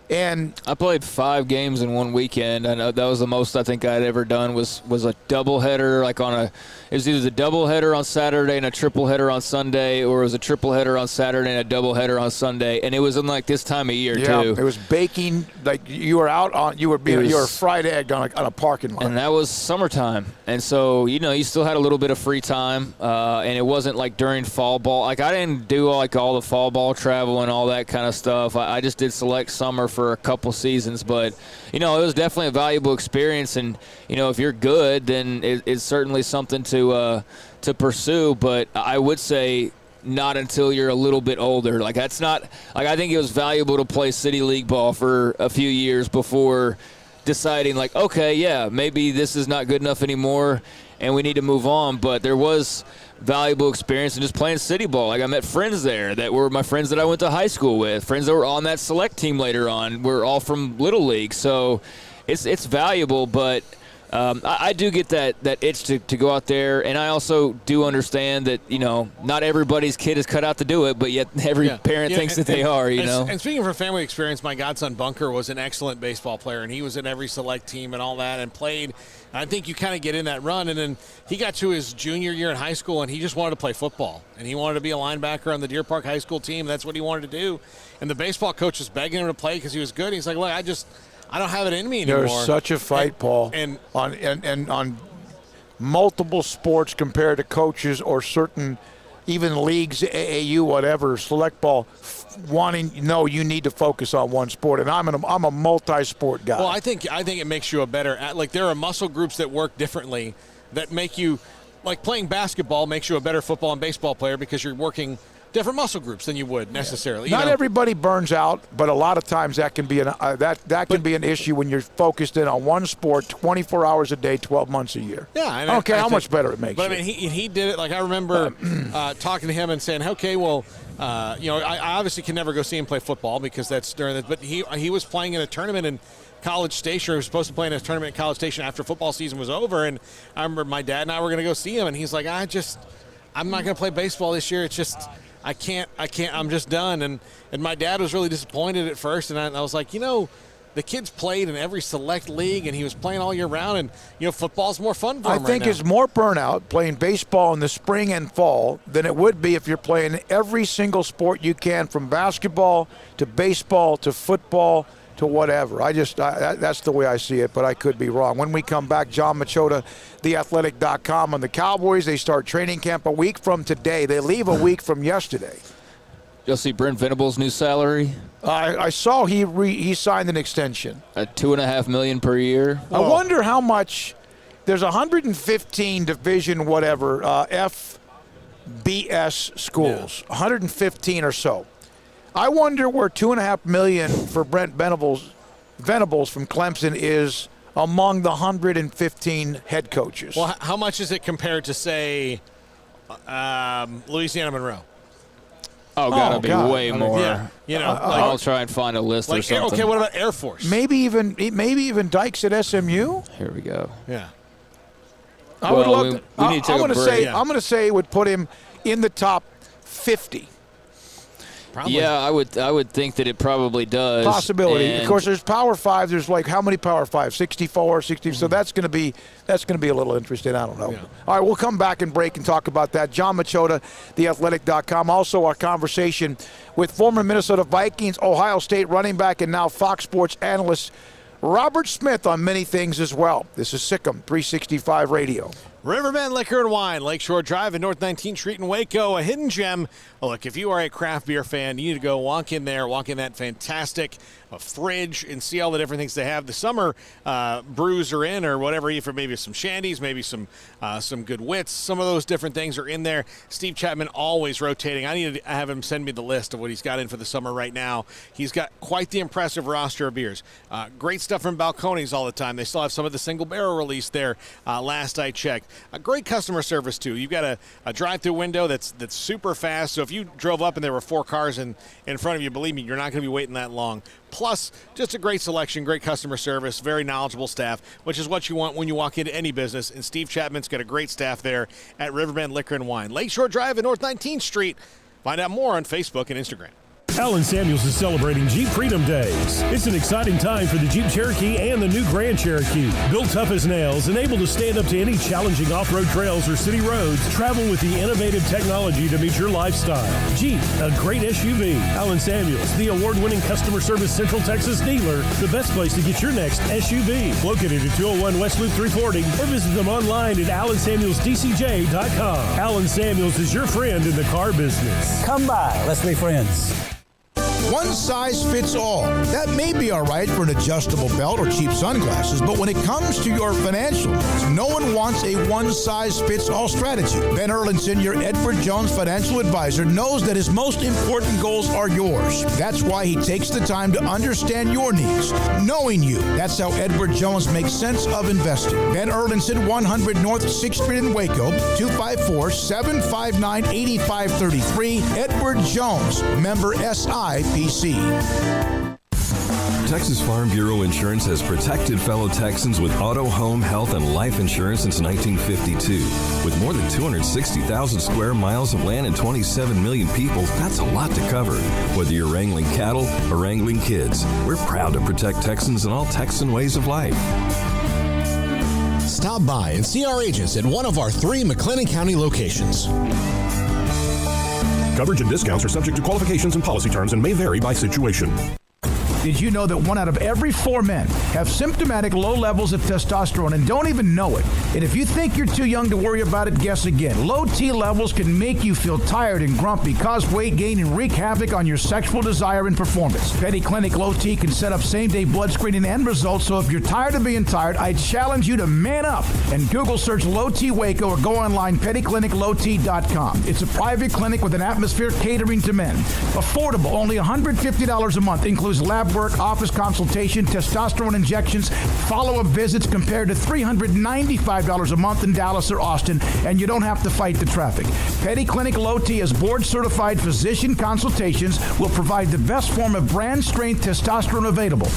And I played 5 games in one weekend. I know that was the most I think I'd ever done was a doubleheader, it was either the doubleheader on Saturday and a tripleheader on Sunday, or it was a tripleheader on Saturday and a doubleheader on Sunday. And it was in like this time of year too. It was baking, like you were out on, you were a fried egg on a parking lot. And that was summertime. And so, you still had a little bit of free time. And it wasn't like during fall ball. Like I didn't do all the fall ball travel and all that kind of stuff. I just did select summer for a couple seasons, but it was definitely a valuable experience, and if you're good, then it's certainly something to pursue. But I would say not until you're a little bit older. Like that's not like, I think it was valuable to play city league ball for a few years before deciding like, okay, yeah, maybe this is not good enough anymore and we need to move on. But there was valuable experience in just playing city ball. Like I met friends there that were my friends that I went to high school with, friends that were on that select team later on. We're all from Little League, so it's valuable. But I do get that itch to go out there, and I also do understand that not everybody's kid is cut out to do it, but yet every parent thinks that they are. And speaking of a family experience, my godson Bunker was an excellent baseball player, and he was in every select team and all that, and played. I think you kind of get in that run, and then he got to his junior year in high school, and he just wanted to play football, and he wanted to be a linebacker on the Deer Park High School team. That's what he wanted to do, and the baseball coach was begging him to play because he was good. He's like, look, I don't have it in me anymore. There's such a fight, Paul, and on multiple sports compared to coaches or certain even leagues, AAU, whatever, select ball, wanting, you need to focus on one sport. And I'm a multi-sport guy. Well, I think it makes you a better, like there are muscle groups that work differently that make you, like playing basketball makes you a better football and baseball player because you're working different muscle groups than you would necessarily. Not everybody burns out, but a lot of times that can be an issue when you're focused in on one sport 24 hours a day, 12 months a year. Yeah, I don't care how much better it makes. But I mean, he did it. Like I remember talking to him and saying, "Okay, well, I obviously can never go see him play football because that's during the." But he was playing in a tournament in College Station. He was supposed to play in a tournament in College Station after football season was over, and I remember my dad and I were going to go see him, and he's like, "I'm not going to play baseball this year. It's just." I can't, I'm just done. And my dad was really disappointed at first, and I was like, the kid's played in every select league, and he was playing all year round, and, football's more fun for him I think it's more burnout playing baseball in the spring and fall than it would be if you're playing every single sport you can, from basketball to baseball to football to whatever. That's the way I see it, but I could be wrong. When we come back, John Machota, theathletic.com on the Cowboys. They start training camp a week from today. They leave a week from yesterday. You'll see Brent Venables' new salary. I saw he signed an extension at $2.5 million per year. Whoa. I wonder how much. There's 115 division whatever FBS schools, 115 or so. I wonder where $2.5 million for Brent Venables from Clemson is among the 115 head coaches. Well, how much is it compared to, say, Louisiana Monroe? Oh, gotta be way more. Yeah, I'll try and find a list or something. Okay, what about Air Force? Maybe even Dykes at SMU. Here we go. Yeah. I would love to. We need to take a break. I'm going to say it would put him in the top 50. Probably. Yeah, I would think that it probably does. Possibility. Of course, there's Power 5. There's like how many Power 5? 64, 60. So that's going to be a little interesting. I don't know. Yeah. All right, we'll come back and break and talk about that. John Machota, theathletic.com. Also, our conversation with former Minnesota Vikings, Ohio State running back, and now Fox Sports analyst Robert Smith on many things as well. This is SicEm365 Radio. Riverbend Liquor and Wine, Lakeshore Drive and North 19th Street in Waco, a hidden gem. Oh, look, if you are a craft beer fan, you need to go walk in there, walk in that fantastic fridge and see all the different things they have. The summer brews are in, or whatever, for maybe some shandies, maybe some good wits. Some of those different things are in there. Steve Chapman always rotating. I need to have him send me the list of what he's got in for the summer right now. He's got quite the impressive roster of beers. Great stuff from Balcones all the time. They still have some of the single barrel release there last I checked. A great customer service, too. You've got a drive-through window that's super fast, so if you drove up and there were 4 cars in front of you, believe me, you're not going to be waiting that long. Plus, just a great selection, great customer service, very knowledgeable staff, which is what you want when you walk into any business, and Steve Chapman's got a great staff there at Riverbend Liquor and Wine. Lakeshore Drive and North 19th Street. Find out more on Facebook and Instagram. Allen Samuels is celebrating Jeep Freedom Days. It's an exciting time for the Jeep Cherokee and the new Grand Cherokee. Built tough as nails and able to stand up to any challenging off-road trails or city roads, travel with the innovative technology to meet your lifestyle. Jeep, a great SUV. Allen Samuels, the award-winning customer service Central Texas dealer, the best place to get your next SUV. Located at 201 West Loop 340, or visit them online at AllenSamuelsDCJ.com. Allen Samuels is your friend in the car business. Come by, let's be friends. One size fits all. That may be all right for an adjustable belt or cheap sunglasses, but when it comes to your financial needs, no one wants a one-size-fits-all strategy. Ben Erlinson, your Edward Jones financial advisor, knows that his most important goals are yours. That's why he takes the time to understand your needs, knowing you. That's how Edward Jones makes sense of investing. Ben Erlinson, 100 North 6th Street in Waco, 254-759-8533. Edward Jones, member SIPC. Texas Farm Bureau Insurance has protected fellow Texans with auto, home, health, and life insurance since 1952. With more than 260,000 square miles of land and 27 million people, that's a lot to cover. Whether you're wrangling cattle or wrangling kids, we're proud to protect Texans in all Texan ways of life. Stop by and see our agents at one of our 3 McLennan County locations. Coverage and discounts are subject to qualifications and policy terms and may vary by situation. Did you know that 1 out of every 4 men have symptomatic low levels of testosterone and don't even know it? And if you think you're too young to worry about it, guess again. Low T levels can make you feel tired and grumpy, cause weight gain, and wreak havoc on your sexual desire and performance. Petty Clinic Low T can set up same-day blood screening and results, so if you're tired of being tired, I challenge you to man up and Google search Low T Waco or go online pettycliniclowt.com. It's a private clinic with an atmosphere catering to men. Affordable, only $150 a month, includes lab work, office consultation, testosterone injections, follow-up visits compared to $395 a month in Dallas or Austin, and you don't have to fight the traffic. Petty Clinic Low T as board-certified physician consultations will provide the best form of brand-strength testosterone available.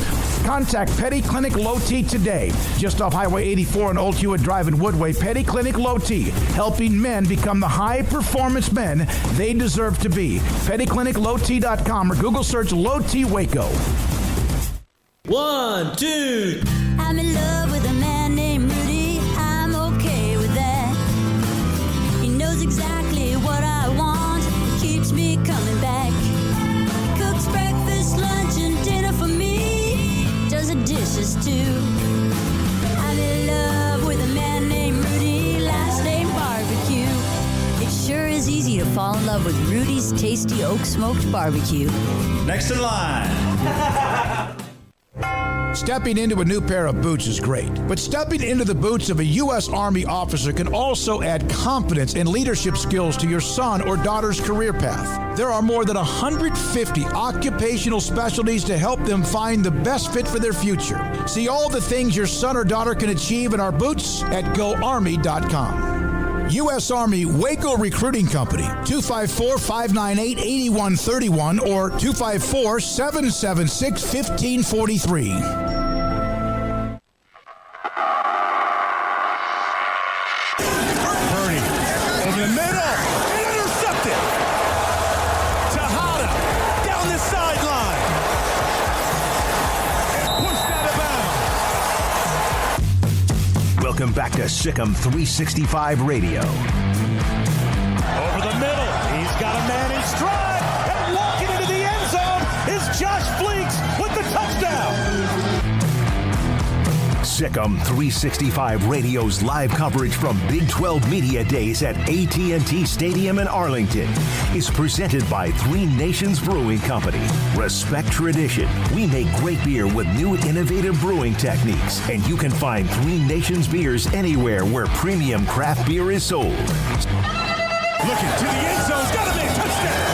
Contact Petty Clinic Low T today, just off Highway 84 and Old Hewitt Drive in Woodway. Petty Clinic Low T, helping men become the high-performance men they deserve to be. PettyClinicLowT.com or Google search Low T Waco. 1, 2. I'm in love with a man named Rudy. I'm okay with that. He knows exactly what I want. Keeps me coming back. Cooks breakfast, lunch, and dinner for me. Does the dishes too. I'm in love with a man named Rudy. Last name Barbecue. It sure is easy to fall in love with Rudy's tasty oak smoked barbecue. Next in line. Stepping into a new pair of boots is great, but stepping into the boots of a U.S. Army officer can also add confidence and leadership skills to your son or daughter's career path. There are more than 150 occupational specialties to help them find the best fit for their future. See all the things your son or daughter can achieve in our boots at GoArmy.com. U.S. Army Waco Recruiting Company, 254-598-8131 or 254-776-1543. In the middle, intercepted. Tejada down the sideline. Pushed out of bounds. Welcome back to SicEm365 Radio. Over the middle, he's got a man in stride, and walking into the end zone is Josh Fleeks with the touchdown. SicEm365 Radio's live coverage from Big 12 Media Days at AT&T Stadium in Arlington is presented by Three Nations Brewing Company. Respect tradition. We make great beer with new innovative brewing techniques, and you can find Three Nations beers anywhere where premium craft beer is sold. Looking to the end zone, it's got to be a touchdown.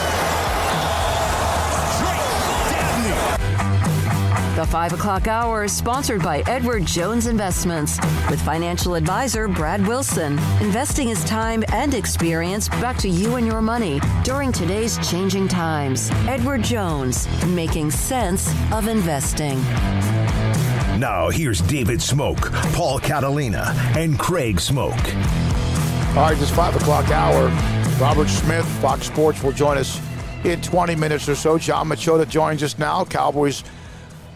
The 5 o'clock hour is sponsored by Edward Jones Investments with financial advisor Brad Wilson. Investing is time and experience back to you and your money during today's changing times. Edward Jones, making sense of investing. Now here's David Smoak, Paul Catalina, and Craig Smoak. All right, this 5 o'clock hour, Robert Smith, Fox Sports, will join us in 20 minutes or so. John Machota joins us now, Cowboys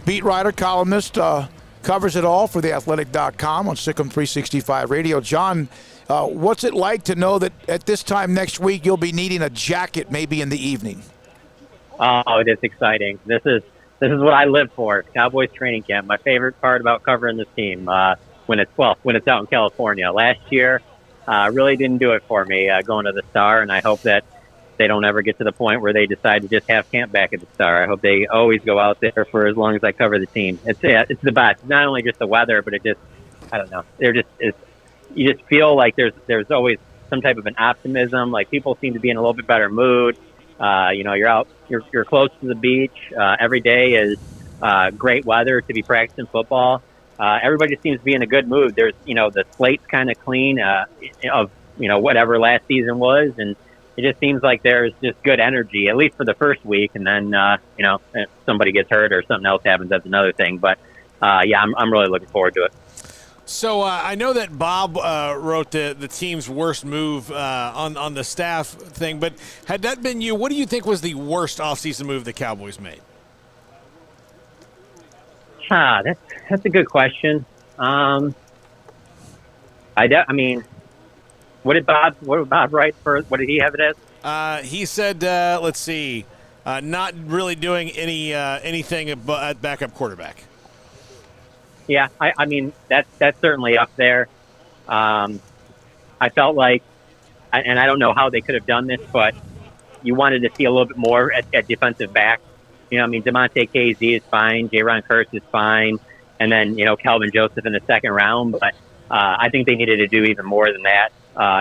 beat writer, columnist, covers it all for theathletic.com on SicEm365 Radio. John, what's it like to know that at this time next week you'll be needing a jacket maybe in the evening? Oh, it is exciting. This is what I live for. Cowboys training camp. My favorite part about covering this team when it's out in California. Last year, really didn't do it for me going to the Star, and I hope that they don't ever get to the point where they decide to just have camp back at the Star. I hope they always go out there for as long as I cover the team. It's the best. Not only just the weather, but I don't know. You just feel like there's always some type of an optimism. Like people seem to be in a little bit better mood. You're out, you're close to the beach. Every day is great weather to be practicing football. Everybody just seems to be in a good mood. There's, the slate's kind of clean of whatever last season was, and it just seems like there's just good energy, at least for the first week. And then, if somebody gets hurt or something else happens, that's another thing. But, I'm really looking forward to it. So I know that Bob wrote the team's worst move on the staff thing, but had that been you, what do you think was the worst offseason move the Cowboys made? That's a good question. What did Bob write first? What did he have it as? He said, let's see, not really doing anything at backup quarterback. Yeah, that's certainly up there. I felt like, and I don't know how they could have done this, but you wanted to see a little bit more at defensive back. Demonte KZ is fine, Jaron Kearse is fine, and then Calvin Joseph in the second round. But I think they needed to do even more than that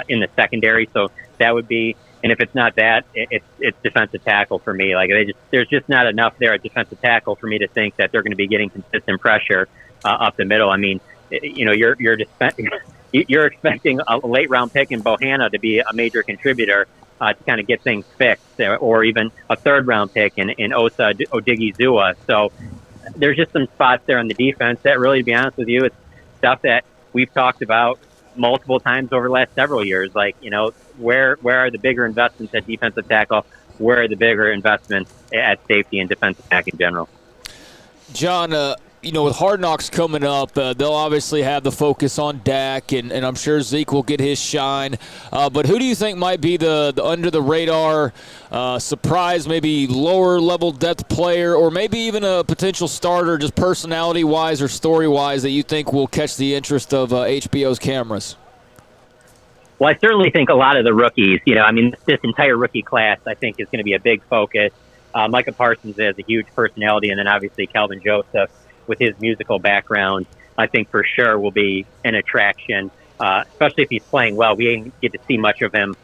in the secondary. So that would be, and if it's not that, it's defensive tackle for me. Like there's just not enough there at defensive tackle for me to think that they're going to be getting consistent pressure up the middle. You're expecting a late round pick in Bohanna to be a major contributor to kind of get things fixed, or even a third round pick in Osa Odigizua. So there's just some spots there on the defense that really, to be honest with you, it's stuff that we've talked about multiple times over the last several years. Like, where are the bigger investments at defensive tackle? Where are the bigger investments at safety and defensive back in general? John, with Hard Knocks coming up, they'll obviously have the focus on Dak, and I'm sure Zeke will get his shine. But who do you think might be the under-the-radar surprise, maybe lower-level depth player, or maybe even a potential starter just personality-wise or story-wise that you think will catch the interest of HBO's cameras? Well, I certainly think a lot of the rookies, this entire rookie class, I think, is going to be a big focus. Micah Parsons has a huge personality, and then obviously Calvin Joseph, with his musical background, I think for sure will be an attraction, especially if he's playing well. We didn't get to see much of him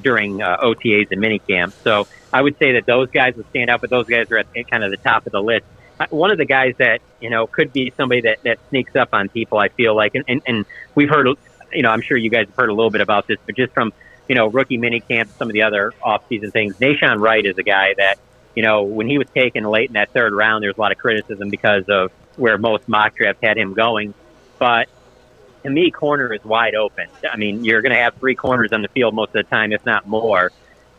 during OTAs and minicamp. So I would say that those guys would stand out, but those guys are at kind of the top of the list. One of the guys that, could be somebody that sneaks up on people, I feel like, and we've heard, I'm sure you guys have heard a little bit about this, but just from, rookie minicamp, some of the other off-season things, Nahshon Wright is a guy that, when he was taken late in that third round, there's a lot of criticism because of where most mock drafts had him going. But to me, corner is wide open. I mean, you're going to have 3 corners on the field most of the time, if not more.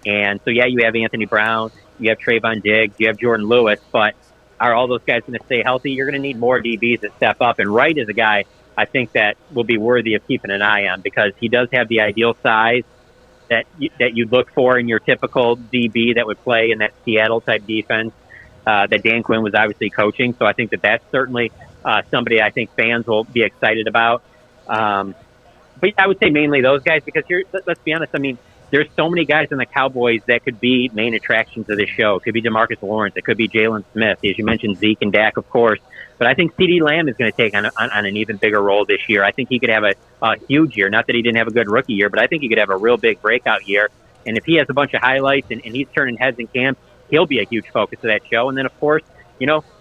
And so, you have Anthony Brown, you have Trayvon Diggs, you have Jordan Lewis, but are all those guys going to stay healthy? You're going to need more DBs that step up. And Wright is a guy I think that will be worthy of keeping an eye on because he does have the ideal size that you'd look for in your typical DB that would play in that Seattle-type defense that Dan Quinn was obviously coaching. So I think that's certainly somebody I think fans will be excited about. But I would say mainly those guys because let's be honest, I mean, there's so many guys in the Cowboys that could be main attractions of this show. It could be DeMarcus Lawrence. It could be Jalen Smith. As you mentioned, Zeke and Dak, of course. But I think CeeDee Lamb is going to take on an even bigger role this year. I think he could have a huge year. Not that he didn't have a good rookie year, but I think he could have a real big breakout year. And if he has a bunch of highlights and he's turning heads in camp, he'll be a huge focus of that show. And then, of course,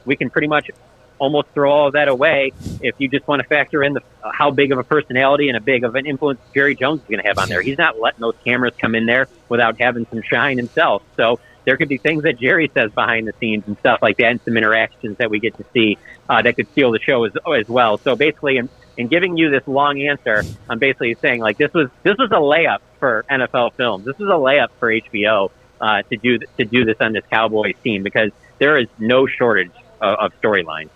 we can pretty much almost throw all of that away if you just want to factor in how big of a personality and a big of an influence Jerry Jones is going to have on there. He's not letting those cameras come in there without having some shine himself. So there could be things that Jerry says behind the scenes and stuff like that and some interactions that we get to see that could steal the show as well. So basically, in giving you this long answer, I'm basically saying like this was a layup for NFL Films. This was a layup for HBO to do this on this Cowboys team because there is no shortage of storylines.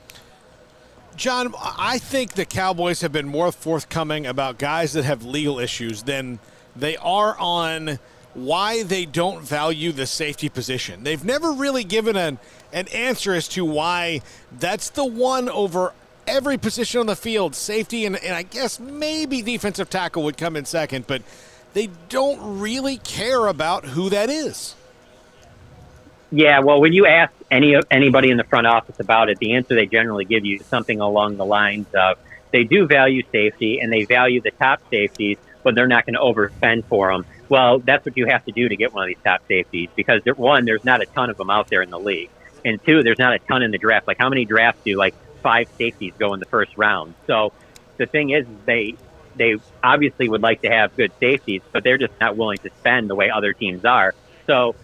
John, I think the Cowboys have been more forthcoming about guys that have legal issues than they are on why they don't value the safety position. They've never really given an answer as to why that's the one over every position on the field. Safety and I guess maybe defensive tackle would come in second, but they don't really care about who that is. Yeah, well, when you ask anybody in the front office about it, the answer they generally give you is something along the lines of they do value safety and they value the top safeties, but they're not going to overspend for them. Well, that's what you have to do to get one of these top safeties because, one, there's not a ton of them out there in the league. And two, there's not a ton in the draft. Like, how many drafts do, 5 safeties go in the first round? So the thing is they obviously would like to have good safeties, but they're just not willing to spend the way other teams are. So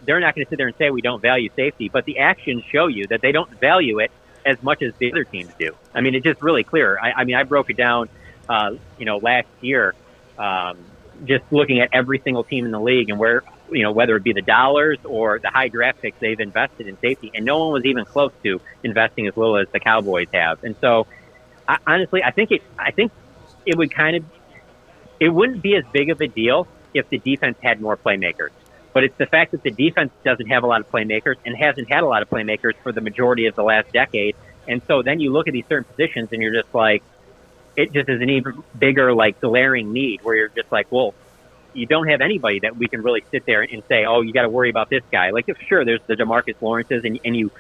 they're not going to sit there and say we don't value safety, but the actions show you that they don't value it as much as the other teams do. I mean, it's just really clear. I broke it down, last year, just looking at every single team in the league and where, whether it be the dollars or the high draft picks they've invested in safety, and no one was even close to investing as little as the Cowboys have. And so, honestly, I think it would it wouldn't be as big of a deal if the defense had more playmakers. But it's the fact that the defense doesn't have a lot of playmakers and hasn't had a lot of playmakers for the majority of the last decade. And so then you look at these certain positions and you're just like, it just is an even bigger, glaring need where you're just like, well, you don't have anybody that we can really sit there and say, oh, you got to worry about this guy. Sure, there's the DeMarcus Lawrences and you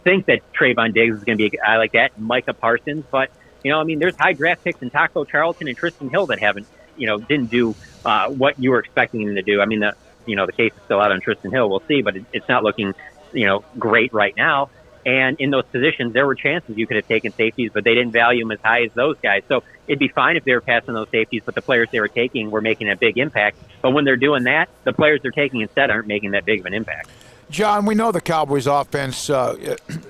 think that Trayvon Diggs is going to be a guy like that, Micah Parsons, but, there's high draft picks in Taco Charlton and Tristan Hill that haven't, didn't do what you were expecting them to do. I mean, the case is still out on Tristan Hill. We'll see, but it's not looking, great right now. And in those positions, there were chances you could have taken safeties, but they didn't value them as high as those guys. So it'd be fine if they were passing those safeties, but the players they were taking were making a big impact. But when they're doing that, the players they're taking instead aren't making that big of an impact. John, we know the Cowboys' offense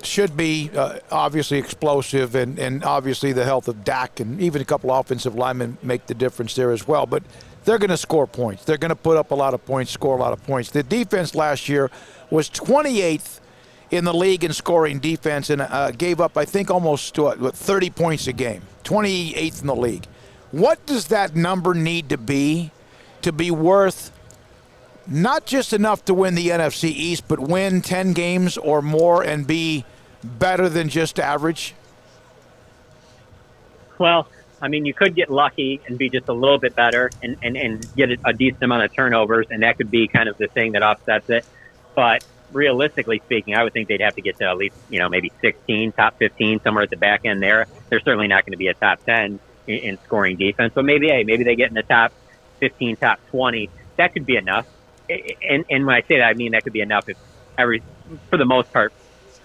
should be obviously explosive, and obviously the health of Dak and even a couple offensive linemen make the difference there as well. But they're going to score points. They're going to put up a lot of points, score a lot of points. The defense last year was 28th in the league in scoring defense and gave up, I think, almost 30 points a game, 28th in the league. What does that number need to be worth not just enough to win the NFC East, but win 10 games or more and be better than just average? Well, I mean, you could get lucky and be just a little bit better and get a decent amount of turnovers, and that could be kind of the thing that offsets it. But realistically speaking, I would think they'd have to get to at least, maybe 16, top 15, somewhere at the back end there. They're certainly not going to be a top 10 in scoring defense, but maybe they get in the top 15, top 20. That could be enough. And when I say that, I mean that could be enough if for the most part,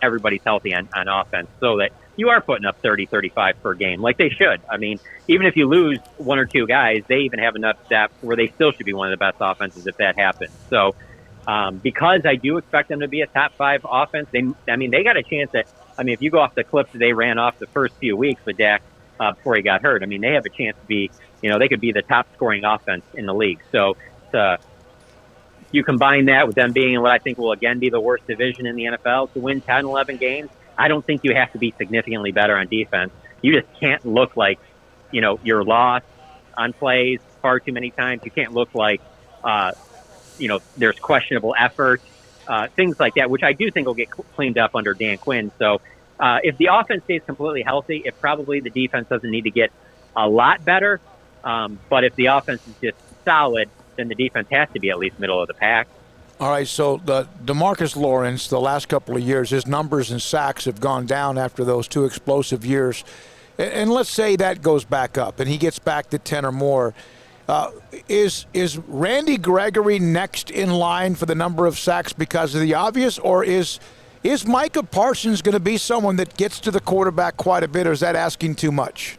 everybody's healthy on offense, so that you are putting up 30, 35 per game, like they should. I mean, even if you lose one or two guys, they even have enough depth where they still should be one of the best offenses if that happens. So because I do expect them to be a top 5 offense, they got a chance at, if you go off the cliff that they ran off the first few weeks with Dak before he got hurt, they have a chance to be, they could be the top scoring offense in the league. So you combine that with them being in what I think will again be the worst division in the NFL to win 10, 11 games. I don't think you have to be significantly better on defense. You just can't look like, you're lost on plays far too many times. You can't look like, there's questionable effort, things like that, which I do think will get cleaned up under Dan Quinn. So if the offense stays completely healthy, if probably the defense doesn't need to get a lot better. But if the offense is just solid, then the defense has to be at least middle of the pack. All right, so the DeMarcus Lawrence, the last couple of years, his numbers in sacks have gone down after those 2 explosive years. And let's say that goes back up and he gets back to 10 or more. Is Randy Gregory next in line for the number of sacks because of the obvious, or is Micah Parsons going to be someone that gets to the quarterback quite a bit, or is that asking too much?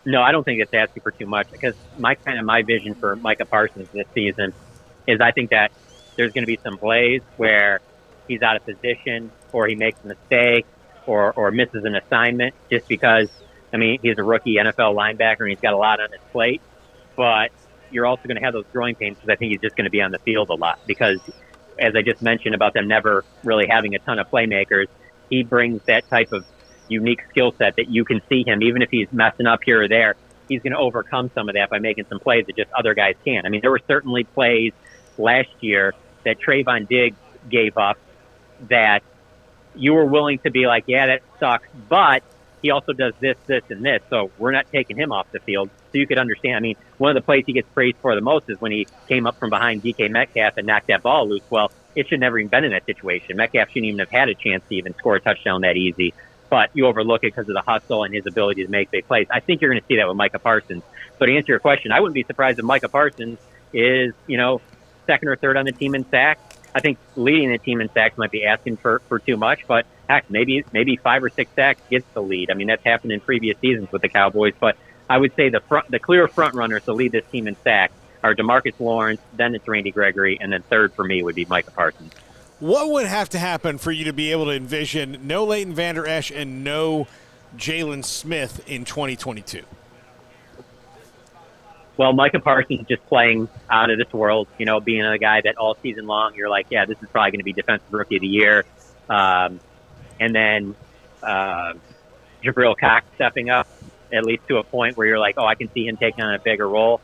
No, I don't think it's asking for too much, because my vision for Micah Parsons this season is I think that there's going to be some plays where he's out of position or he makes a mistake or misses an assignment just because, he's a rookie NFL linebacker and he's got a lot on his plate. But you're also going to have those growing pains because I think he's just going to be on the field a lot because, as I just mentioned about them never really having a ton of playmakers, he brings that type of unique skill set that you can see him, even if he's messing up here or there, he's going to overcome some of that by making some plays that just other guys can't. There were certainly plays last year that Trayvon Diggs gave up that you were willing to be like, yeah, that sucks, but he also does this, this, and this, so we're not taking him off the field. So you could understand, one of the plays he gets praised for the most is when he came up from behind DK Metcalf and knocked that ball loose. Well, it should never even been in that situation. Metcalf shouldn't even have had a chance to even score a touchdown that easy. But you overlook it because of the hustle and his ability to make big plays. I think you're going to see that with Micah Parsons. So to answer your question, I wouldn't be surprised if Micah Parsons is, second or third on the team in sacks. I think leading the team in sacks might be asking for too much, but heck, maybe 5 or 6 sacks gets the lead. That's happened in previous seasons with the Cowboys, but I would say the clear front runners to lead this team in sacks are DeMarcus Lawrence, then it's Randy Gregory, and then third for me would be Micah Parsons. What would have to happen for you to be able to envision no Leighton Vander Esch and no Jalen Smith in 2022? Well, Micah Parsons just playing out of this world, being a guy that all season long you're like, yeah, this is probably going to be Defensive Rookie of the Year. And then Jabril Cox stepping up at least to a point where you're like, oh, I can see him taking on a bigger role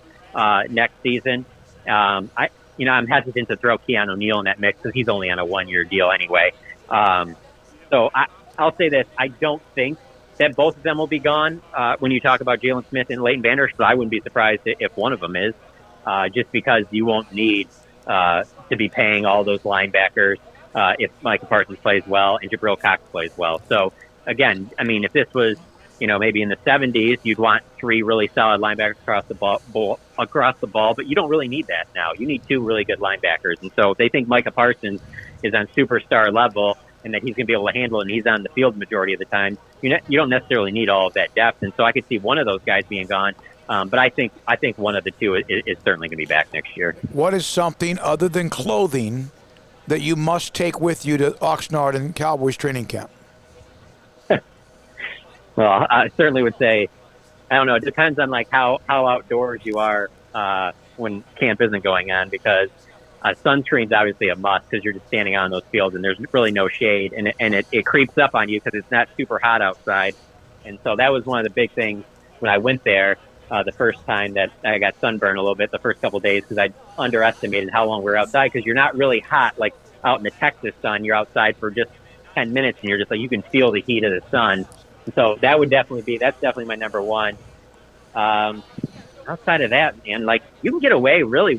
next season. I'm hesitant to throw Keanu Neal in that mix because he's only on a 1-year deal anyway. So I'll say this. I don't think that both of them will be gone when you talk about Jalen Smith and Leighton Vander Esch, but I wouldn't be surprised if one of them is, just because you won't need to be paying all those linebackers if Micah Parsons plays well and Jabril Cox plays well. So, again, if this was, maybe in the 70s, you'd want 3 really solid linebackers across the ball, but you don't really need that now. You need 2 really good linebackers. And so if they think Micah Parsons is on superstar level and that he's going to be able to handle it and he's on the field majority of the time, you don't necessarily need all of that depth. And so I could see one of those guys being gone. But I think one of the 2 is certainly going to be back next year. What is something other than clothing that you must take with you to Oxnard and Cowboys training camp? Well, I certainly would say, I don't know, it depends on how outdoors you are when camp isn't going on, because sunscreen's obviously a must because you're just standing out on those fields and there's really no shade, and it creeps up on you because it's not super hot outside. And so that was one of the big things when I went there the first time that I got sunburned a little bit the first couple of days because I underestimated how long we were outside because you're not really hot like out in the Texas sun. You're outside for just 10 minutes and you're just like, you can feel the heat of the sun. And so that's definitely my number one. Outside of that, man, like you can get away really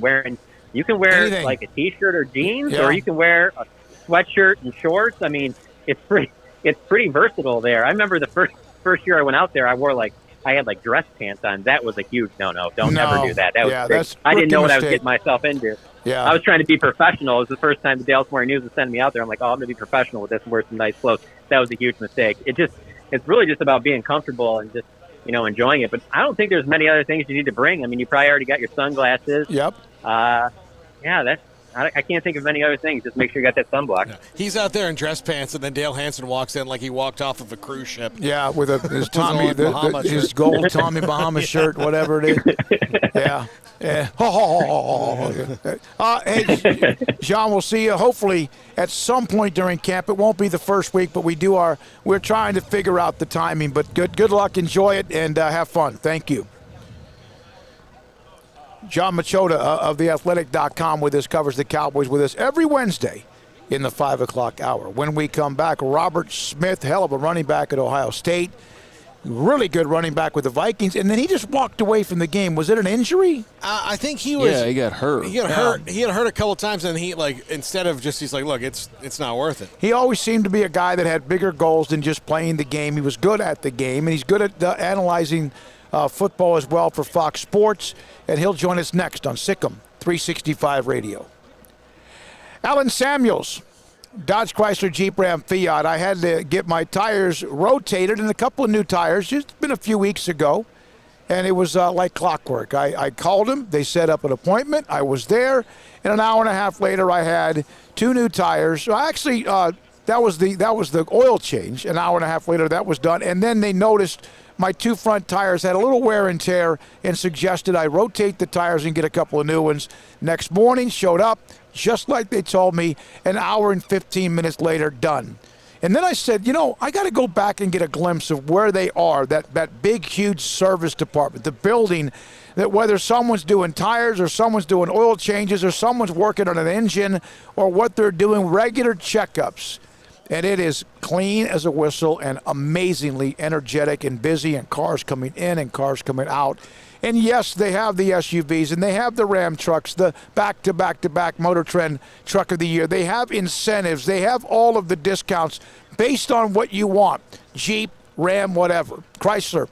you can wear anything. Like a t-shirt or jeans, or you can wear a sweatshirt and shorts. I mean, it's pretty versatile there. I remember the first year I went out there, I had dress pants on. That was a huge no. Don't ever do that. That was I didn't know what I was getting myself into. Yeah. I was trying to be professional. It was the first time the Dallas Morning News was sending me out there. I'm like, I'm going to be professional with this and wear some nice clothes. That was a huge mistake. It's really just about being comfortable and just, enjoying it. But I don't think there's many other things you need to bring. I mean, you probably already got your sunglasses. Yep. I can't think of many other things. Just make sure you got that sunblock. Yeah. He's out there in dress pants, and then Dale Hansen walks in like he walked off of a cruise ship. Yeah, with his Tommy, his gold Tommy Bahama shirt, whatever it is. Yeah. Yeah. Hey, John, we'll see you hopefully at some point during camp. It won't be the first week, but we're trying to figure out the timing. But good luck, enjoy it, and have fun. Thank you. John Machota of theathletic.com with us, covers the Cowboys with us every Wednesday in the 5 o'clock hour. When we come back, Robert Smith, hell of a running back at Ohio State, really good running back with the Vikings, and then he just walked away from the game. Was it an injury? I think he was. Yeah, he got hurt. He got hurt a couple of times, and he instead of just he's like, look, it's not worth it. He always seemed to be a guy that had bigger goals than just playing the game. He was good at the game, and he's good at analyzing football as well for Fox Sports, and he'll join us next on SicEm365 Radio. Alan Samuels, Dodge Chrysler Jeep Ram Fiat. I had to get my tires rotated and a couple of new tires. It's been a few weeks ago, and it was like clockwork. I called them. They set up an appointment. I was there, and an hour and a half later, I had 2 new tires. Actually, that was the oil change. An hour and a half later, that was done, and then they noticed my 2 front tires had a little wear and tear and suggested I rotate the tires and get a couple of new ones. Next morning, showed up, just like they told me, an hour and 15 minutes later, done. And then I said, I got to go back and get a glimpse of where they are, that big, huge service department, the building, that whether someone's doing tires or someone's doing oil changes or someone's working on an engine or what they're doing, regular checkups. And it is clean as a whistle and amazingly energetic and busy, and cars coming in and cars coming out. And yes, they have the SUVs and they have the Ram trucks, the back-to-back Motor Trend Truck of the Year. They have incentives. They have all of the discounts based on what you want. Jeep, Ram, whatever, Chrysler.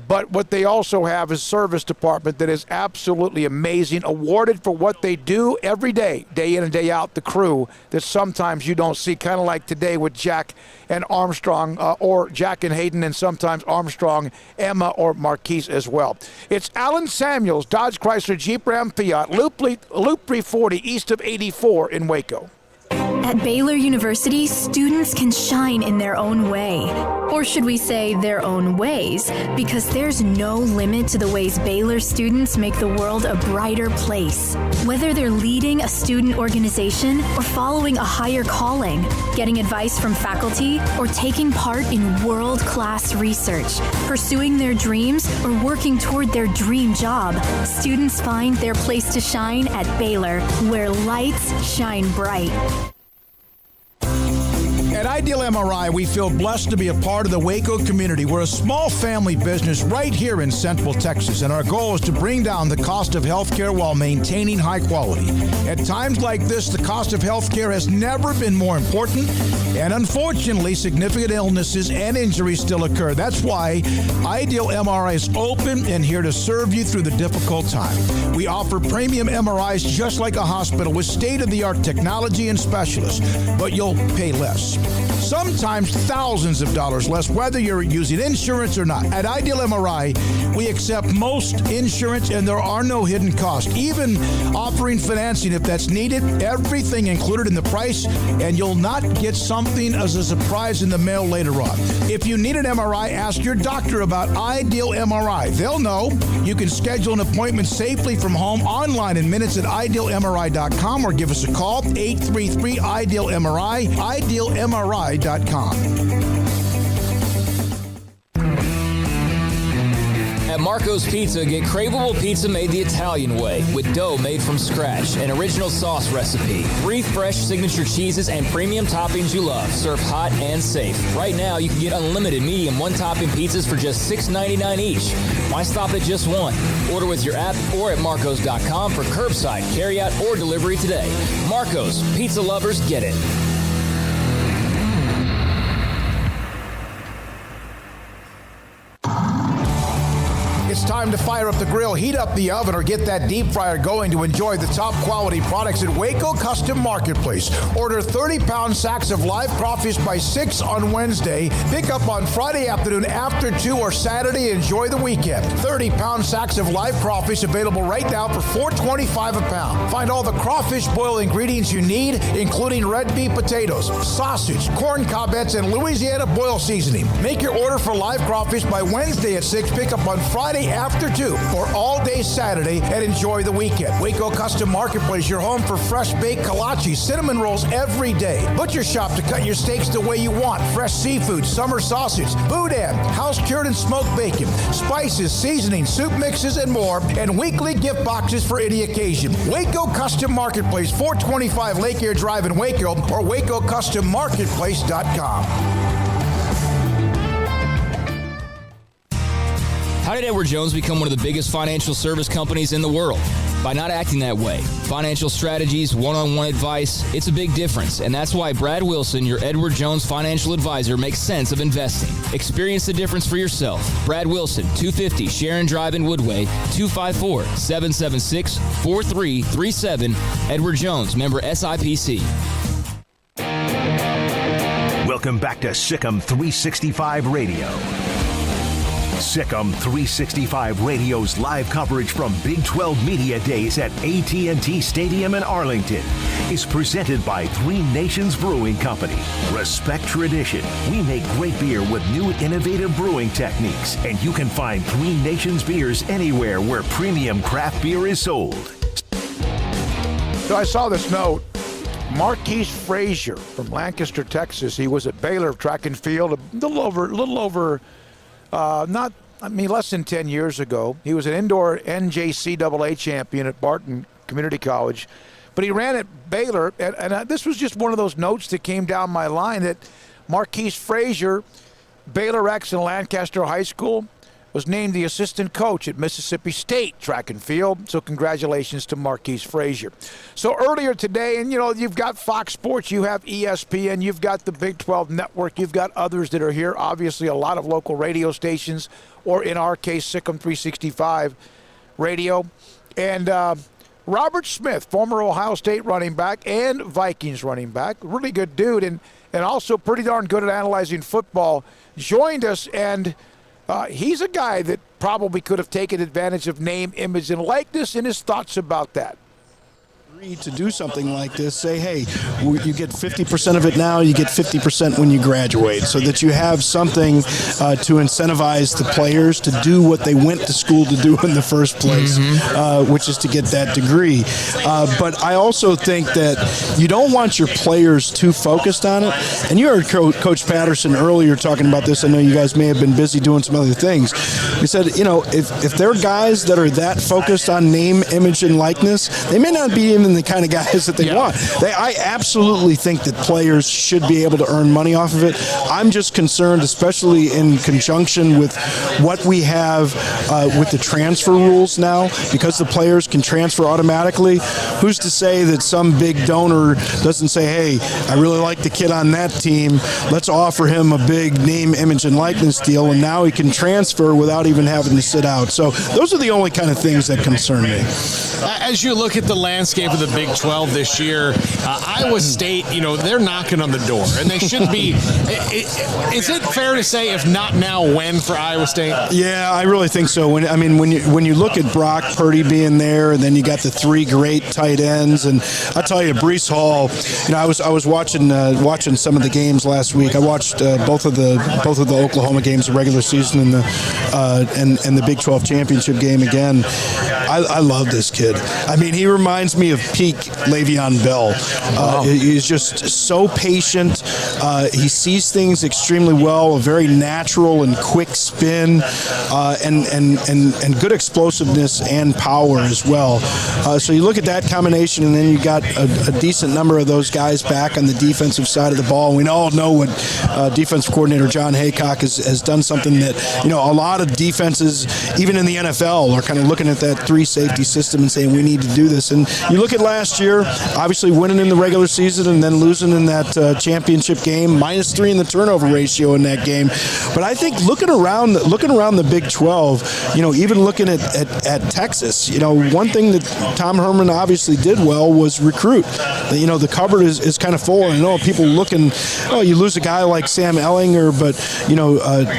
But what they also have is service department that is absolutely amazing, awarded for what they do every day, day in and day out, the crew that sometimes you don't see, kind of like today with Jack and Armstrong, or Jack and Hayden, and sometimes Armstrong, Emma, or Marquise as well. It's Alan Samuels, Dodge Chrysler Jeep Ram Fiat, Loop 340 east of 84 in Waco. At Baylor University, students can shine in their own way. Or should we say their own ways? Because there's no limit to the ways Baylor students make the world a brighter place. Whether they're leading a student organization or following a higher calling, getting advice from faculty, or taking part in world-class research, pursuing their dreams, or working toward their dream job, students find their place to shine at Baylor, where lights shine bright. At Ideal MRI, we feel blessed to be a part of the Waco community. We're a small family business right here in Central Texas, and our goal is to bring down the cost of healthcare while maintaining high quality. At times like this, the cost of healthcare has never been more important, and unfortunately, significant illnesses and injuries still occur. That's why Ideal MRI is open and here to serve you through the difficult time. We offer premium MRIs just like a hospital with state-of-the-art technology and specialists, but you'll pay less. sometimes thousands of dollars less, whether you're using insurance or not. At Ideal MRI, we accept most insurance and there are no hidden costs. Even offering financing if that's needed, everything included in the price, and you'll not get something as a surprise in the mail later on. If you need an MRI, ask your doctor about Ideal MRI. They'll know. You can schedule an appointment safely from home online in minutes at idealmri.com or give us a call, 833-IDEAL-MRI, idealmri.com. At Marco's Pizza, get craveable pizza made the Italian way with dough made from scratch, an original sauce recipe, 3 fresh signature cheeses, and premium toppings you love, served hot and safe. Right now, you can get unlimited medium one-topping pizzas for just $6.99 each. Why stop at just one? Order with your app or at marcos.com for curbside, carryout, or delivery today. Marco's, pizza lovers get it. It's time to fire up the grill, heat up the oven, or get that deep fryer going to enjoy the top quality products at Waco Custom Marketplace. Order 30-pound sacks of live crawfish by 6 on Wednesday. Pick up on Friday afternoon after 2 or Saturday. Enjoy the weekend. 30-pound sacks of live crawfish available right now for $4.25 a pound. Find all the crawfish boil ingredients you need, including red beef potatoes, sausage, corn cobettes, and Louisiana boil seasoning. Make your order for live crawfish by Wednesday at 6. Pick up on Friday after 2 or all day Saturday, and enjoy the weekend. Waco Custom Marketplace, your home for fresh baked kolache, cinnamon rolls every day. Butcher shop to cut your steaks the way you want. Fresh seafood, summer sausage, boudin, house cured and smoked bacon, spices, seasonings, soup mixes, and more, and weekly gift boxes for any occasion. Waco Custom Marketplace, 425 Lake Air Drive in Waco, or WacoCustomMarketplace.com. How did Edward Jones become one of the biggest financial service companies in the world? By not acting that way. Financial strategies, one-on-one advice, it's a big difference. And that's why Brad Wilson, your Edward Jones financial advisor, makes sense of investing. Experience the difference for yourself. Brad Wilson, 250 Sharon Drive in Woodway, 254-776-4337. Edward Jones, member SIPC. Welcome back to SicEm365 Radio. SicEm365 Radio's live coverage from Big 12 Media Days at AT&T Stadium in Arlington is presented by Three Nations Brewing Company. Respect tradition. We make great beer with new innovative brewing techniques, and you can find Three Nations beers anywhere where premium craft beer is sold. So I saw this note. Marquise Frazier from Lancaster, Texas. He was at Baylor track and field a little over less than 10 years ago. He was an indoor NJCAA champion at Barton Community College, but he ran at Baylor, and this was just one of those notes that came down my line that Marquise Frazier, Baylor X and Lancaster High School, was named the assistant coach at Mississippi State track and field. So congratulations to Marquise Frazier. So earlier today, and you've got Fox Sports, you have ESPN, you've got the Big 12 Network, you've got others that are here, obviously a lot of local radio stations, or in our case, SicEm365 Radio. And Robert Smith, former Ohio State running back and Vikings running back, really good dude, and also pretty darn good at analyzing football, joined us, and he's a guy that probably could have taken advantage of name, image, and likeness, and his thoughts about that. To do something like this, say, hey, you get 50% of it now, you get 50% when you graduate, so that you have something to incentivize the players to do what they went to school to do in the first place, which is to get that degree. But I also think that you don't want your players too focused on it. And you heard Coach Patterson earlier talking about this. I know you guys may have been busy doing some other things. He said, if they're guys that are that focused on name, image, and likeness, they may not be even the kind of guys that they want. I absolutely think that players should be able to earn money off of it. I'm just concerned, especially in conjunction with what we have with the transfer rules now, because the players can transfer automatically. Who's to say that some big donor doesn't say, hey, I really like the kid on that team, let's offer him a big name, image, and likeness deal, and now he can transfer without even having to sit out. So those are the only kind of things that concern me. As you look at the landscape of the Big 12 this year. Iowa State, they're knocking on the door, and they should be. Is it fair to say, if not now, when for Iowa State? Yeah, I really think so. When you look at Brock Purdy being there, and then you got the three great tight ends, and I tell you, Breece Hall. I was watching some of the games last week. I watched both of the Oklahoma games, the regular season and the Big 12 championship game again. I love this kid. I mean, he reminds me of peak Le'Veon Bell. He's just so patient. He sees things extremely well. A very natural and quick spin, and good explosiveness and power as well. So you look at that combination, and then you got a decent number of those guys back on the defensive side of the ball. We all know what defensive coordinator John Haycock has done, something that a lot of defenses, even in the NFL, are kind of looking at that three safety system and saying we need to do this. And you look at last year, obviously winning in the regular season and then losing in that championship game, -3 in the turnover ratio in that game. But I think looking around the Big 12, even looking at Texas, one thing that Tom Herman obviously did well was recruit. The cupboard is kind of full. And I know people looking, you lose a guy like Sam Ehlinger, but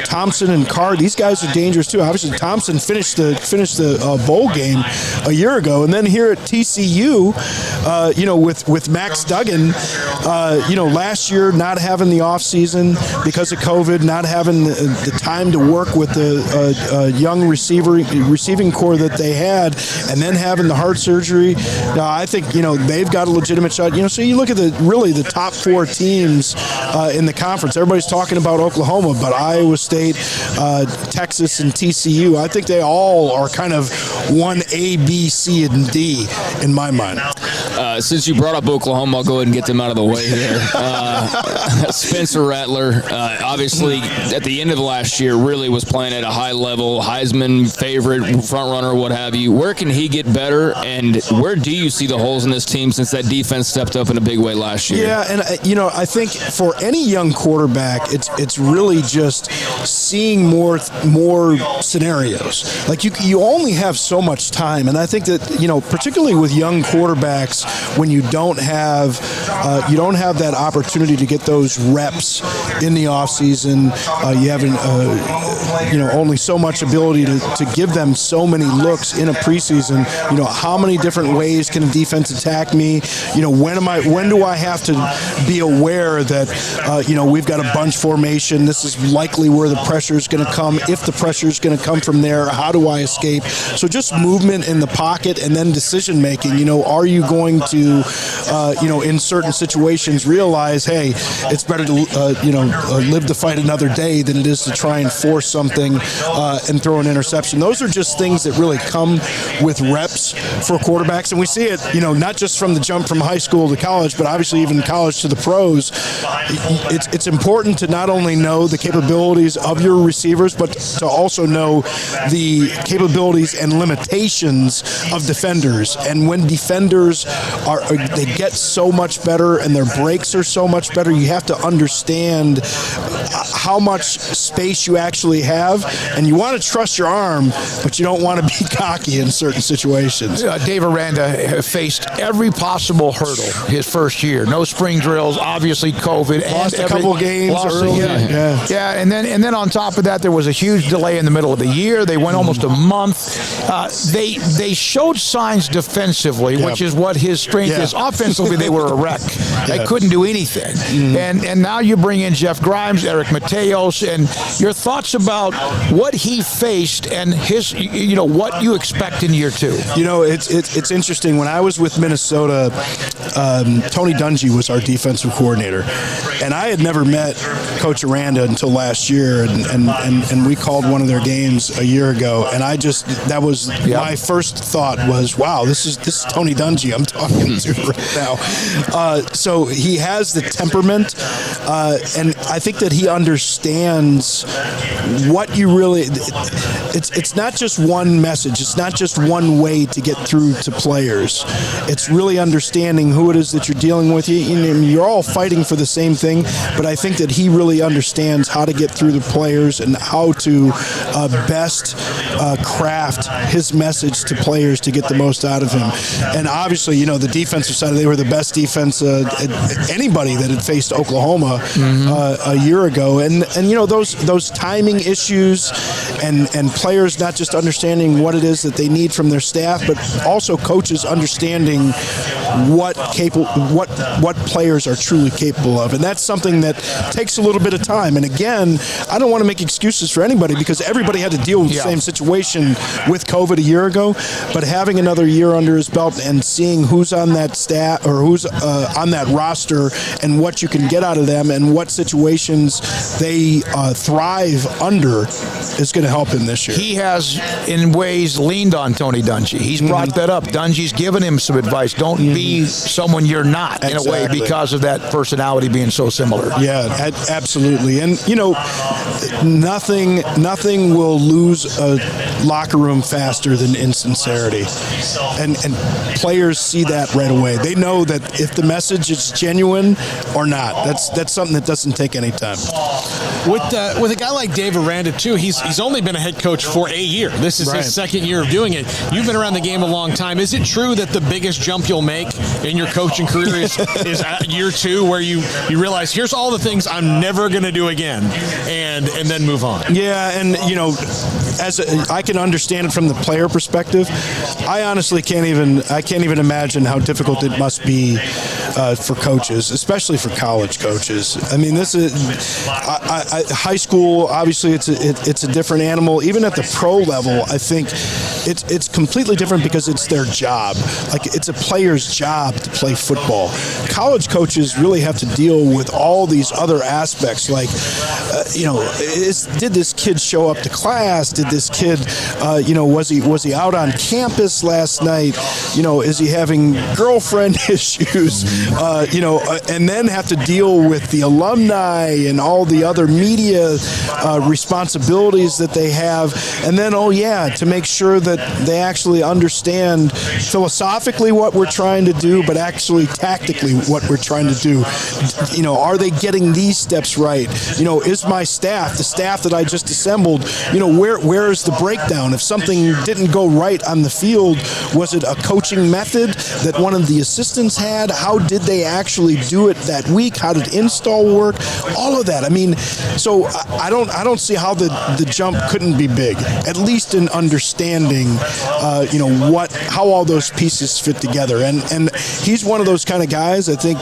Thompson and Carr, these guys are dangerous too. Obviously, Thompson finished the bowl game a year ago, and then here at TCU, with Max Duggan, last year not having the offseason because of COVID, not having the time to work with the young receiving core that they had, and then having the heart surgery. I think they've got a legitimate shot. So you look at the top four teams in the conference. Everybody's talking about Oklahoma, but Iowa State, Texas, and TCU, I think they all are kind of 1A, B, C, and D in my mind. Since you brought up Oklahoma, I'll go ahead and get them out of the way here. Spencer Rattler, obviously, at the end of last year, really was playing at a high level, Heisman favorite, front runner, what have you. Where can he get better, and where do you see the holes in this team since that defense stepped up in a big way last year? Yeah, and I think for any young quarterback, it's really just seeing more scenarios. Like you only have so much time, and I think that particularly with young quarterbacks, when you don't have that opportunity to get those reps in the offseason, you have only so much ability to give them so many looks in a preseason. How many different ways can a defense attack me? When do I have to be aware that we've got a bunch formation? This is likely where the pressure is going to come. If the pressure is going to come from there, how do I escape? So just movement in the pocket and then decision making. Are you going to in certain situations realize, hey, it's better to live to fight another day than it is to try and force something and throw an interception. Those are just things that really come with reps for quarterbacks, and we see it not just from the jump from high school to college, but obviously even college to the pros. It's important to not only know the capabilities of your receivers, but to also know the capabilities and limitations of defenders. And when defenders they get so much better and their breaks are so much better, you have to understand how much space you actually have, and you want to trust your arm, but you don't want to be cocky in certain situations. Dave Aranda faced every possible hurdle his first year. No spring drills, obviously COVID. Lost a couple games early. Yeah, and then on top of that, there was a huge delay in the middle of the year. They went almost a month. They showed signs defensively, which is what his strength is. Offensively, they were a wreck. They couldn't do anything. And now you bring in Jeff Grimes, Eric Mateos, and your thoughts about what he faced and his, what you expect in year two. It's interesting. When I was with Minnesota, Tony Dungy was our defensive coordinator, and I had never met Coach Aranda until last year, and we called one of their games a year ago, and that was my first thought was, wow, this is Tony Dungy I'm talking to right now. So he has the temperament, and I think that he understands what you really. It's not just one message. It's not just one way to get through to players. It's really understanding who it is that you're dealing with. You're all fighting for the same thing, but I think that he really understands how to get through the players and how to best craft his message to players to get the most out of him. And obviously, the defensive side, they were the best defense anybody that had faced Oklahoma a year ago. And those timing issues and players not just understanding what it is that they need from their staff, but also coaches understanding what players are truly capable of. And that's something that takes a little bit of time. And again, I don't want to make excuses for anybody because everybody had to deal with the same situation with COVID a year ago. But having another year under his belt and seeing who's on that staff or who's on that roster and what you can get out of them and what situations they thrive under is going to help him this year. He has, in ways, leaned on Tony Dungy. He's brought that up. Dungy's given him some advice. Don't be someone you're not, in a way, because of that personality being so similar. Yeah, absolutely. And, nothing will lose a locker room faster than insincerity. And players see that right away. They know that if the message is genuine or not. That's something that doesn't take any time. With a guy like Dave Aranda, too, he's only been a head coach for a year. This is his second year of doing it. You've been around the game a long time. Is it true that the biggest jump you'll make in your coaching career is year two, where you realize, here's all the things I'm never going to do again, and then move on? Yeah, and, I can understand it from the player perspective. I honestly can't even imagine how difficult it must be for coaches, especially for college coaches. I mean, this is high school. Obviously, it's a different animal. Even at the pro level, I think it's completely different because it's their job. Like, it's a player's job to play football. College coaches really have to deal with all these other aspects, like, did this kid show up to class? Did this kid, was he out on campus last night? Is he having girlfriend issues? And then have to deal with the alumni and all the other media responsibilities that they have. And then, to make sure that they actually understand philosophically what we're trying to do, but actually tactically what we're trying to do. Are they getting these steps right? Is my staff, the staff that I just assembled, where is the breakdown? If something didn't go right on the field, was it a coaching method that one of the assistants had? How did they actually do it that week? How did install work? All of that. I mean, so I don't see how the jump couldn't be big, at least in understanding, how all those pieces fit together. And he's one of those kind of guys. I think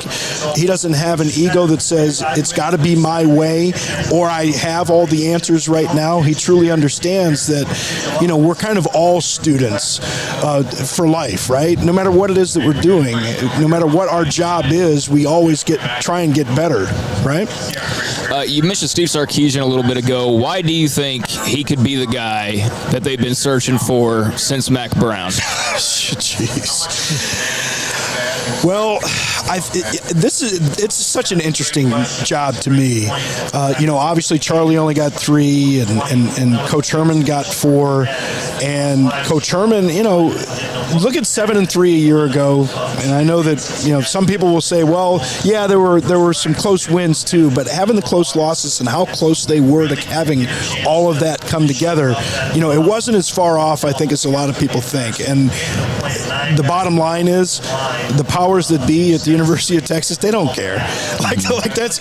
he doesn't have an ego that says it's got to be my way or I have all the answers right now. He truly understands that, we're kind of all students for life, right? No matter what it is that we're doing, no matter what our job is, we always try and get better, right? You mentioned Steve Sarkisian a little bit ago. Why do you think he could be the guy that they've been searching for since Mac Brown? Jeez. Well, it's such an interesting job to me. Obviously Charlie only got 3, and Coach Herman got 4, and Coach Herman, look at 7-3 a year ago, and I know that some people will say, well, yeah, there were some close wins too, but having the close losses and how close they were to having all of that come together, it wasn't as far off, I think, as a lot of people think. And the bottom line is, the powers that be at the University of Texas, they don't care. Like that's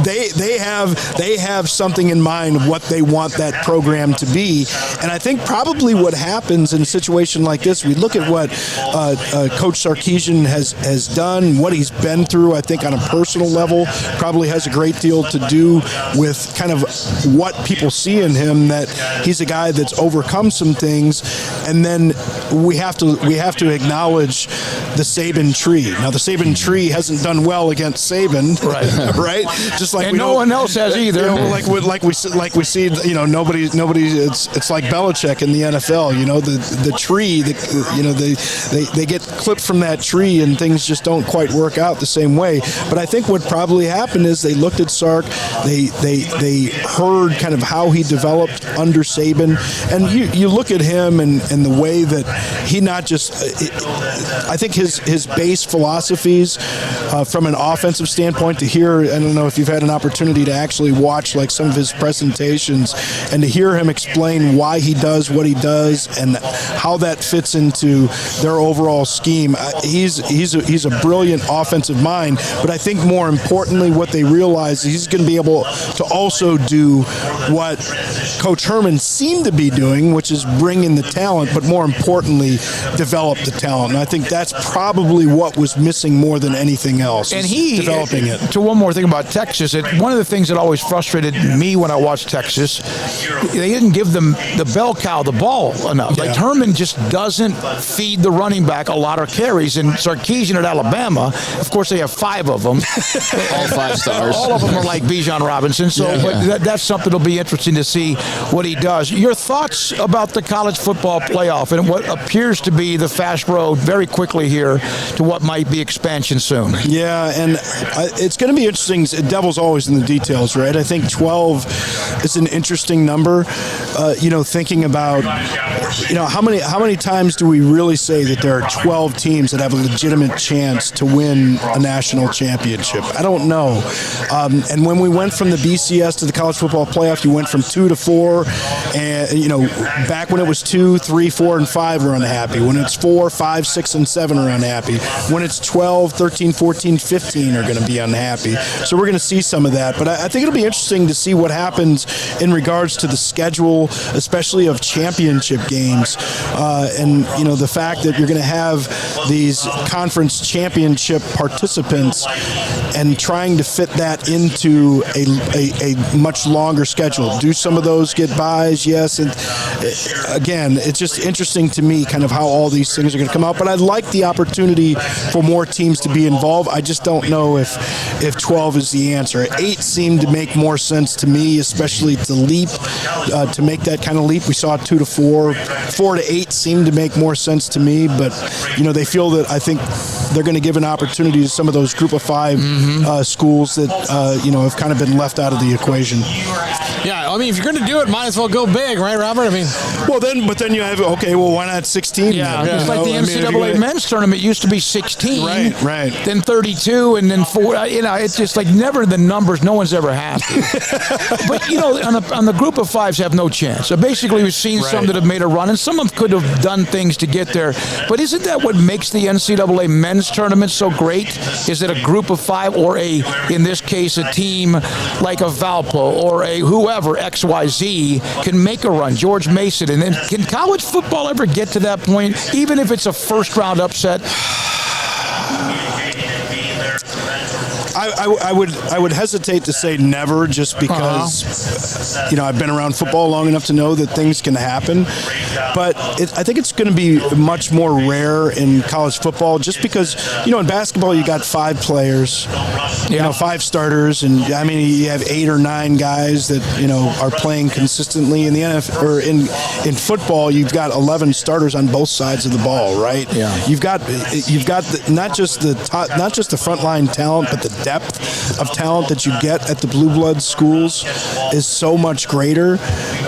they have something in mind of what they want that program to be. And I think probably what happens in a situation like this, we look at what Coach Sarkisian has done, what he's been through. I think on a personal level, probably has a great deal to do with kind of what people see in him, that he's a guy that's overcome some things, and then we have to to acknowledge the Saban tree. Now, the Saban tree hasn't done well against Saban, right? Just like and no one else has either. You know, like we see. You know, nobody. It's like Belichick in the NFL. You know, the tree. They get clipped from that tree, and things just don't quite work out the same way. But I think what probably happened is they looked at Sark. They heard kind of how he developed under Saban, and you look at him and the way that he not just. I think his base philosophies from an offensive standpoint. To hear, I don't know if you've had an opportunity to actually watch like some of his presentations, and to hear him explain why he does what he does and how that fits into their overall scheme. He's a brilliant offensive mind, but I think more importantly, what they realize is he's going to be able to also do what Coach Herman seemed to be doing, which is bring in the talent, but more importantly, develop the talent. And I think that's probably what was missing more than anything else. And he developing it. To one more thing about Texas, one of the things that always frustrated me when I watched Texas, they didn't give them the bell cow the ball enough. Like Herman just doesn't feed the running back a lot of carries. And Sarkisian at Alabama, of course, they have 5 of them. All 5 stars. All of them are like Bijan Robinson. So but that's something that'll be interesting to see what he does. Your thoughts about the college football playoff and what appears to be the fast road very quickly here to what might be expansion soon? Yeah, and it's going to be interesting. The devil's always in the details, right? I think 12 is an interesting number. Thinking about, how many times do we really say that there are 12 teams that have a legitimate chance to win a national championship? I don't know. And when we went from the BCS to the college football playoff, you went from 2 to 4, and back when it was 2, 3, 4, and 5 were unhappy. When it's 4, 5, 6, and 7 are unhappy. When it's 12, 13, 14, 15 are going to be unhappy. So we're going to see some of that. But I think it'll be interesting to see what happens in regards to the schedule, especially of championship games. And the fact that you're going to have these conference championship participants and trying to fit that into a much longer schedule. Do some of those get buys? Yes. And again, it's just interesting to me kind of how all these things are going to come out. But I'd like the opportunity for more teams to be involved. I just don't know if 12 is the answer. 8 seemed to make more sense to me, especially to leap, to make that kind of leap. We saw 2 to 4. 4 to 8 seemed to make more sense to me, but they feel that I think they're going to give an opportunity to some of those group of 5 schools that have kind of been left out of the equation. Yeah, I mean, if you're going to do it, might as well go big, right, Robert? I mean, but then you have why not 16? Yeah, it's like the NCAA men's tournament used to be 16, right? Then 32, and then 4. It's just like never the numbers. No one's ever happy. But on the group of 5s have no chance. So basically, we've seen some that have made a run, and some of them could have done things to get there. But isn't that what makes the NCAA men's tournament so great? Is that a group of 5, or in this case, a team like a Valpo or a whoever, XYZ, can make a run. George Mason. And then can college football ever get to that point, even if it's a first-round upset? I would hesitate to say never, just because I've been around football long enough to know that things can happen. But I think it's going to be much more rare in college football, just because in basketball you got 5 players, 5 starters, and I mean you have 8 or 9 guys that are playing consistently. In the NFL or in football, you've got 11 starters on both sides of the ball, right? Yeah. You've got not just the frontline talent, but the depth of talent that you get at the blue blood schools is so much greater.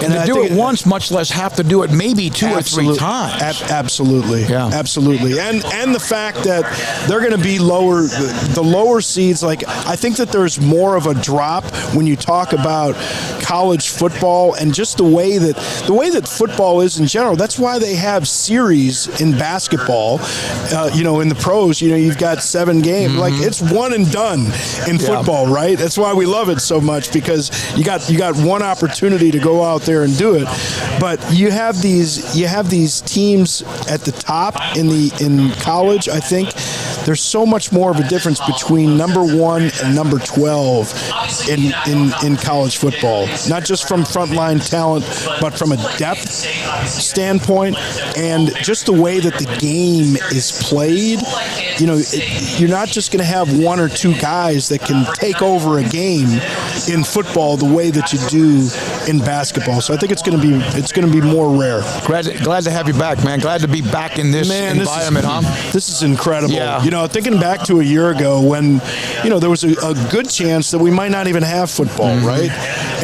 And to do it once, much less have to do it maybe 2 or 3 times. Absolutely. Yeah. Absolutely. And the fact that they're going to be the lower seeds, like I think that there's more of a drop when you talk about college football and just the way that football is in general. That's why they have series in basketball. In the pros, you've got 7 games. Like it's one and done in football, right? That's why we love it so much, because you got one opportunity to go out there and do it. But you have these teams at the top in college, I think, there's so much more of a difference between number 1 and number 12 in college football. Not just from frontline talent, but from a depth standpoint and just the way that the game is played. You're not just going to have 1 or 2 guys that can take over a game in football the way that you do in basketball. So I think it's going to be more rare. Glad to have you back, man. Glad to be back in this environment, This is incredible. Yeah. Thinking back to a year ago when, there was a good chance that we might not even have football, right?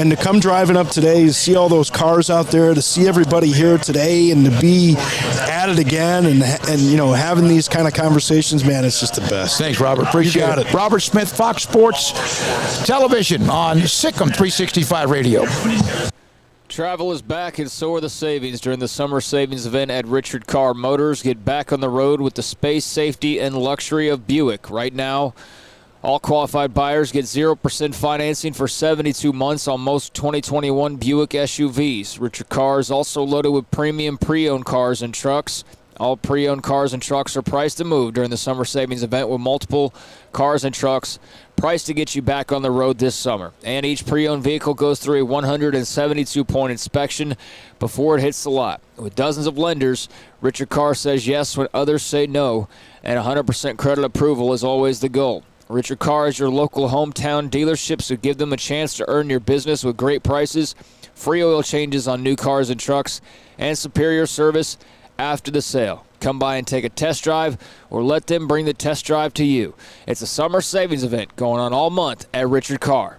And to come driving up today, to see all those cars out there, to see everybody here today, and to be at it again, and having these kind of conversations, man, it's just the best. Thanks, Robert. Appreciate it. Robert Smith, Fox Sports Television on SicEm365 Radio. Travel is back, and so are the savings during the summer savings event at Richard Carr Motors. Get back on the road with the space, safety, and luxury of Buick. Right now, all qualified buyers get 0% financing for 72 months on most 2021 Buick SUVs. Richard Carr is also loaded with premium pre-owned cars and trucks. All pre-owned cars and trucks are priced to move during the summer savings event with multiple cars and trucks priced to get you back on the road this summer. And each pre-owned vehicle goes through a 172-point inspection before it hits the lot. With dozens of lenders, Richard Carr says yes when others say no, and 100% credit approval is always the goal. Richard Carr is your local hometown dealership, so give them a chance to earn your business with great prices, free oil changes on new cars and trucks, and superior service after the sale. Come by and take a test drive, or let them bring the test drive to you. It's a summer savings event going on all month at Richard Carr.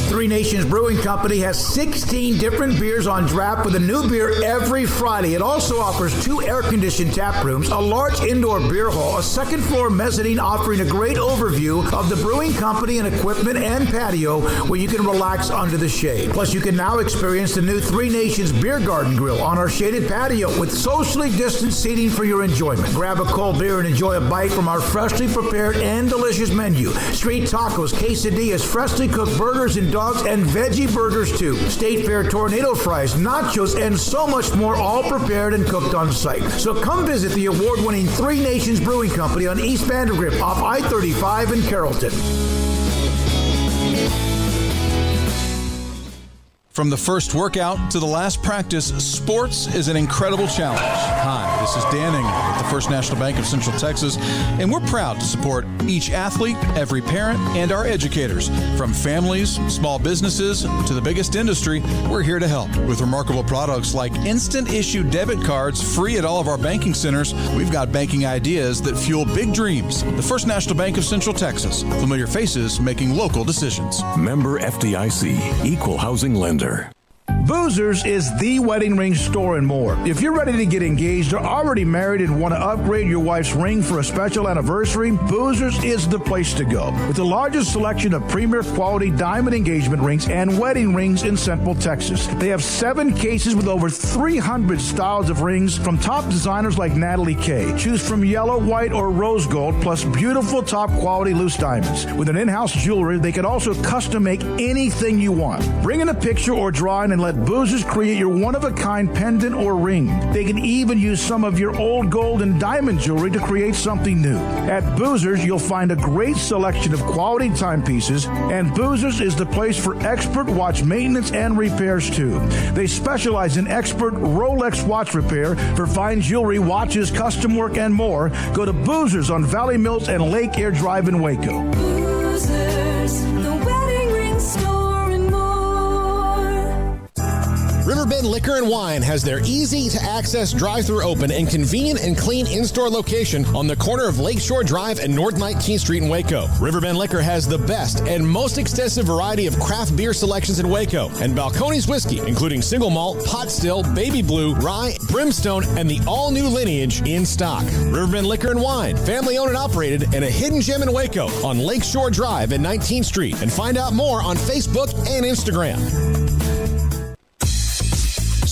Three Nations Brewing Company has 16 different beers on draft with a new beer every Friday. It also offers 2 air-conditioned tap rooms, a large indoor beer hall, a second-floor mezzanine offering a great overview of the brewing company and equipment and patio where you can relax under the shade. Plus, you can now experience the new Three Nations Beer Garden Grill on our shaded patio with socially distanced seating for your enjoyment. Grab a cold beer and enjoy a bite from our freshly prepared and delicious menu. Street tacos, quesadillas, freshly cooked burgers and dogs and veggie burgers too. State Fair tornado fries, nachos, and so much more, all prepared and cooked on site. So come visit the award-winning Three Nations Brewing Company on East Vandergrift off I-35 in Carrollton. From the first workout to the last practice, sports is an incredible challenge. Hi, this is Dan Ingram with the First National Bank of Central Texas, and we're proud to support each athlete, every parent, and our educators. From families, small businesses, to the biggest industry, we're here to help. With remarkable products like instant issue debit cards free at all of our banking centers, we've got banking ideas that fuel big dreams. The First National Bank of Central Texas. Familiar faces making local decisions. Member FDIC, Equal Housing Lender. Boozers is the wedding ring store and more. If you're ready to get engaged or already married and want to upgrade your wife's ring for a special anniversary, Boozers is the place to go. With the largest selection of premier quality diamond engagement rings and wedding rings in Central Texas. They have 7 cases with over 300 styles of rings from top designers like Natalie Kay. Choose from yellow, white, or rose gold, plus beautiful top quality loose diamonds. With an in-house jewelry, they can also custom make anything you want. Bring in a picture or drawing and let Boozers create your one-of-a-kind pendant or ring. They can even use some of your old gold and diamond jewelry to create something new. At Boozers, you'll find a great selection of quality timepieces, and Boozers is the place for expert watch maintenance and repairs, too. They specialize in expert Rolex watch repair for fine jewelry, watches, custom work, and more. Go to Boozers on Valley Mills and Lake Air Drive in Waco. Boozers, the wedding ring store. Riverbend Liquor and Wine has their easy-to-access drive-thru open and convenient and clean in-store location on the corner of Lakeshore Drive and North 19th Street in Waco. Riverbend Liquor has the best and most extensive variety of craft beer selections in Waco, and Balcones whiskey, including single malt, pot still, baby blue, rye, brimstone, and the all-new lineage in stock. Riverbend Liquor and Wine, family-owned and operated, and a hidden gem in Waco on Lakeshore Drive and 19th Street. And find out more on Facebook and Instagram.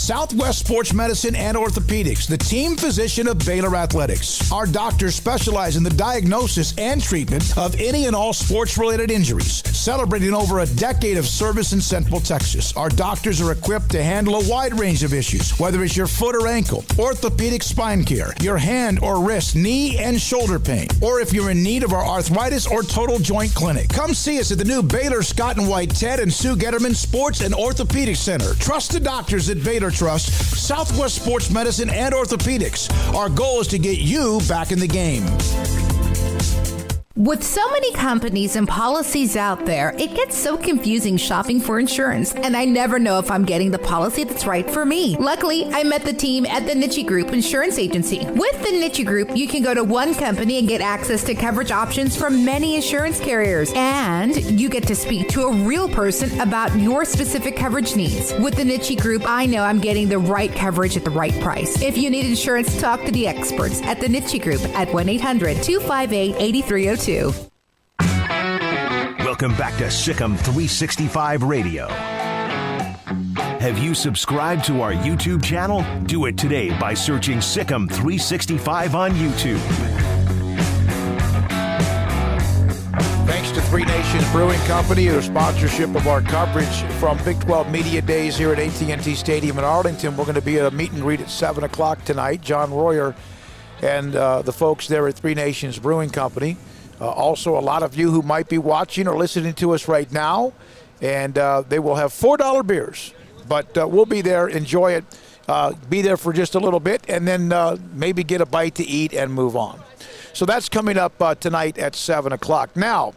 Southwest Sports Medicine and Orthopedics, the team physician of Baylor Athletics. Our doctors specialize in the diagnosis and treatment of any and all sports-related injuries. Celebrating over a decade of service in Central Texas, our doctors are equipped to handle a wide range of issues, whether it's your foot or ankle, orthopedic spine care, your hand or wrist, knee and shoulder pain, or if you're in need of our arthritis or total joint clinic. Come see us at the new Baylor Scott and White Ted and Sue Getterman Sports and Orthopedic Center. Trust the doctors at Baylor Trust, Southwest Sports Medicine and Orthopedics. Our goal is to get you back in the game. With so many companies and policies out there, it gets so confusing shopping for insurance, and I never know if I'm getting the policy that's right for me. Luckily, I met the team at the Niche Group Insurance Agency. With the Niche Group, you can go to one company and get access to coverage options from many insurance carriers, and you get to speak to a real person about your specific coverage needs. With the Niche Group, I know I'm getting the right coverage at the right price. If you need insurance, talk to the experts at the Niche Group at 1-800-258-8302. Welcome back to SicEm365 Radio. Have you subscribed to our YouTube channel? Do it today by searching SicEm365 on YouTube. Thanks to Three Nations Brewing Company, their sponsorship of our coverage from Big 12 Media Days here at AT&T Stadium in Arlington. We're going to be at a meet and greet at 7 o'clock tonight. John Royer and the folks there at Three Nations Brewing Company. Also, a lot of you who might be watching or listening to us right now, and they will have $4 beers. But we'll be there, enjoy it, be there for just a little bit, and then maybe get a bite to eat and move on. So that's coming up tonight at 7 o'clock. Now,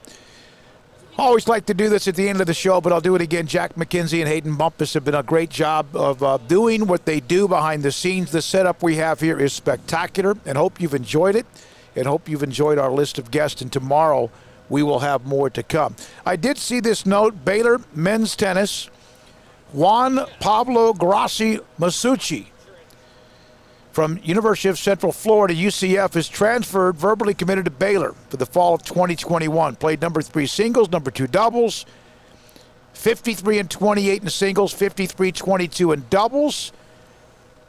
I always like to do this at the end of the show, but I'll do it again. Jack McKenzie and Hayden Bumpus have done a great job of doing what they do behind the scenes. The setup we have here is spectacular, and hope you've enjoyed it. And hope you've enjoyed our list of guests, and tomorrow we will have more to come. I did see this note, Baylor men's tennis, Juan Pablo Grassi Masucci from University of Central Florida, UCF, is transferred, verbally committed to Baylor for the fall of 2021. Played number 3 singles, number 2 doubles, 53-28 in singles, 53-22 in doubles,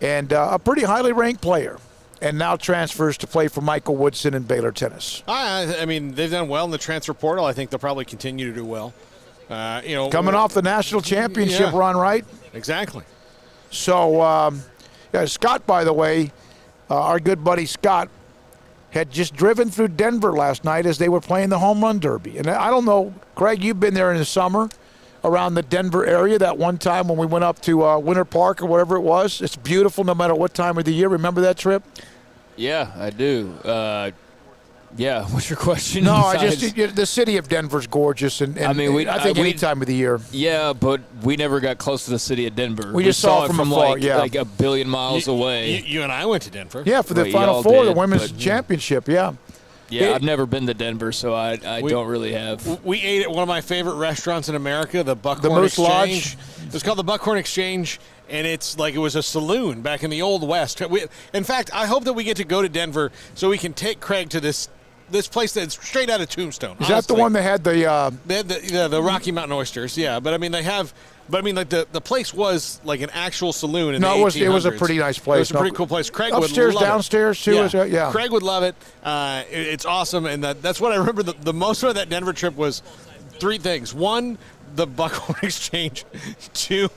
and a pretty highly ranked player. And now transfers to play for Michael Woodson in Baylor tennis. I mean, they've done well in the transfer portal. I think they'll probably continue to do well. Coming off the national championship run, right? Exactly. So, Scott, by the way, our good buddy Scott, had just driven through Denver last night as they were playing the home run derby. And I don't know, Craig, you've been there in the summer around the Denver area that one time when we went up to Winter Park or whatever it was. It's beautiful no matter what time of the year. Remember that trip? Yeah, I do. What's your question? No, the city of Denver's gorgeous, and I think any time of the year. Yeah, but we never got close to the city of Denver. We just saw it from afar, like a billion miles away. You and I went to Denver. Yeah, for the Final Four, the women's championship, Yeah, I've never been to Denver, so I don't really have. We ate at one of my favorite restaurants in America, the Buckhorn Moose Exchange. Lodge. It's called the Buckhorn Exchange, and it's like it was a saloon back in the Old West. In fact, I hope that we get to go to Denver so we can take Craig to this place that's straight out of Tombstone. Is that the one that had the... They had the Rocky Mountain oysters, yeah. But, I mean, the place was like an actual saloon in the 1800s. It was a pretty nice place. It was a pretty cool place. Craig upstairs, would love downstairs, it. too. Yeah. Craig would love it. It's awesome, and that's what I remember. The most of that Denver trip was 3 things. 1, the Buckhorn Exchange. 2,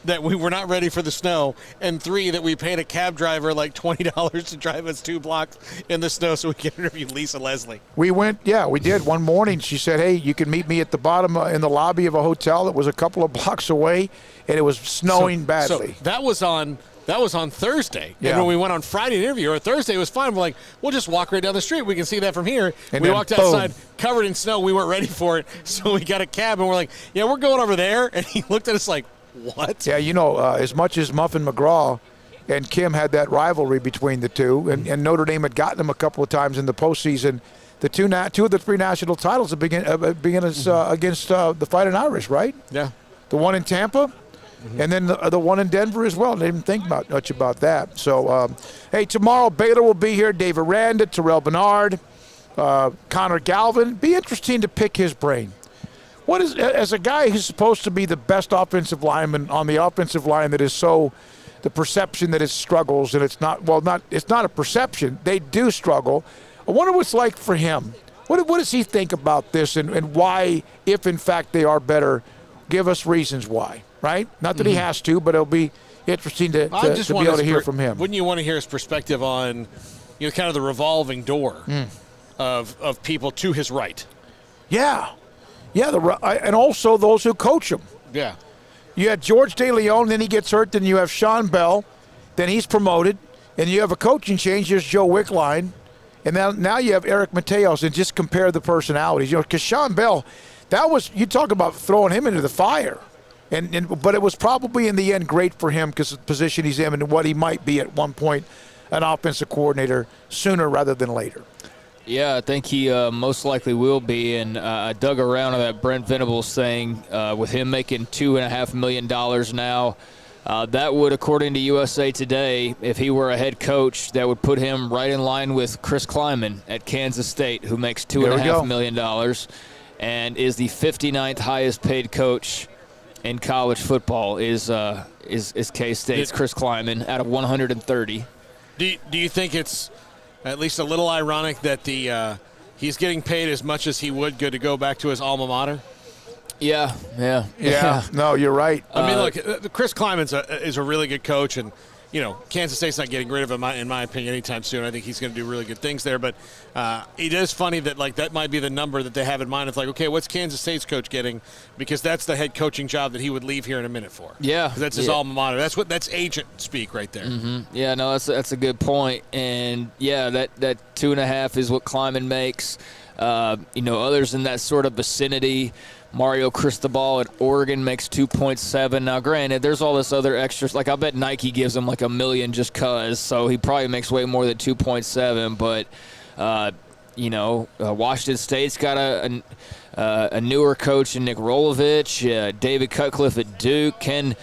that we were not ready for the snow, and 3, that we paid a cab driver like $20 to drive us 2 blocks in the snow so we could interview Lisa Leslie. We went, we did. One morning she said, hey, you can meet me at the bottom in the lobby of a hotel that was a couple of blocks away, and it was snowing badly. So that was on Thursday. Yeah. And when we went on Friday to interview her, Thursday was fine. We're like, we'll just walk right down the street. We can see that from here. And we then, walked outside covered in snow. We weren't ready for it, so we got a cab, and we're like, we're going over there. And he looked at us like, what? Yeah, as much as Muffin McGraw and Kim had that rivalry between the two, and Notre Dame had gotten them a couple of times in the postseason, the two of the 3 national titles have begun against the Fighting Irish, right? Yeah. The one in Tampa, and then the one in Denver as well. They didn't think much about that. So, hey, tomorrow Baylor will be here. David Randa, Terrell Bernard, Connor Galvin. Be interesting to pick his brain. What is, as a guy who's supposed to be the best offensive lineman on the offensive line that the perception that it struggles, and it's not. Well, it's not a perception. They do struggle. I wonder what it's like for him. What does he think about this, and why, if in fact they are better, give us reasons why, right? Not that he has to, but it'll be interesting to be able to hear from him. Wouldn't you want to hear his perspective on, kind of the revolving door of people to his right? Yeah, and also those who coach him. Yeah. You had George DeLeon, then he gets hurt, then you have Sean Bell, then he's promoted, and you have a coaching change, there's Joe Wickline. And now you have Eric Mateos, and just compare the personalities. Because Sean Bell, you talk about throwing him into the fire. But it was probably in the end great for him because of the position he's in and what he might be at one point, an offensive coordinator, sooner rather than later. Yeah, I think he most likely will be. And I dug around on that Brent Venables thing with him making $2.5 million now. That would, according to USA Today, if he were a head coach, that would put him right in line with Chris Klieman at Kansas State, who makes $2.5 million and is the 59th highest paid coach in college football is K-State's Chris Klieman out of 130. Do you think it's at least a little ironic that he's getting paid as much as he would to go back to his alma mater? Yeah. No, you're right. I mean, look, Chris Klieman is a really good coach, and Kansas State's not getting rid of him, in my opinion, anytime soon. I think he's going to do really good things there. But it is funny that that might be the number that they have in mind. It's like, okay, what's Kansas State's coach getting? Because that's the head coaching job that he would leave here in a minute for. Yeah, that's his alma mater. That's agent speak right there. Mm-hmm. Yeah, no, that's a good point. And yeah, that 2.5 is what Klieman makes. Others in that sort of vicinity. Mario Cristobal at Oregon makes 2.7. Now, granted, there's all this other extras. Like, I bet Nike gives him like $1 million just cause, so he probably makes way more than 2.7. But, Washington State's got a newer coach in Nick Rolovich, David Cutcliffe at Duke, Ken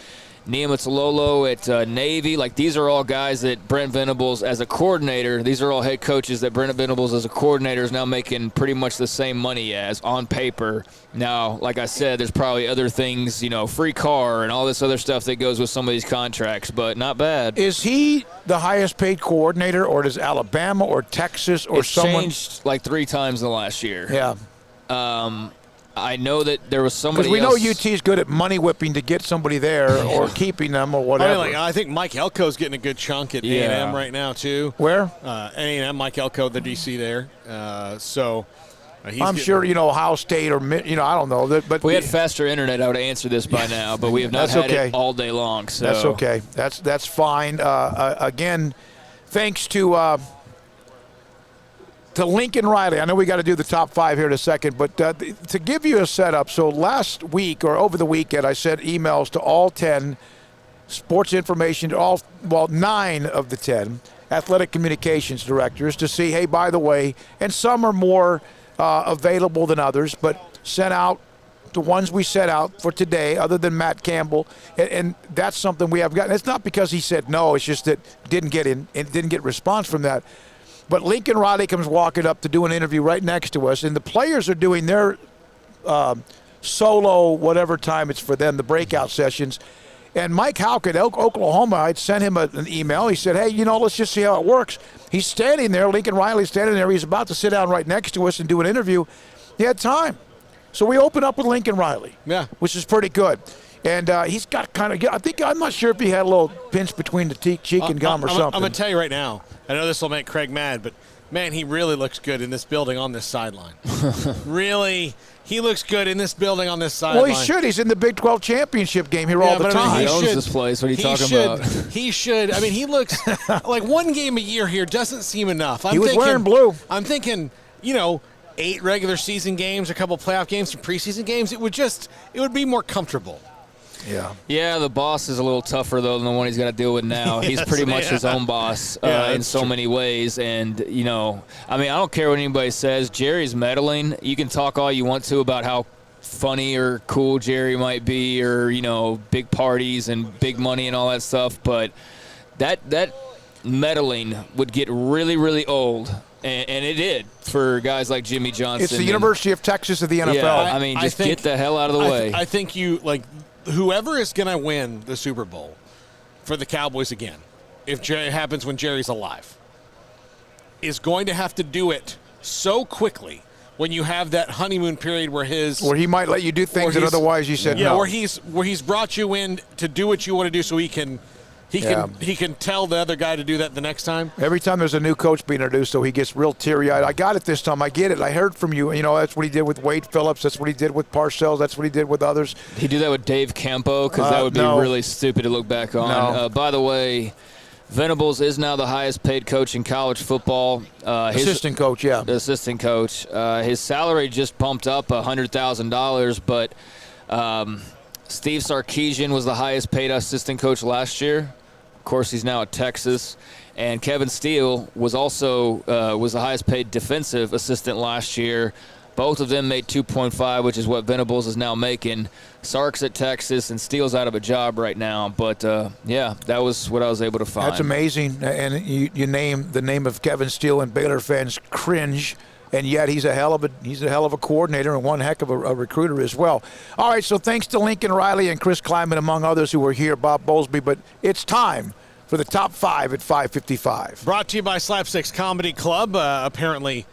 Niumatalolo at Navy. Like, these are all guys that Brent Venables as a coordinator, these are all head coaches that Brent Venables as a coordinator is now making pretty much the same money as on paper. Now, like I said, there's probably other things, free car and all this other stuff that goes with some of these contracts, but not bad. Is he the highest paid coordinator, or does Alabama or Texas or someone? It's changed like 3 times in the last year. Yeah. I know that there was somebody because we else. know UT's good at money whipping to get somebody there or keeping them or whatever. I think Mike Elko's getting a good chunk at A&M right now too. Where? A&M, Mike Elko, the DC there. I'm sure Ohio State or I don't know. But we had faster internet, I would answer this by now, but we have not had it all day long. So that's okay. That's fine. Again, thanks to Lincoln Riley. I know we got to do the top 5 here in a second, but to give you a setup, so last week or over the weekend, I sent emails to all 10 sports information, 9 of the 10 athletic communications directors to see, hey, by the way, and some are more available than others, but sent out the ones we set out for today, other than Matt Campbell, and that's something we have gotten. It's not because he said no, it's just that didn't get response from that. But Lincoln Riley comes walking up to do an interview right next to us, and the players are doing their solo, whatever time it's for them, the breakout sessions. And Mike Houck at Oklahoma, I'd sent him an email. He said, hey, let's just see how it works. He's standing there, Lincoln Riley's standing there. He's about to sit down right next to us and do an interview. He had time. So we open up with Lincoln Riley, which is pretty good. And he's got I'm not sure if he had a little pinch between the cheek and gum or something. I'm going to tell you right now, I know this will make Craig mad, but, man, he really looks good in this building on this sideline. Really, he looks good in this building on this sideline. Well, he should. He's in the Big 12 championship game here all the time. He owns this place. What are you talking about? He should. I mean, he looks like one game a year here doesn't seem enough. He was wearing blue. I'm thinking, 8 regular season games, a couple playoff games, some preseason games. It would be more comfortable. Yeah, the boss is a little tougher, though, than the one he's got to deal with now. He's pretty much his own boss in so many ways. And, I don't care what anybody says. Jerry's meddling. You can talk all you want to about how funny or cool Jerry might be or, big parties and big money and all that stuff. But that meddling would get really, really old. And it did for guys like Jimmy Johnson. It's the University of Texas of the NFL. Yeah, get the hell out of the way. I think whoever is going to win the Super Bowl, for the Cowboys again, if it happens when Jerry's alive, is going to have to do it so quickly when you have that honeymoon period where he might let you do things that otherwise you said no. Where he's brought you in to do what you want to do so he can tell the other guy to do that the next time. Every time there's a new coach being introduced, so he gets real teary-eyed. I got it this time. I get it. I heard from you. You know, that's what he did with Wade Phillips. That's what he did with Parcells. That's what he did with others. He did that with Dave Campo because that would be really stupid to look back on. No. By the way, Venables is now the highest paid coach in college football. Assistant coach, yeah. Assistant coach. His salary just bumped up $100,000, but Steve Sarkisian was the highest paid assistant coach last year. Of course, he's now at Texas. And Kevin Steele was also was the highest paid defensive assistant last year. Both of them made $2.5, which is what Venables is now making. Sark's at Texas, and Steele's out of a job right now. But, that was what I was able to find. That's amazing. And you name the name of Kevin Steele, and Baylor fans cringe. And yet he's a hell of a coordinator and one heck of a recruiter as well. All right, so thanks to Lincoln Riley and Chris Klieman, among others who were here, Bob Bowlsby. But it's time for the top 5 at 5:55. Brought to you by Slapsticks Comedy Club. Apparently,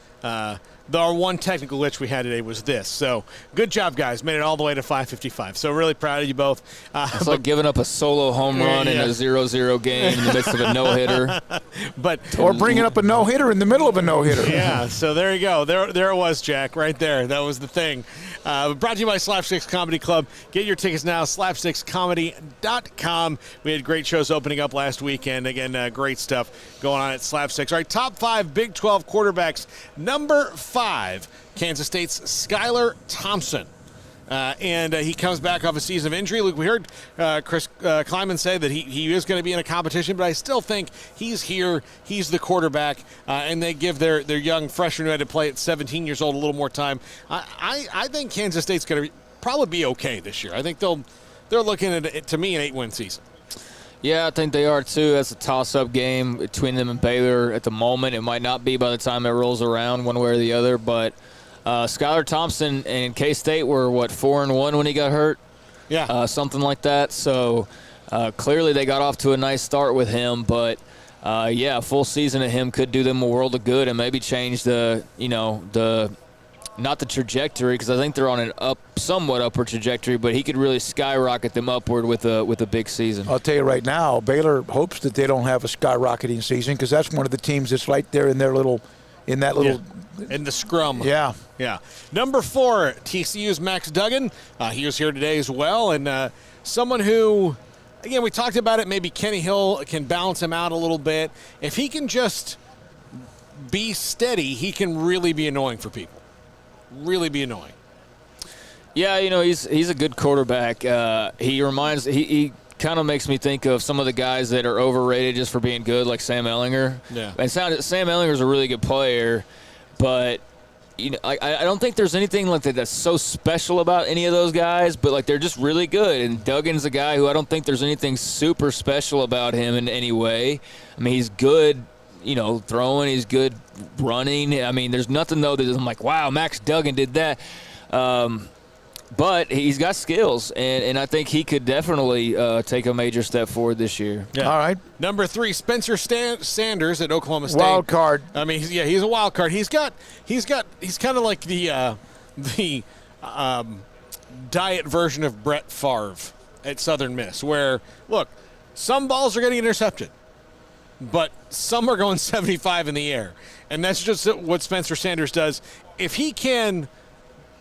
our one technical glitch we had today was this. So good job, guys. Made it all the way to 5:55. So really proud of you both. It's like giving up a solo home run in a 0-0 game in the midst of a no-hitter. Or bringing up a no-hitter in the middle of a no-hitter. Yeah, so there you go. There it was, Jack, right there. That was the thing. Brought to you by Slapsticks Comedy Club. Get your tickets now, slapstickscomedy.com. We had great shows opening up last weekend. Again, great stuff going on at Slapsticks. All right, top 5 Big 12 quarterbacks. Number 5, Kansas State's Skylar Thompson. And he comes back off a season of injury. Look, we heard Chris Klieman say that he is going to be in a competition, but I still think he's here. He's the quarterback, and they give their young freshman who had to play at 17 years old a little more time. I think Kansas State's going to probably be okay this year. I think they're looking at, to me, an 8-win season. Yeah, I think they are, too. That's a toss-up game between them and Baylor at the moment. It might not be by the time it rolls around one way or the other, but Skylar Thompson and K-State were, 4-1 when he got hurt? Yeah. Something like that. So clearly they got off to a nice start with him, but, a full season of him could do them a world of good and maybe change not the trajectory, because I think they're on an somewhat upward trajectory, but he could really skyrocket them upward with a big season. I'll tell you right now, Baylor hopes that they don't have a skyrocketing season, because that's one of the teams that's right there in that little in the scrum. Yeah. Number 4, TCU's Max Duggan. He was here today as well, and someone who, again, we talked about it, maybe Kenny Hill can balance him out a little bit. If he can just be steady, he can really be annoying for people. Really be annoying. Yeah, he's a good quarterback. He kind of makes me think of some of the guys that are overrated just for being good, like Sam Ehlinger. Yeah. And Sam Ehlinger's a really good player, but I don't think there's anything like that's so special about any of those guys, but they're just really good. And Duggan's a guy who I don't think there's anything super special about him in any way. I mean, he's good, throwing, he's good running. I mean, there's nothing, though, that I'm like, wow, Max Duggan did that. But he's got skills, and I think he could definitely take a major step forward this year. Yeah. All right. Number 3, Spencer Sanders at Oklahoma State. Wild card. I mean, he's a wild card. He's kind of like the diet version of Brett Favre at Southern Miss, where, look, some balls are getting intercepted, but some are going 75 in the air. And that's just what Spencer Sanders does. If he can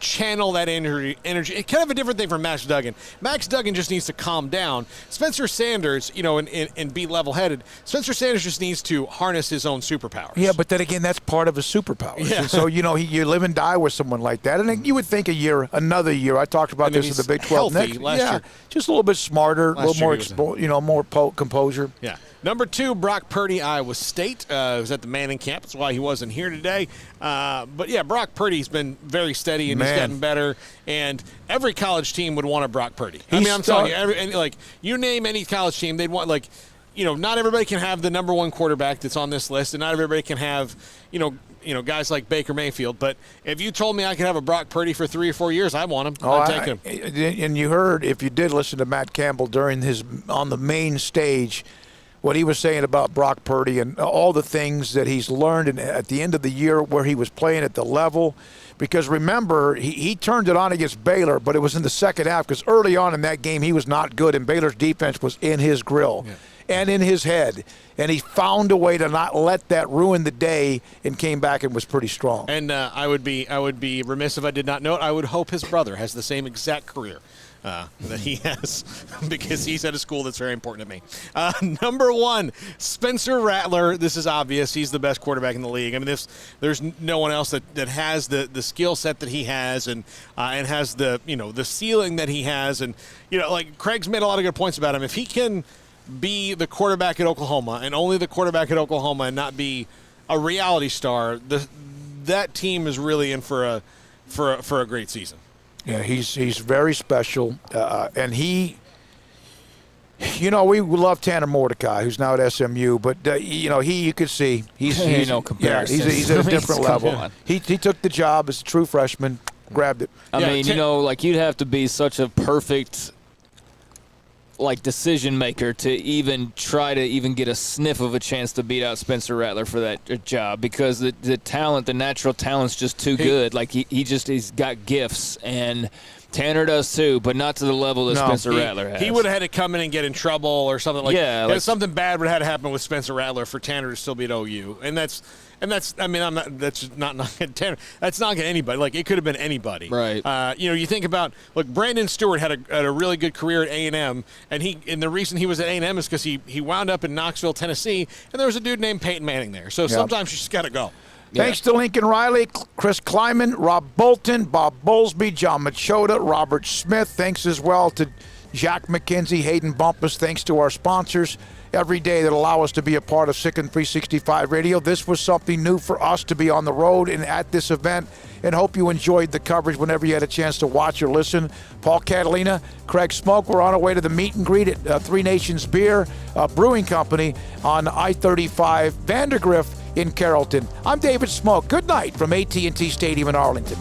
channel that energy, it's kind of a different thing from Max Duggan. Max Duggan just needs to calm down. Spencer Sanders, and be level-headed. Spencer Sanders just needs to harness his own superpowers. Yeah, but then again, that's part of his superpowers. Yeah. And so, you live and die with someone like that. And then you would think another year. I talked about this in the Big 12. Last year. Just a little bit smarter, a little more more composure. Yeah. Number 2, Brock Purdy, Iowa State. Was at the Manning camp. That's why he wasn't here today. But Brock Purdy's been very steady, and he's gotten better. And every college team would want a Brock Purdy. I'm telling you, you name any college team, they'd want, not everybody can have the number 1 quarterback that's on this list, and not everybody can have, guys like Baker Mayfield. But if you told me I could have a Brock Purdy for 3 or 4 years, I want him. I'm taking him. And you heard, if you did listen to Matt Campbell during on the main stage, what he was saying about Brock Purdy and all the things that he's learned at the end of the year where he was playing at the level. Because remember, he turned it on against Baylor, but it was in the second half because early on in that game he was not good, and Baylor's defense was in his grill and in his head. And he found a way to not let that ruin the day and came back and was pretty strong. And I would be remiss if I did not know it. I would hope his brother has the same exact career that he has because he's at a school that's very important to me. Number 1, Spencer Rattler. This is obvious. He's the best quarterback in the league. I mean, there's no one else that has the skill set that he has and has the ceiling that he has. And like Craig's made a lot of good points about him. If he can be the quarterback at Oklahoma and only the quarterback at Oklahoma and not be a reality star, that team is really in for a great season. Yeah, he's very special, and we love Tanner Mordecai, who's now at SMU, but you could see he's no comparison. Yeah, he's at a different level. He took the job as a true freshman, grabbed it. I mean, you'd have to be such a perfect decision maker to even try to even get a sniff of a chance to beat out Spencer Rattler for that job, because the natural talent's just too good. Like he's got gifts, and Tanner does too, but not to the level that Spencer Rattler has. He would have had to come in and get in trouble or something something bad would have had to happen with Spencer Rattler for Tanner to still be at OU, and that's not Tanner. That's not anybody. Like, it could have been anybody. Right. You think about, Brandon Stewart had a really good career at A&M, and the reason he was at A&M is because he wound up in Knoxville, Tennessee, and there was a dude named Peyton Manning there. So sometimes you just got to go. Thanks to Lincoln Riley, Chris Klieman, Rob Bolton, Bob Bowlsby, John Machota, Robert Smith. Thanks as well to Jack McKenzie, Hayden Bumpus. Thanks to our sponsors every day that allow us to be a part of SicEm365 Radio. This was something new for us to be on the road and at this event, and hope you enjoyed the coverage whenever you had a chance to watch or listen. Paul Catalina, Craig Smoak, we're on our way to the meet and greet at Three Nations Beer Brewing Company on I-35 Vandergrift in Carrollton. I'm David Smoak. Good night from AT&T Stadium in Arlington.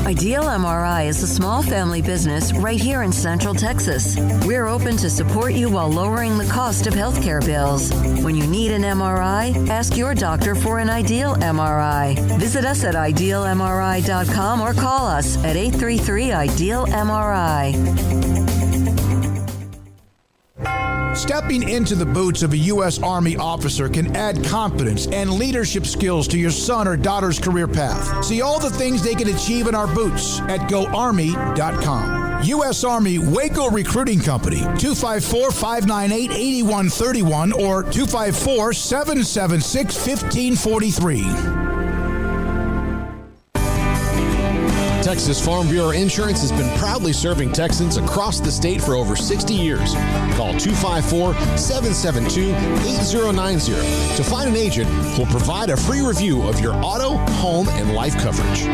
Ideal MRI is a small family business right here in Central Texas. We're open to support you while lowering the cost of healthcare bills. When you need an MRI, ask your doctor for an Ideal MRI. Visit us at idealmri.com or call us at 833-IDEAL-MRI. Stepping into the boots of a U.S. Army officer can add confidence and leadership skills to your son or daughter's career path. See all the things they can achieve in our boots at GoArmy.com. U.S. Army Waco Recruiting Company, 254-598-8131 or 254-776-1543. Texas Farm Bureau Insurance has been proudly serving Texans across the state for over 60 years. Call 254-772-8090 to find an agent who will provide a free review of your auto, home, and life coverage.